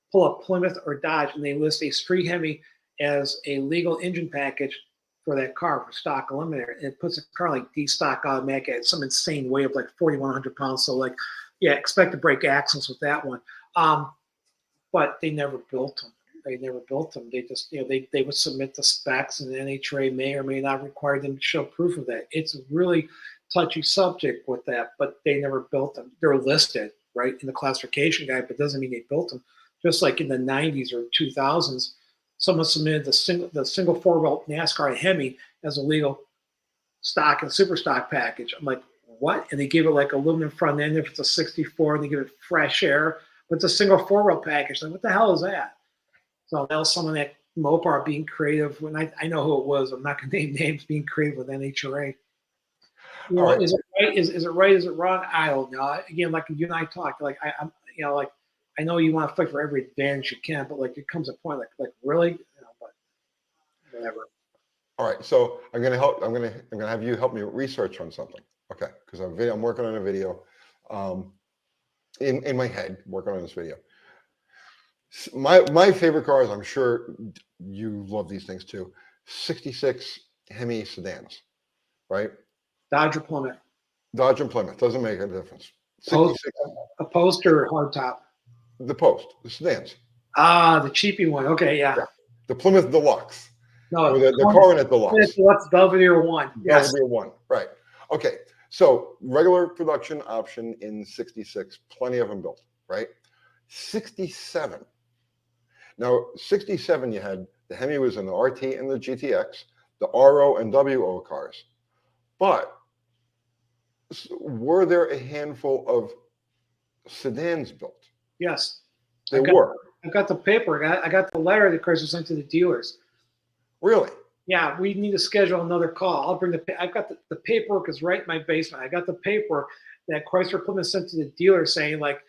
pull up Plymouth or Dodge, and they list a street Hemi as a legal engine package for that car for stock eliminator. And it puts a car like D-stock automatic at some insane weight of like 4,100 pounds. So expect to break axles with that one. But they never built them. They just, they would submit the specs, and the NHRA may or may not require them to show proof of that. It's a really touchy subject with that, but they never built them. They're listed right in the classification guide, but doesn't mean they built them. Just like in the 90s or 2000s, someone submitted the single 4-wheel NASCAR Hemi as a legal stock and super stock package. I'm like, what? And they give it like aluminum front end if it's a 64, and they give it fresh air, but it's a single 4-wheel package. Like, what the hell is that? So that was someone at Mopar being creative. When I know who it was, I'm not going to name names, being creative with NHRA. Right. Is it right? Is it right? Is it wrong? I don't know. Again, like you and I talked, like I'm, I know you want to fight for every advantage you can, but like it comes a point, like really, but whatever. All right, so I'm gonna have you help me research on something, okay? Because I'm working on a video, in my head, working on this video. My favorite cars, I'm sure you love these things too. 66 Hemi sedans, right? Dodge or Plymouth. Dodge and Plymouth doesn't make a difference. A poster or hardtop. The Post, the sedans. Ah, the cheapy one. Okay, yeah. Yeah. The Plymouth Deluxe. No, Or the Coronet Deluxe. What's Belvedere one? Yes. Belvedere 1. Right. Okay. So regular production option in 66, plenty of them built, right? 67. Now, 67, you had the Hemi was in the RT and the GTX, the RO and WO cars. But were there a handful of sedans built? Yes. There were. I got the paper. I got the letter that Chrysler sent to the dealers. Really? Yeah, we need to schedule another call. I'll bring I've got the paperwork is right in my basement. I got the paper that Chrysler Plymouth sent to the dealer saying like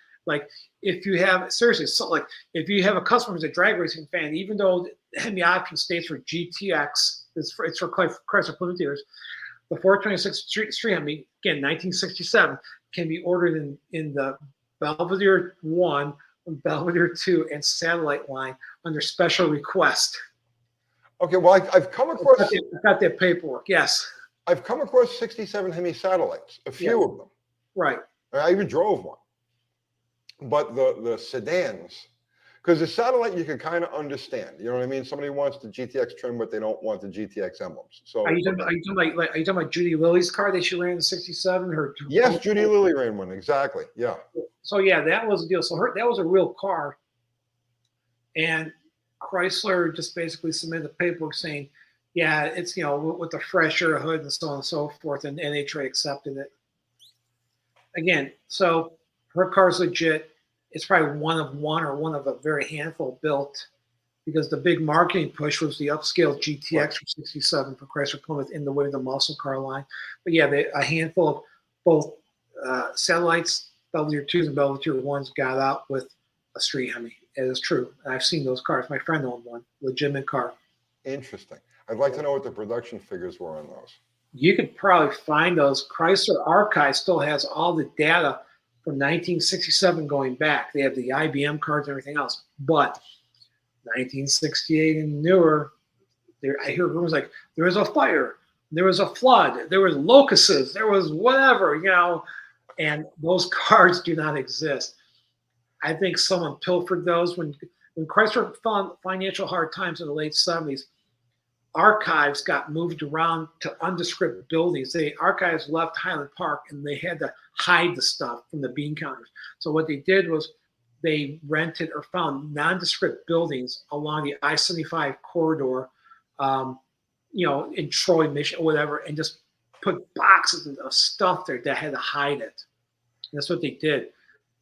if you have seriously, so like if you have a customer who's a drag racing fan, even though the Hemi option states for GTX, it's for Chrysler Plymouth dealers, the 426 Street Hemi, again 1967, can be ordered in the Belvedere 1, Belvedere 2, and Satellite line under special request. Okay, well, I've come across. I've got that paperwork. Yes. I've come across 67 Hemi satellites, a few of them. Right. I even drove one. But the sedans, because the satellite you can kind of understand. You know what I mean? Somebody wants the GTX trim, but they don't want the GTX emblems. So are you talking about Judy Lilly's car that she ran in '67? Yes, Judy Lilly ran one. Exactly. Yeah. So yeah, that was the deal. So that was a real car, and Chrysler just basically submitted the paperwork saying, yeah, it's, with the fresher hood and so on and so forth, and NHRA accepted it. Again, so her car's legit. It's probably one of a very handful built, because the big marketing push was the upscale GTX for 67 for Chrysler Plymouth in the way of the muscle car line. But yeah, a handful of both satellites, Belvedere 2s and Belvedere 1s got out with a street Hemi. It is true. I've seen those cars. My friend owned one, legitimate car. Interesting. I'd like to know what the production figures were on those. You could probably find those. Chrysler Archive still has all the data from 1967 going back. They have the IBM cards and everything else. But 1968 and newer, I hear rumors like there was a fire, there was a flood, there was locusts, there was whatever, and those cards do not exist. I think someone pilfered those when Chrysler found financial hard times in the late 70s. Archives got moved around to undescript buildings. Archives left Highland Park, and they had to hide the stuff from the bean counters. So what they did was they rented or found nondescript buildings along the I-75 corridor, in Troy, Michigan, whatever, and just put boxes of stuff there that had to hide it. And that's what they did.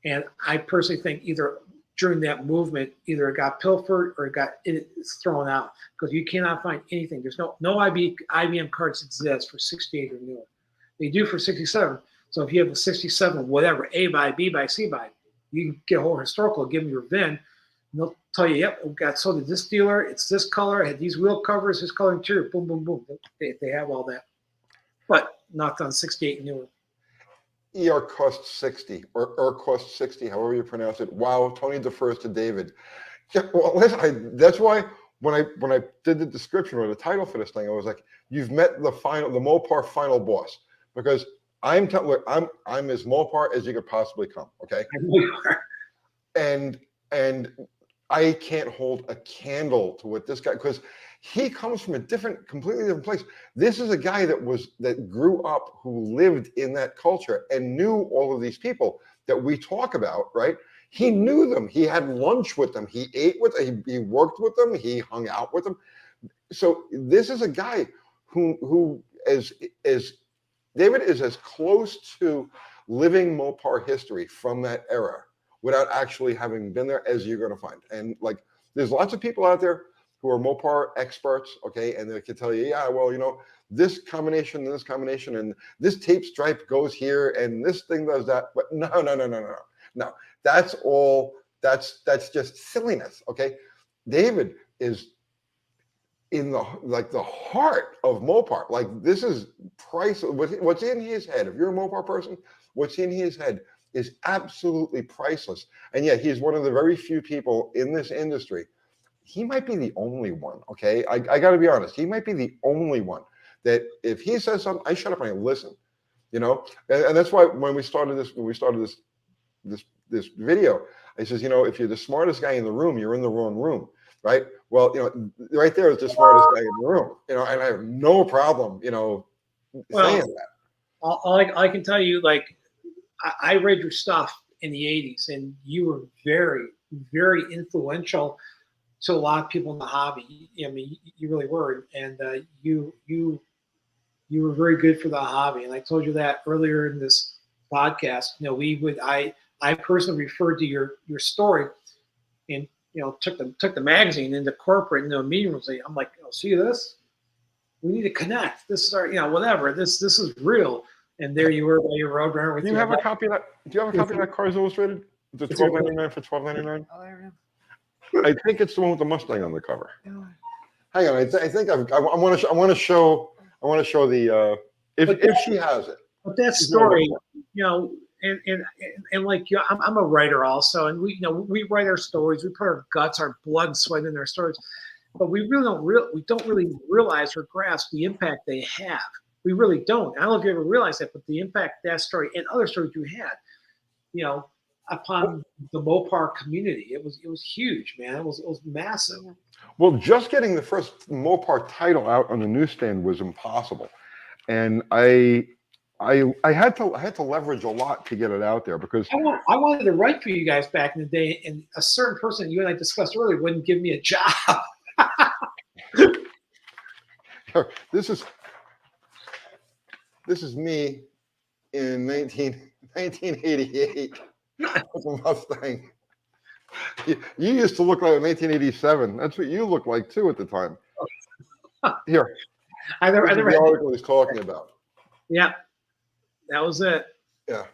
And I personally think either during that movement, either it got pilfered or it's thrown out, because you cannot find anything. There's no IBM cards exist for 68 or newer. They do for 67. So if you have a 67, whatever, A by, B by, C by, you can get a whole historical, give them your VIN, and they'll tell you, yep, it got sold to this dealer, it's this color, it had these wheel covers, this color interior, boom, boom, boom. They have all that. But not on 68 and newer. ER cost 60 or cost 60, however you pronounce it. Wow, Tony defers to David. Yeah, well, listen, that's why when I did the description or the title for this thing, I was like, you've met the Mopar final boss, because I'm as Mopar as you could possibly come. Okay. I know you are. And I can't hold a candle to what this guy, because he comes from a completely different place. This is a guy that grew up, who lived in that culture and knew all of these people that we talk about, right? He knew them. He had lunch with them. He ate with them. He worked with them. He hung out with them. So this is a guy who as David is as close to living Mopar history from that era without actually having been there as you're going to find. And like, there's lots of people out there who are Mopar experts, okay, and they can tell you, yeah, well, this combination and this combination and this tape stripe goes here and this thing does that. But no. That's just silliness, okay? David is in the heart of Mopar. Like, this is priceless. What's in his head, if you're a Mopar person, what's in his head is absolutely priceless. And yet he's one of the very few people in this industry. He might be the only one, okay? I got to be honest. He might be the only one that if he says something, I shut up and I listen, And that's why when we started this this video. He says, if you're the smartest guy in the room, you're in the wrong room, right? Well, right there is the smartest guy in the room, and I have no problem, saying that. All I can tell you, like, I read your stuff in the 80s, and you were very, very influential to a lot of people in the hobby. I mean, you really were, and you were very good for the hobby. And I told you that earlier in this podcast. I personally referred to your story, and took the magazine into corporate meeting rooms. I'm like, see this? We need to connect. This is our whatever. This is real. And there you were by your Roadrunner. Do you have a copy of that? Do you have a copy of that Cars Illustrated? The $12.99 for $12.99. Oh, I don't know. I think it's the one with the Mustang on the cover. Hang on, I think I want to show the if she has it. But that story, and like I'm a writer also, and we write our stories. We put our guts, our blood, and sweat in our stories, but we don't really realize or grasp the impact they have. We really don't. I don't know if you ever realized that, but the impact that story and other stories you had, upon the Mopar community, it was huge, man. It was massive. Well, just getting the first Mopar title out on the newsstand was impossible, and I had to leverage a lot to get it out there because I wanted to write for you guys back in the day, and a certain person you and I discussed earlier wouldn't give me a job. This is me in 1988 with a Mustang. You used to look like in 1987. That's what you looked like too at the time. Here, I never the article he's talking about. Yeah, that was it. Yeah.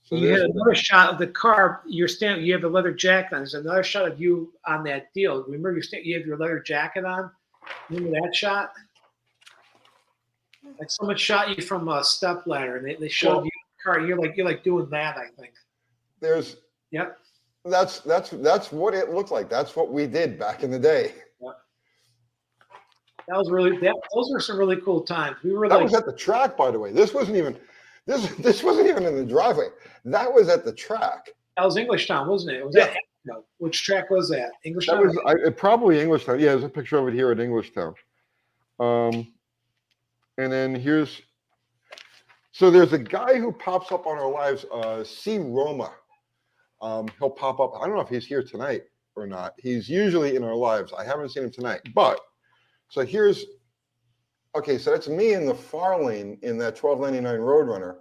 So you had another shot of the car. You have the leather jacket on. There's another shot of you on that deal. Remember, you have your leather jacket on. Remember that shot? Like someone shot you from a step ladder, and they showed you the car. You're like doing that. I think. Yep. That's what it looked like. That's what we did back in the day. Yep. Those were some really cool times. That was at the track, by the way. This wasn't even in the driveway. That was at the track. That was Englishtown, wasn't it? Which track was that? Englishtown? That was probably Englishtown. Yeah, there's a picture of it here at Englishtown. And then there's a guy who pops up on our lives, C. Roma. He'll pop up. I don't know if he's here tonight or not. He's usually in our lives. I haven't seen him tonight. But so that's me in the far lane in that $12.99 Roadrunner.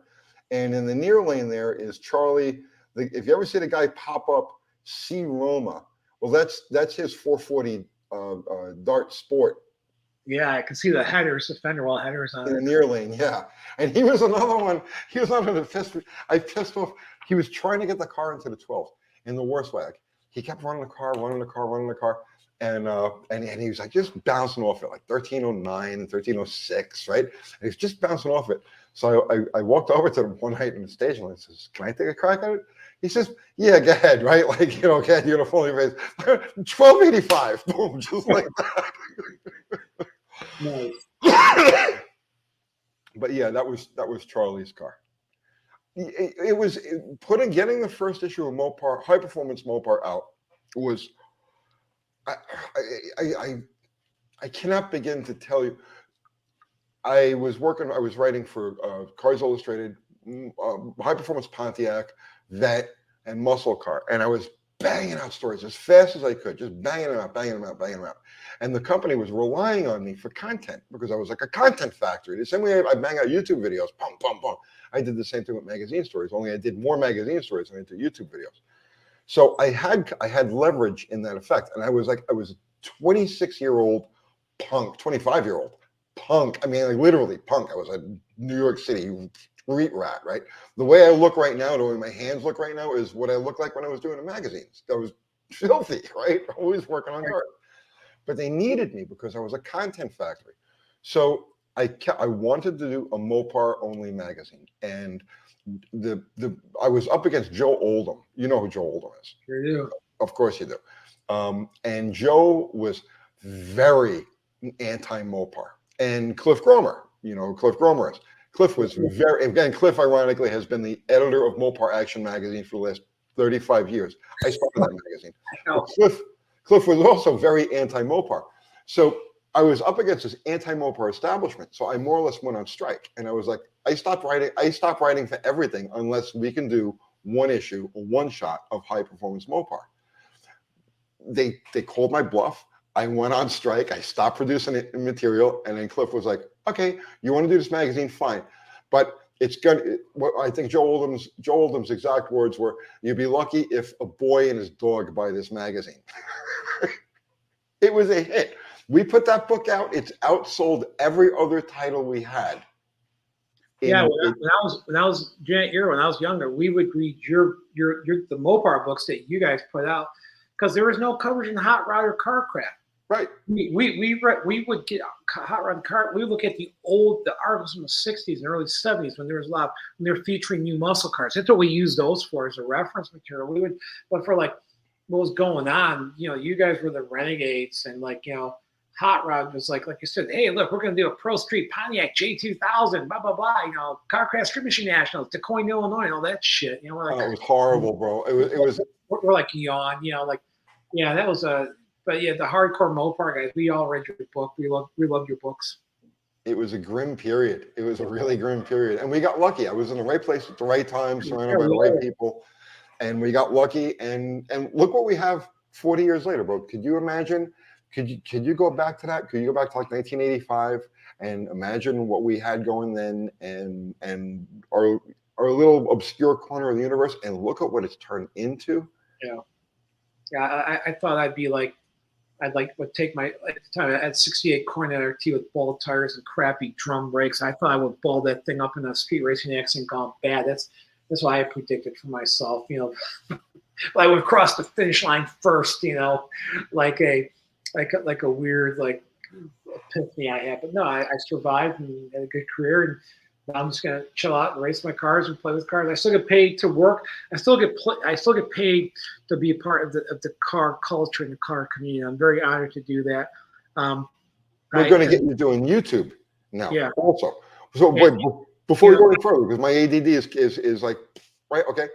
And in the near lane there is Charlie. If you ever see the guy pop up, C. Roma, well, that's his 440 Dart Sport. Yeah, I can see the headers, the fender wall headers on in the near lane. Yeah, and he was another one. He was not going to I pissed off. He was trying to get the car into the 12 in the worst way. He kept running the car, and he was like just bouncing off it, like 1309, 1306, right? And he was just bouncing off it. So I walked over to him one night in the station and I says, "Can I take a crack at it?" He says, "Yeah, go ahead," right? Like, go ahead, you're gonna fall in your face. 1285, boom, just like that. Nice. But yeah, that was Charlie's car. It was getting the first issue of Mopar, High Performance Mopar out was. I cannot begin to tell you. I was writing for Cars Illustrated, High Performance Pontiac, Vet, and Muscle Car, and I was banging out stories as fast as I could, just banging them out. And the company was relying on me for content because I was like a content factory. The same way I bang out YouTube videos, pum, pum, pum. I did the same thing with magazine stories, only I did more magazine stories than I did YouTube videos. So I had leverage in that effect. And I was a 26-year-old punk, 25-year-old punk. I mean, like literally punk. I was a New York City street rat, right? The way I look right now, the way my hands look right now is what I looked like when I was doing the magazines. I was filthy, right? Always working on cars. But they needed me because I was a content factory. So I wanted to do a Mopar only magazine. And I was up against Joe Oldham. You know who Joe Oldham is? Sure do. Of course you do. And Joe was very anti-Mopar. And Cliff Gromer, you know who Cliff Gromer is. Cliff was Cliff ironically has been the editor of Mopar Action magazine for the last 35 years. I started that magazine. I know. Cliff was also very anti-Mopar. So I was up against this anti-Mopar establishment. So I more or less went on strike. And I was like, I stopped writing for everything unless we can do one issue or one shot of high performance Mopar. They called my bluff. I went on strike. I stopped producing material. And then Cliff was like, okay, you want to do this magazine? Fine. But it's gonna. I think Joe Oldham's exact words were, "You'd be lucky if a boy and his dog buy this magazine." It was a hit. We put that book out. It's outsold every other title we had. Yeah, when I was younger, we would read the Mopar books that you guys put out because there was no coverage in hot rod or car crap. Right. We would get hot rod car. We would look at the articles from the 60s and early 70s when there was a lot when they were featuring new muscle cars. That's what we used those for as a reference material. But for like what was going on, you guys were the renegades, and hot rod was like you said, hey, look, we're going to do a Pro Street Pontiac J2000, blah blah blah. Car Craft Street Machine Nationals, Decoyne, Illinois, and all that shit. We're like, it was horrible, bro. It was. We're like yawn, that was a. But yeah, the hardcore Mopar guys, we all read your book. We loved your books. It was a grim period. It was a really grim period, and we got lucky. I was in the right place at the right time, surrounded by the right people, and we got lucky. And look what we have 40 years later, bro. Could you imagine? Could you go back to that? Could you go back to like 1985 and imagine what we had going then, and our little obscure corner of the universe, and look at what it's turned into? Yeah. I thought would take my, at the time I had 68 Cornet RT with bald tires and crappy drum brakes. I thought I would ball that thing up in a street racing accident gone bad. That's why I predicted for myself. I would cross the finish line first. Like a weird epiphany I had. But no, I survived and had a good career. And now I'm just gonna chill out and race my cars and play with cars. I still get paid to work. I still get paid to be a part of the car culture and the car community. I'm very honored to do that. We're going to get you doing YouTube now. Yeah. Also, so wait, before we go any further, because my ADD is like right. Okay.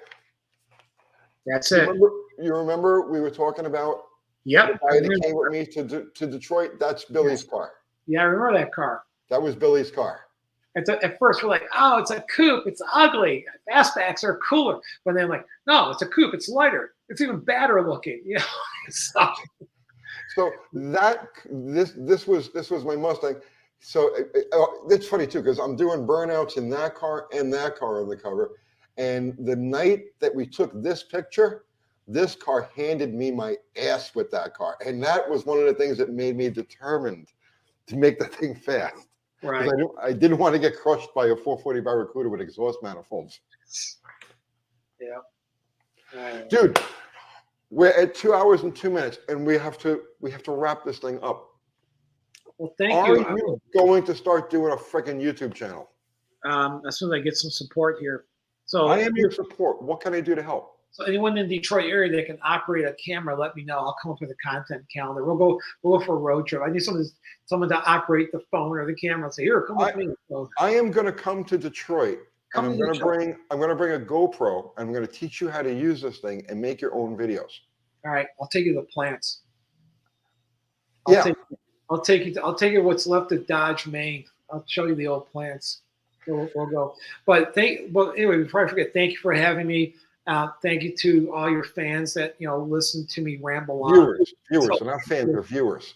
That's you it. You remember we were talking about? Yep. The guy that came with me to Detroit. That's Billy's car. Yeah, I remember that car. That was Billy's car. At first, we're like, oh, it's a coupe. It's ugly. Fastbacks are cooler. But then, no, it's a coupe. It's lighter. It's even badder looking. So this was my Mustang. So it's funny too, because I'm doing burnouts in that car and that car on the cover. And the night that we took this picture, this car handed me my ass with that car. And that was one of the things that made me determined to make the thing fast. Right. I didn't want to get crushed by a 440 Barracuda with exhaust manifolds. Yeah. Dude, we're at 2 hours and 2 minutes, and we have to wrap this thing up. Well, thank you. you. Are you going to start doing a freaking YouTube channel? As soon as I get some support here. So I am your support. What can I do to help? So anyone in the Detroit area that can operate a camera, let me know. I'll come up with a content calendar. We'll go for a road trip. I need someone to operate the phone or the camera and say, here, come with me. So, I am going to come to Detroit. And I'm going to bring a GoPro, and I'm going to teach you how to use this thing and make your own videos. All right, I'll take you to the plants. I'll take you what's left of Dodge, Maine. I'll show you the old plants. We'll go. But anyway, before I forget, thank you for having me. Thank you to all your fans that listen to me ramble on. Viewers, so, not fans, they're viewers.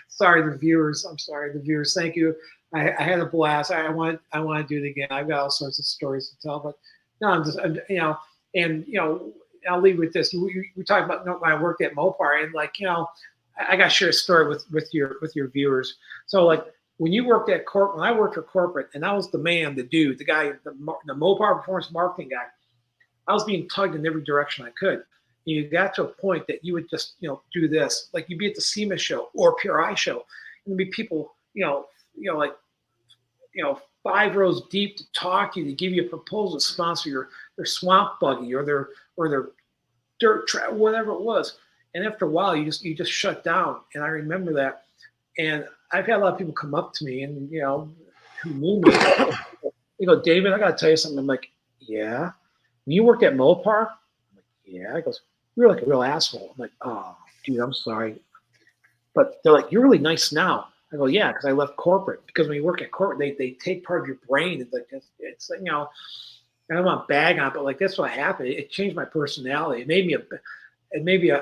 Sorry, the viewers. I'm sorry, the viewers. Thank you. I had a blast. I want to do it again. I've got all sorts of stories to tell, but no, I'll leave with this. We talked about when I worked at Mopar, and I got to share a story with your viewers. So when you worked at corporate, when I worked for corporate, and I was the man, the dude, the guy, the Mopar performance marketing guy, I was being tugged in every direction I could. You got to a point that you would just, do this. Like you'd be at the SEMA show or PRI show, and there'd be people, 5 rows deep to talk to you, to give you a proposal to sponsor their swamp buggy or their dirt trap, whatever it was. And after a while, you just shut down. And I remember that. And I've had a lot of people come up to me and, who knew me. They go, David, I got to tell you something. I'm like, yeah. When you worked at Mopar? I'm like, yeah. I goes, you're like a real asshole. I'm like, oh, dude, I'm sorry. But they're like, you're really nice now. I go, yeah, because I left corporate. Because when you work at corporate, they take part of your brain. It's like, you know, and I'm not bagging on it, but like that's what happened. It changed my personality. It made me a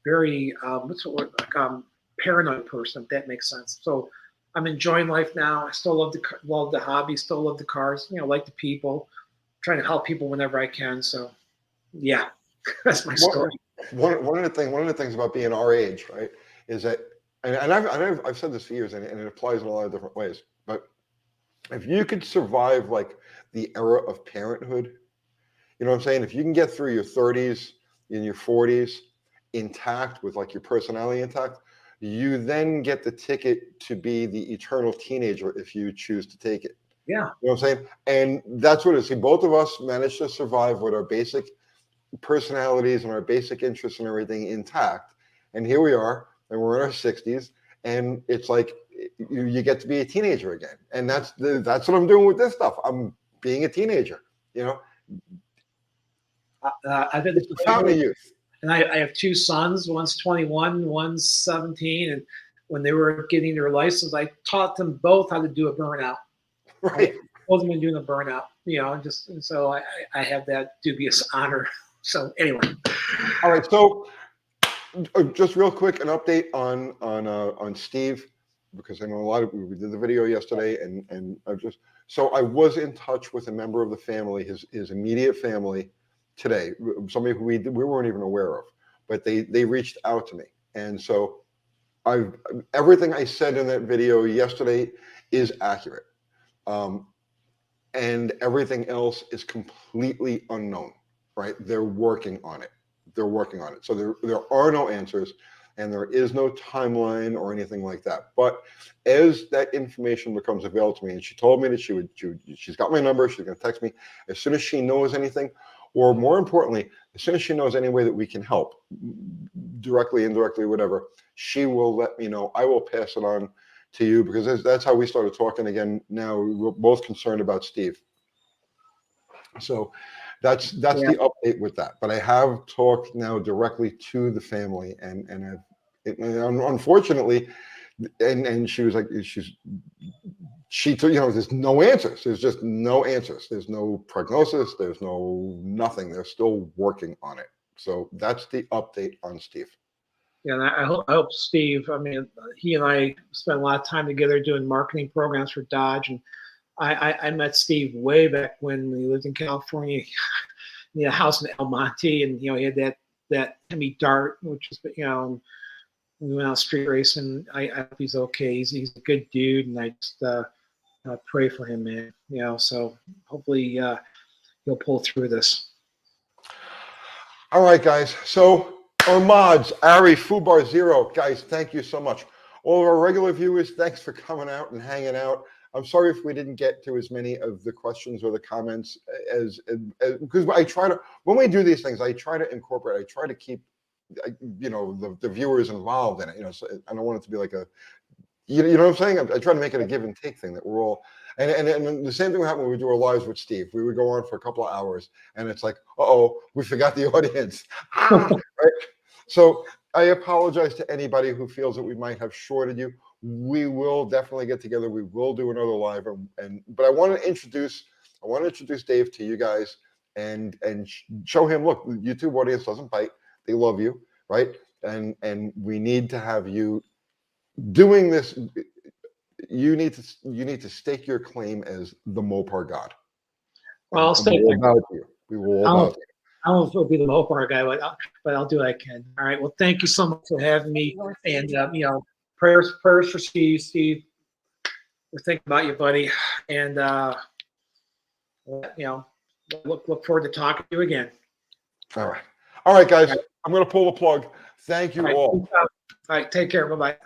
very what's the word, like paranoid person, if that makes sense. So I'm enjoying life now. I still love the hobby, still love the cars, you know, like the people, trying to help people whenever I can. So yeah, that's my story. One of the things about being our age, right, is that, and I've said this for years, and it applies in a lot of different ways. But if you could survive like the era of parenthood, you know what I'm saying? If you can get through your 30s in your 40s intact with like your personality intact, you then get the ticket to be the eternal teenager if you choose to take it. Yeah. You know what I'm saying? And that's what it is. See, both of us managed to survive with our basic personalities and our basic interests and everything intact. And here we are, and we're in our 60s, and it's like you get to be a teenager again. And that's what I'm doing with this stuff. I'm being a teenager, you know. I've been the fountain of youth. And I have two sons. One's 21, one's 17. And when they were getting their license, I taught them both how to do a burnout. Right. Both of them doing a burnout, you know, and so I have that dubious honor. So anyway. All right. So just real quick, an update on Steve, because I know we did the video yesterday, and I was in touch with a member of the family, his immediate family today, somebody who we weren't even aware of, but they reached out to me. And so everything I said in that video yesterday is accurate. And everything else is completely unknown, right? They're working on it. So there are no answers, and there is no timeline or anything like that. But as that information becomes available to me, and she told me that she's got my number, she's going to text me as soon as she knows anything, or more importantly, as soon as she knows any way that we can help, directly, indirectly, whatever, she will let me know. I will pass it on to you, because that's how we started talking again. Now we're both concerned about Steve. So that's the update with that. But I have talked now directly to the family, and unfortunately, and she was like, she told, you know, there's no answers. There's just no answers. There's no prognosis. There's no nothing. They're still working on it. So that's the update on Steve. Yeah, and I hope Steve, I mean, he and I spent a lot of time together doing marketing programs for Dodge. And I met Steve way back when he lived in California. He had a house in El Monte, and, you know, he had that Hemi Dart, which is, you know, we went out street racing. I hope he's okay. He's a good dude, and I just pray for him, man. You know, so hopefully he'll pull through this. All right, guys. So our mods, Ari, Fubar Zero, guys, thank you so much. All of our regular viewers, thanks for coming out and hanging out. I'm sorry if we didn't get to as many of the questions or the comments as because I try to, when we do these things, I try to incorporate, I try to keep, you know, the viewers involved in it. You know, so I don't want it to be like a, you know what I'm saying? I try to make it a give and take thing, that we're all, and the same thing would happen when we do our lives with Steve. We would go on for a couple of hours, and it's like, uh-oh, we forgot the audience. Right? So I apologize to anybody who feels that we might have shorted you. We will definitely get together. We will do another live, but I want to introduce Dave to you guys and show him, look, the YouTube audience doesn't bite. They love you, right? And we need to have you doing this. You need to stake your claim as the Mopar God. Well, I'll stake about you. We will all about you. I don't know if I'll be the Mopar guy, but I'll do what I can. All right. Well, thank you so much for having me. And you know, prayers for Steve. Steve, we're thinking about you, buddy. And you know, look forward to talking to you again. All right, guys. I'm going to pull the plug. Thank you all. All right. Take care. Bye-bye.